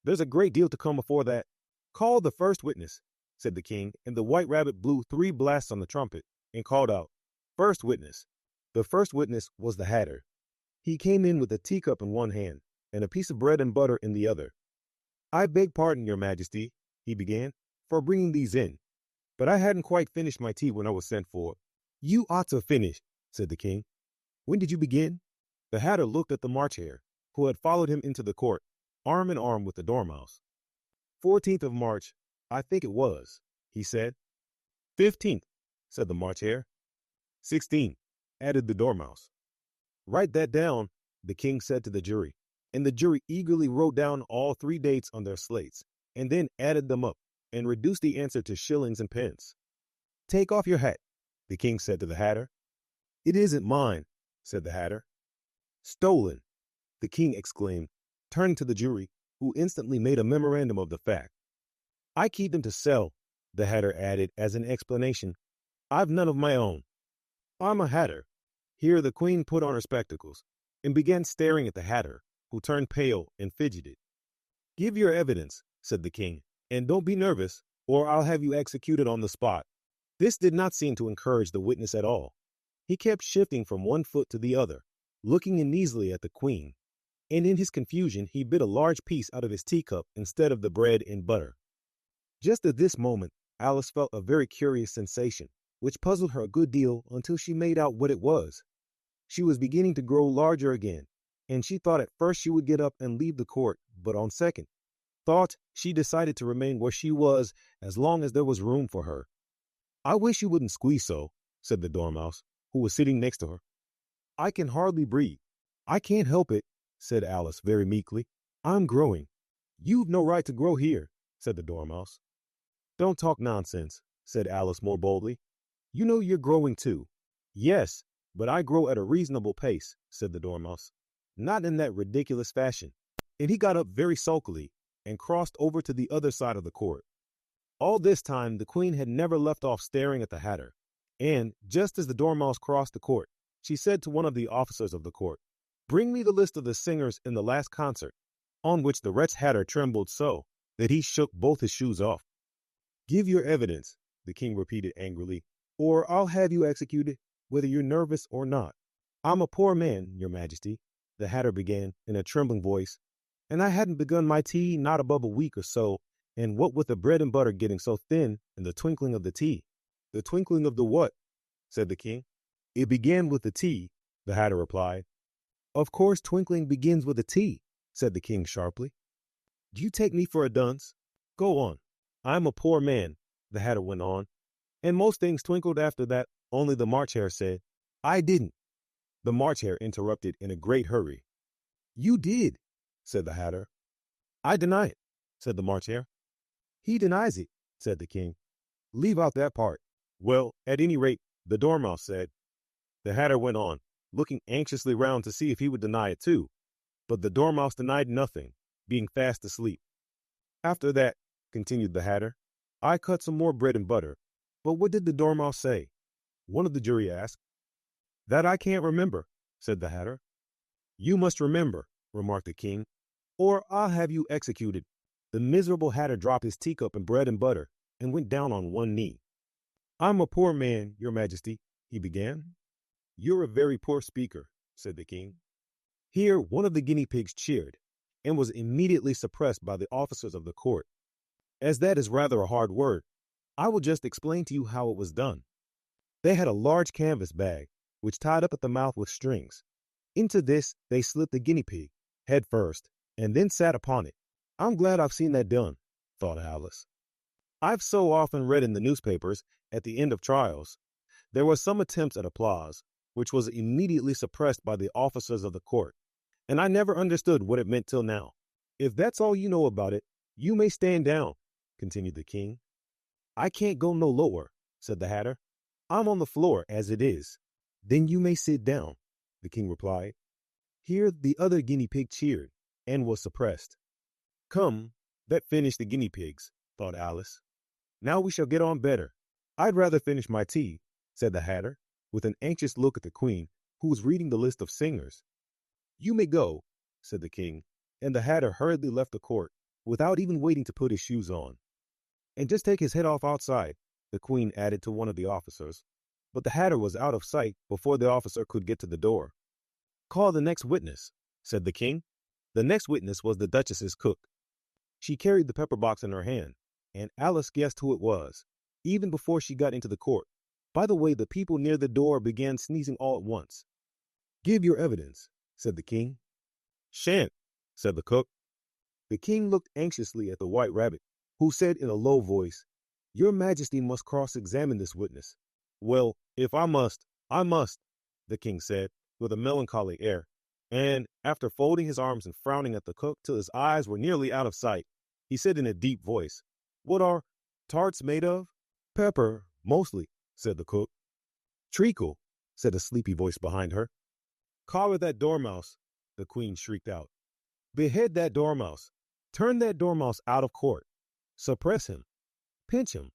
A: There's a great deal to come before that. Call the first witness, said the king, and the white rabbit blew 3 blasts on the trumpet, and called out, First witness. The first witness was the Hatter. He came in with a teacup in one hand, and a piece of bread and butter in the other. I beg pardon, your majesty, he began, for bringing these in, but I hadn't quite finished my tea when I was sent for. You ought to finish, said the king. When did you begin? The Hatter looked at the March Hare, who had followed him into the court, arm in arm with the Dormouse. 14th of March, I think it was, he said. 15th, said the March Hare. 16th, added the Dormouse. Write that down, the king said to the jury, and the jury eagerly wrote down all 3 dates on their slates, and then added them up, and reduced the answer to shillings and pence. Take off your hat, the king said to the Hatter. It isn't mine, said the Hatter. Stolen, the king exclaimed, turning to the jury, who instantly made a memorandum of the fact. I keep them to sell, the Hatter added as an explanation. I've none of my own. I'm a Hatter. Here the queen put on her spectacles and began staring at the Hatter, who turned pale and fidgeted. Give your evidence, said the king, and don't be nervous, or I'll have you executed on the spot. This did not seem to encourage the witness at all. He kept shifting from one foot to the other, looking uneasily at the queen, and in his confusion he bit a large piece out of his teacup instead of the bread and butter. Just at this moment, Alice felt a very curious sensation, which puzzled her a good deal until she made out what it was. She was beginning to grow larger again, and she thought at first she would get up and leave the court, but on second thought, she decided to remain where she was as long as there was room for her. I wish you wouldn't squeeze so, said the Dormouse, who was sitting next to her. I can hardly breathe. I can't help it, said Alice very meekly. I'm growing. You've no right to grow here, said the Dormouse. Don't talk nonsense, said Alice more boldly. You know you're growing too. Yes, but I grow at a reasonable pace, said the Dormouse. Not in that ridiculous fashion. And he got up very sulkily and crossed over to the other side of the court. All this time the queen had never left off staring at the Hatter, and just as the Dormouse crossed the court, she said to one of the officers of the court, Bring me the list of the singers in the last concert, on which the wretched Hatter trembled so that he shook both his shoes off. Give your evidence, the king repeated angrily, or I'll have you executed, whether you're nervous or not. I'm a poor man, your majesty, the hatter began in a trembling voice, and I hadn't begun my tea not above a week or so, and what with the bread and butter getting so thin and the twinkling of the tea. The twinkling of the what? Said the king. It began with the tea, the hatter replied. Of course twinkling begins with a T, said the king sharply. Do you take me for a dunce? Go on. I'm a poor man, the hatter went on, and most things twinkled after that, only the March Hare said, I didn't. The March Hare interrupted in a great hurry. You did, said the hatter. I deny it, said the March Hare. He denies it, said the king. Leave out that part. Well, at any rate, the Dormouse said. The hatter went on, looking anxiously round to see if he would deny it too, but the Dormouse denied nothing, being fast asleep. After that, continued the hatter, I cut some more bread and butter. But what did the Dormouse say? One of the jury asked. That I can't remember, said the hatter. You must remember, remarked the king, or I'll have you executed. The miserable hatter dropped his teacup and bread and butter and went down on one knee. I'm a poor man, your majesty, he began. You're a very poor speaker, said the king. Here one of the guinea pigs cheered and was immediately suppressed by the officers of the court. As that is rather a hard word, I will just explain to you how it was done. They had a large canvas bag, which tied up at the mouth with strings. Into this they slipped the guinea pig, head first, and then sat upon it. I'm glad I've seen that done, thought Alice. I've so often read in the newspapers, at the end of trials, there were some attempts at applause, which was immediately suppressed by the officers of the court, and I never understood what it meant till now. If that's all you know about it, you may stand down, continued the king. I can't go no lower, said the hatter. I'm on the floor as it is. Then you may sit down, the king replied. Here the other guinea pig cheered and was suppressed. Come, that finished the guinea pigs, thought Alice. Now we shall get on better. I'd rather finish my tea, said the hatter, with an anxious look at the queen, who was reading the list of singers. You may go, said the king, and the hatter hurriedly left the court, without even waiting to put his shoes on. And just take his head off outside, the queen added to one of the officers. But the hatter was out of sight before the officer could get to the door. Call the next witness, said the king. The next witness was the duchess's cook. She carried the pepper box in her hand, and Alice guessed who it was, even before she got into the court. By the way, the people near the door began sneezing all at once. Give your evidence, said the king. Shan't, said the cook. The king looked anxiously at the white rabbit, who said in a low voice, Your Majesty must cross-examine this witness. Well, if I must, I must, the king said, with a melancholy air, and, after folding his arms and frowning at the cook till his eyes were nearly out of sight, he said in a deep voice, What are tarts made of? Pepper, mostly, said the cook. Treacle, said a sleepy voice behind her. Collar that dormouse, the queen shrieked out. Behead that dormouse. Turn that dormouse out of court. Suppress him. Pinch him.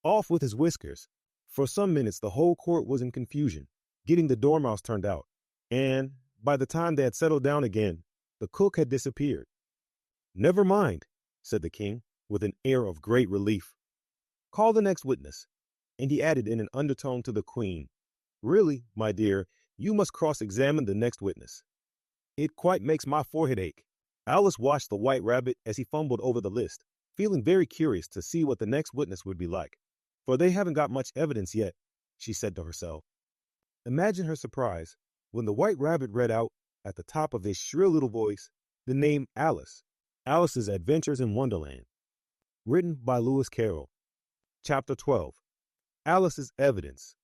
A: Off with his whiskers. For some minutes the whole court was in confusion, getting the dormouse turned out, and, by the time they had settled down again, the cook had disappeared. Never mind, said the king, with an air of great relief. Call the next witness. And he added in an undertone to the queen, Really, my dear, you must cross-examine the next witness. It quite makes my forehead ache. Alice watched the white rabbit as he fumbled over the list, feeling very curious to see what the next witness would be like. For they haven't got much evidence yet, she said to herself. Imagine her surprise when the white rabbit read out, at the top of his shrill little voice, the name Alice, Alice's Adventures in Wonderland. Written by Lewis Carroll. Chapter 12. Alice's Evidence.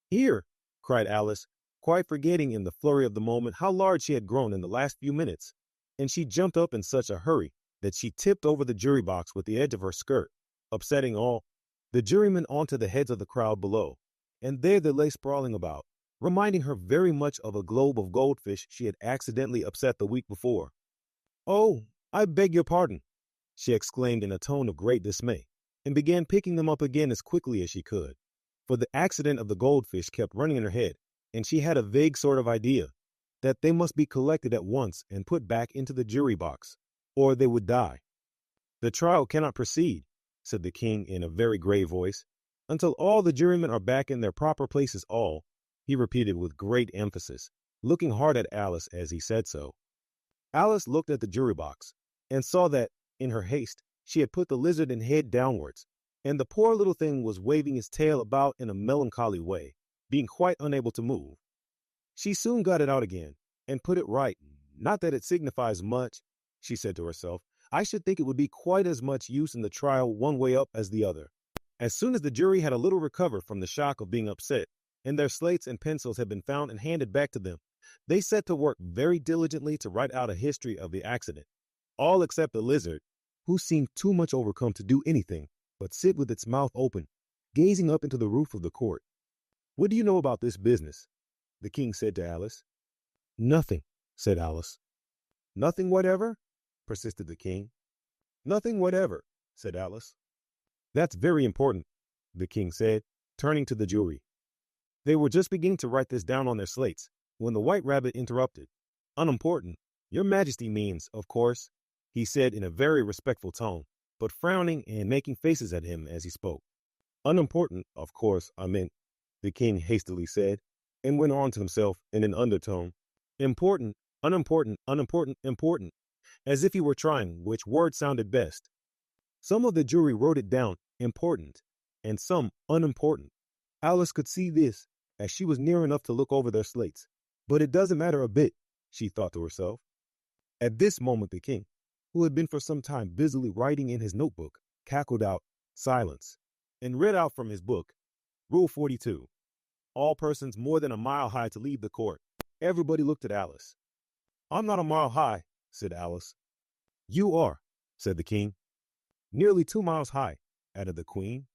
A: Here, cried Alice, quite forgetting in the flurry of the moment how large she had grown in the last few minutes, and she jumped up in such a hurry that she tipped over the jury box with the edge of her skirt, upsetting all the jurymen onto the heads of the crowd below, and there they lay sprawling about, reminding her very much of a globe of goldfish she had accidentally upset the week before. Oh, I beg your pardon, she exclaimed in a tone of great dismay, and began picking them up again as quickly as she could, for the accident of the goldfish kept running in her head, and she had a vague sort of idea that they must be collected at once and put back into the jury box, or they would die. The trial cannot proceed, said the king in a very grave voice, Until all the jurymen are back in their proper places, all, he repeated with great emphasis, looking hard at Alice as he said so. Alice looked at the jury box and saw that, in her haste, she had put the lizard in head downwards, and the poor little thing was waving its tail about in a melancholy way, being quite unable to move. She soon got it out again and put it right. Not that it signifies much, she said to herself. I should think it would be quite as much use in the trial one way up as the other. As soon as the jury had a little recovered from the shock of being upset, and their slates and pencils had been found and handed back to them, they set to work very diligently to write out a history of the accident, all except the lizard, who seemed too much overcome to do anything but sit with its mouth open, gazing up into the roof of the court. What do you know about this business? The king said to Alice. Nothing, said Alice. Nothing whatever? Persisted the king. Nothing whatever, said Alice. That's very important, the king said, turning to the jury. They were just beginning to write this down on their slates when the White Rabbit interrupted. Unimportant, Your Majesty means, of course, he said in a very respectful tone, but frowning and making faces at him as he spoke. Unimportant, of course, I meant, the king hastily said, and went on to himself in an undertone. Important, unimportant, unimportant, important, as if he were trying which word sounded best. Some of the jury wrote it down, important, and some unimportant. Alice could see this, as she was near enough to look over their slates. But it doesn't matter a bit, she thought to herself. At this moment the king, who had been for some time busily writing in his notebook, cackled out, silence, and read out from his book, Rule 42. All persons more than a mile high to leave the court. Everybody looked at Alice. I'm not a mile high, said Alice. You are, said the king. Nearly 2 miles high, added the queen.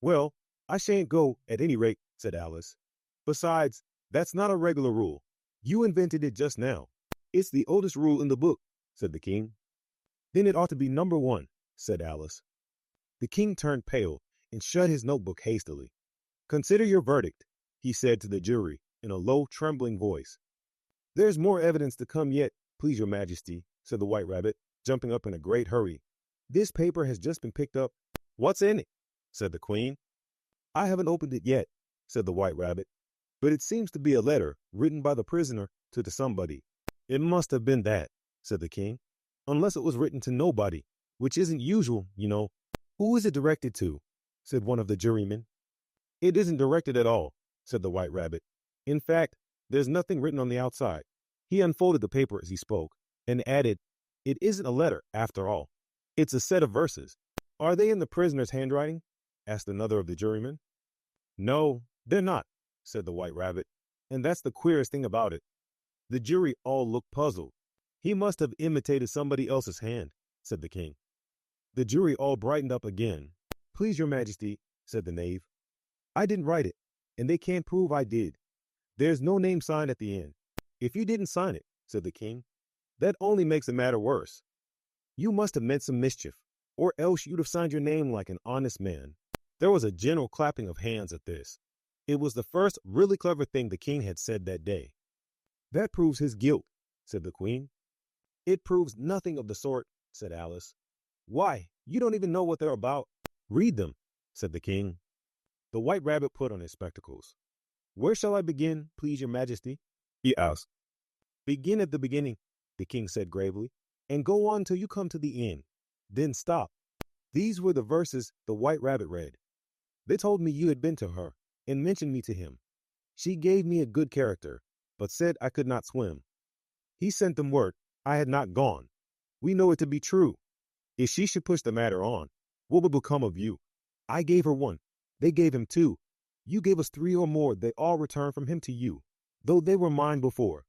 A: Well, I shan't go, at any rate, said Alice. Besides, that's not a regular rule. You invented it just now. It's the oldest rule in the book, said the king. Then it ought to be number 1, said Alice. The king turned pale and shut his notebook hastily. Consider your verdict, he said to the jury in a low, trembling voice. There's more evidence to come yet, please your majesty, said the White Rabbit, jumping up in a great hurry. This paper has just been picked up. What's in it? Said the queen. I haven't opened it yet, said the White Rabbit, but it seems to be a letter written by the prisoner to somebody. It must have been that, said the king, unless it was written to nobody, which isn't usual, you know. Who is it directed to? Said one of the jurymen. It isn't directed at all, said the White Rabbit. In fact, there's nothing written on the outside. He unfolded the paper as he spoke and added, It isn't a letter, after all. It's a set of verses. Are they in the prisoner's handwriting? Asked another of the jurymen. No, they're not, said the White Rabbit, and that's the queerest thing about it. The jury all looked puzzled. He must have imitated somebody else's hand, said the king. The jury all brightened up again. Please your majesty, said the knave. I didn't write it, and they can't prove I did. There's no name signed at the end. If you didn't sign it, said the king, that only makes the matter worse. You must have meant some mischief, or else you'd have signed your name like an honest man. There was a general clapping of hands at this. It was the first really clever thing the king had said that day. That proves his guilt, said the queen. It proves nothing of the sort, said Alice. Why, you don't even know what they're about. Read them, said the king. The White Rabbit put on his spectacles. Where shall I begin, please your majesty? He asked. Begin at the beginning, the king said gravely, and go on till you come to the end. Then stop. These were the verses the White Rabbit read. They told me you had been to her and mentioned me to him. She gave me a good character, but said I could not swim. He sent them word I had not gone. We know it to be true. If she should push the matter on, what would become of you? I gave her 1. They gave him 2. You gave us 3 or more. They all returned from him to you, though they were mine before.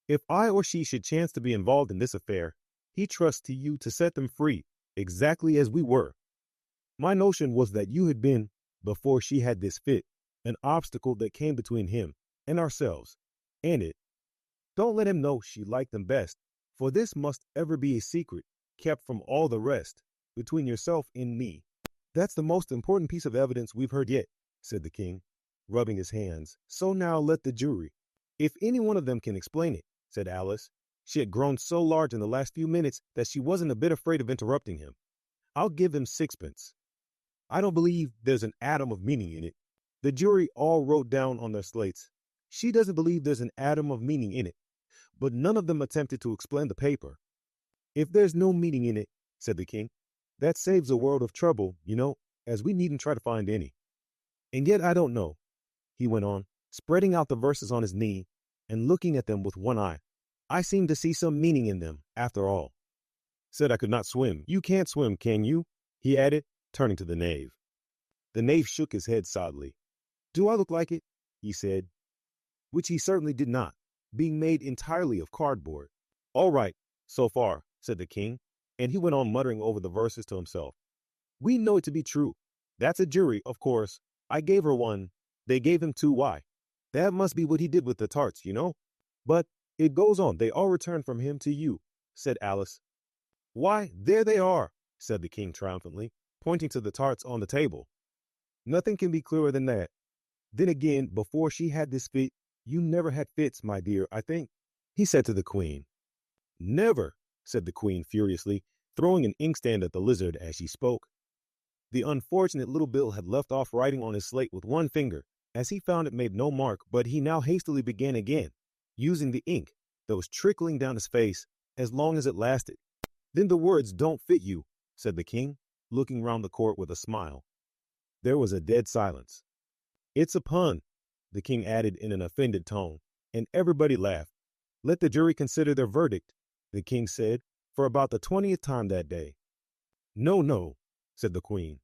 A: If I or she should chance to be involved in this affair, he trusts to you to set them free, exactly as we were. My notion was that you had been, before she had this fit, an obstacle that came between him and ourselves, and it. Don't let him know she liked them best, for this must ever be a secret, kept from all the rest, between yourself and me. That's the most important piece of evidence we've heard yet, said the king, rubbing his hands. So now let the jury. If any one of them can explain it, said Alice. She had grown so large in the last few minutes that she wasn't a bit afraid of interrupting him. I'll give them 6pence. I don't believe there's an atom of meaning in it. The jury all wrote down on their slates, she doesn't believe there's an atom of meaning in it, but none of them attempted to explain the paper. If there's no meaning in it, said the king, that saves a world of trouble, as we needn't try to find any. And yet I don't know, he went on, spreading out the verses on his knee and looking at them with one eye. I seem to see some meaning in them, after all. Said I could not swim. You can't swim, can you? He added, turning to the knave. The knave shook his head sadly. Do I look like it? He said, which he certainly did not, being made entirely of cardboard. All right, so far, said the king, and he went on muttering over the verses to himself. We know it to be true. That's a jury, of course. I gave her one. They gave him 2. Why? That must be what he did with the tarts, But it goes on. They all return from him to you, said Alice. Why, there they are, said the king triumphantly, pointing to the tarts on the table. Nothing can be clearer than that. Then again, before she had this fit, you never had fits, my dear, I think, he said to the queen. Never, said the queen furiously, throwing an inkstand at the lizard as she spoke. The unfortunate little Bill had left off writing on his slate with one finger, as he found it made no mark, but he now hastily began again, using the ink that was trickling down his face as long as it lasted. Then the words don't fit you, said the king, looking round the court with a smile. There was a dead silence. It's a pun, the king added in an offended tone, and everybody laughed. Let the jury consider their verdict, the king said, for about the 20th time that day. No, no, said the queen.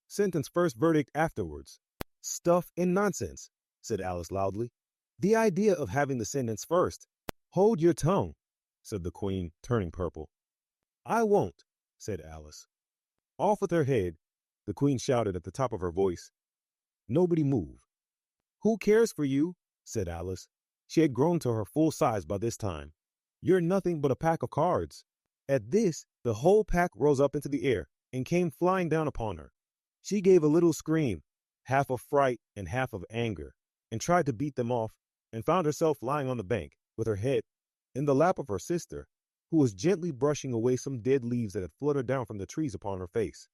A: Sentence first, verdict afterwards. Stuff and nonsense, said Alice loudly. The idea of having the sentence first. Hold your tongue, said the queen, turning purple. I won't, said Alice. Off with her head, the queen shouted at the top of her voice. Nobody move. Who cares for you? Said Alice. She had grown to her full size by this time. You're nothing but a pack of cards. At this, the whole pack rose up into the air and came flying down upon her. She gave a little scream, half of fright and half of anger, and tried to beat them off, and found herself lying on the bank, with her head in the lap of her sister, who was gently brushing away some dead leaves that had fluttered down from the trees upon her face.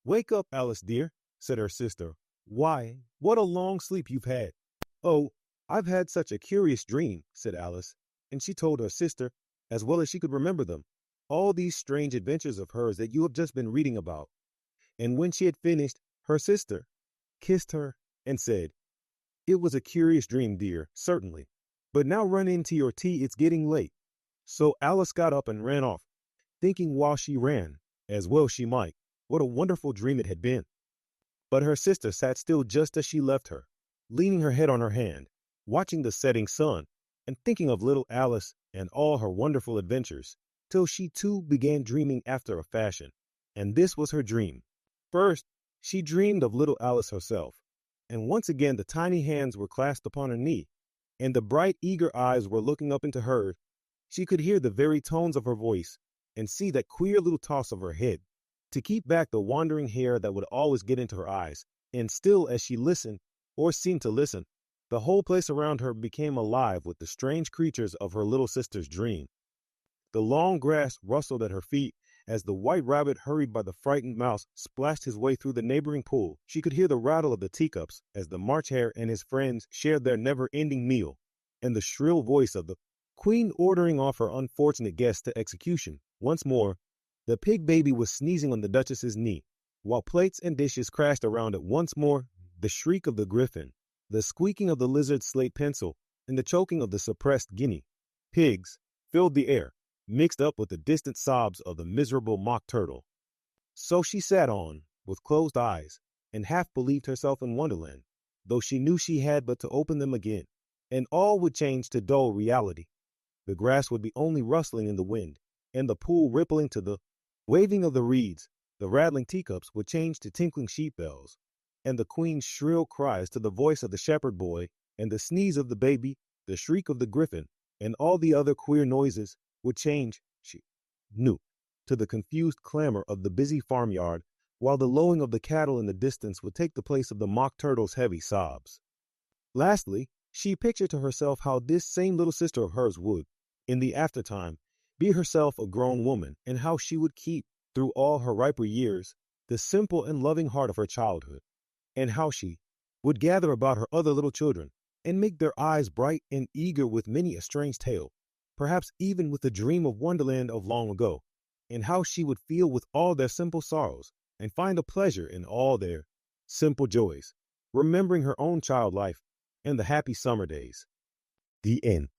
A: Wake up, Alice dear, said her sister. Why, what a long sleep you've had. Oh, I've had such a curious dream, said Alice, and she told her sister, as well as she could remember them, all these strange adventures of hers that you have just been reading about. And when she had finished, her sister kissed her and said, It was a curious dream, dear, certainly. But now run into your tea, it's getting late. So Alice got up and ran off, thinking while she ran, as well she might, what a wonderful dream it had been. But her sister sat still just as she left her, leaning her head on her hand, watching the setting sun, and thinking of little Alice and all her wonderful adventures, till she too began dreaming after a fashion. And this was her dream. First, she dreamed of little Alice herself, and once again the tiny hands were clasped upon her knee, and the bright, eager eyes were looking up into hers. She could hear the very tones of her voice, and see that queer little toss of her head, to keep back the wandering hair that would always get into her eyes. And still, as she listened, or seemed to listen, the whole place around her became alive with the strange creatures of her little sister's dream. The long grass rustled at her feet as the white rabbit, hurried by the frightened mouse, splashed his way through the neighboring pool. She could hear the rattle of the teacups as the March Hare and his friends shared their never-ending meal, and the shrill voice of the queen ordering off her unfortunate guests to execution. Once more, the pig baby was sneezing on the duchess's knee, while plates and dishes crashed around it. Once more, the shriek of the griffin, the squeaking of the lizard's slate pencil, and the choking of the suppressed guinea pigs filled the air, mixed up with the distant sobs of the miserable mock turtle. So she sat on, with closed eyes, and half believed herself in Wonderland, though she knew she had but to open them again, and all would change to dull reality. The grass would be only rustling in the wind, and the pool rippling to the waving of the reeds. The rattling teacups would change to tinkling sheep bells, and the queen's shrill cries to the voice of the shepherd boy, and the sneeze of the baby, the shriek of the griffin, and all the other queer noises would change, she knew, to the confused clamor of the busy farmyard, while the lowing of the cattle in the distance would take the place of the mock turtle's heavy sobs. Lastly, she pictured to herself how this same little sister of hers would, in the aftertime, be herself a grown woman, and how she would keep, through all her riper years, the simple and loving heart of her childhood, and how she would gather about her other little children and make their eyes bright and eager with many a strange tale, perhaps even with the dream of Wonderland of long ago, and how she would feel with all their simple sorrows and find a pleasure in all their simple joys, remembering her own child life and the happy summer days. The end.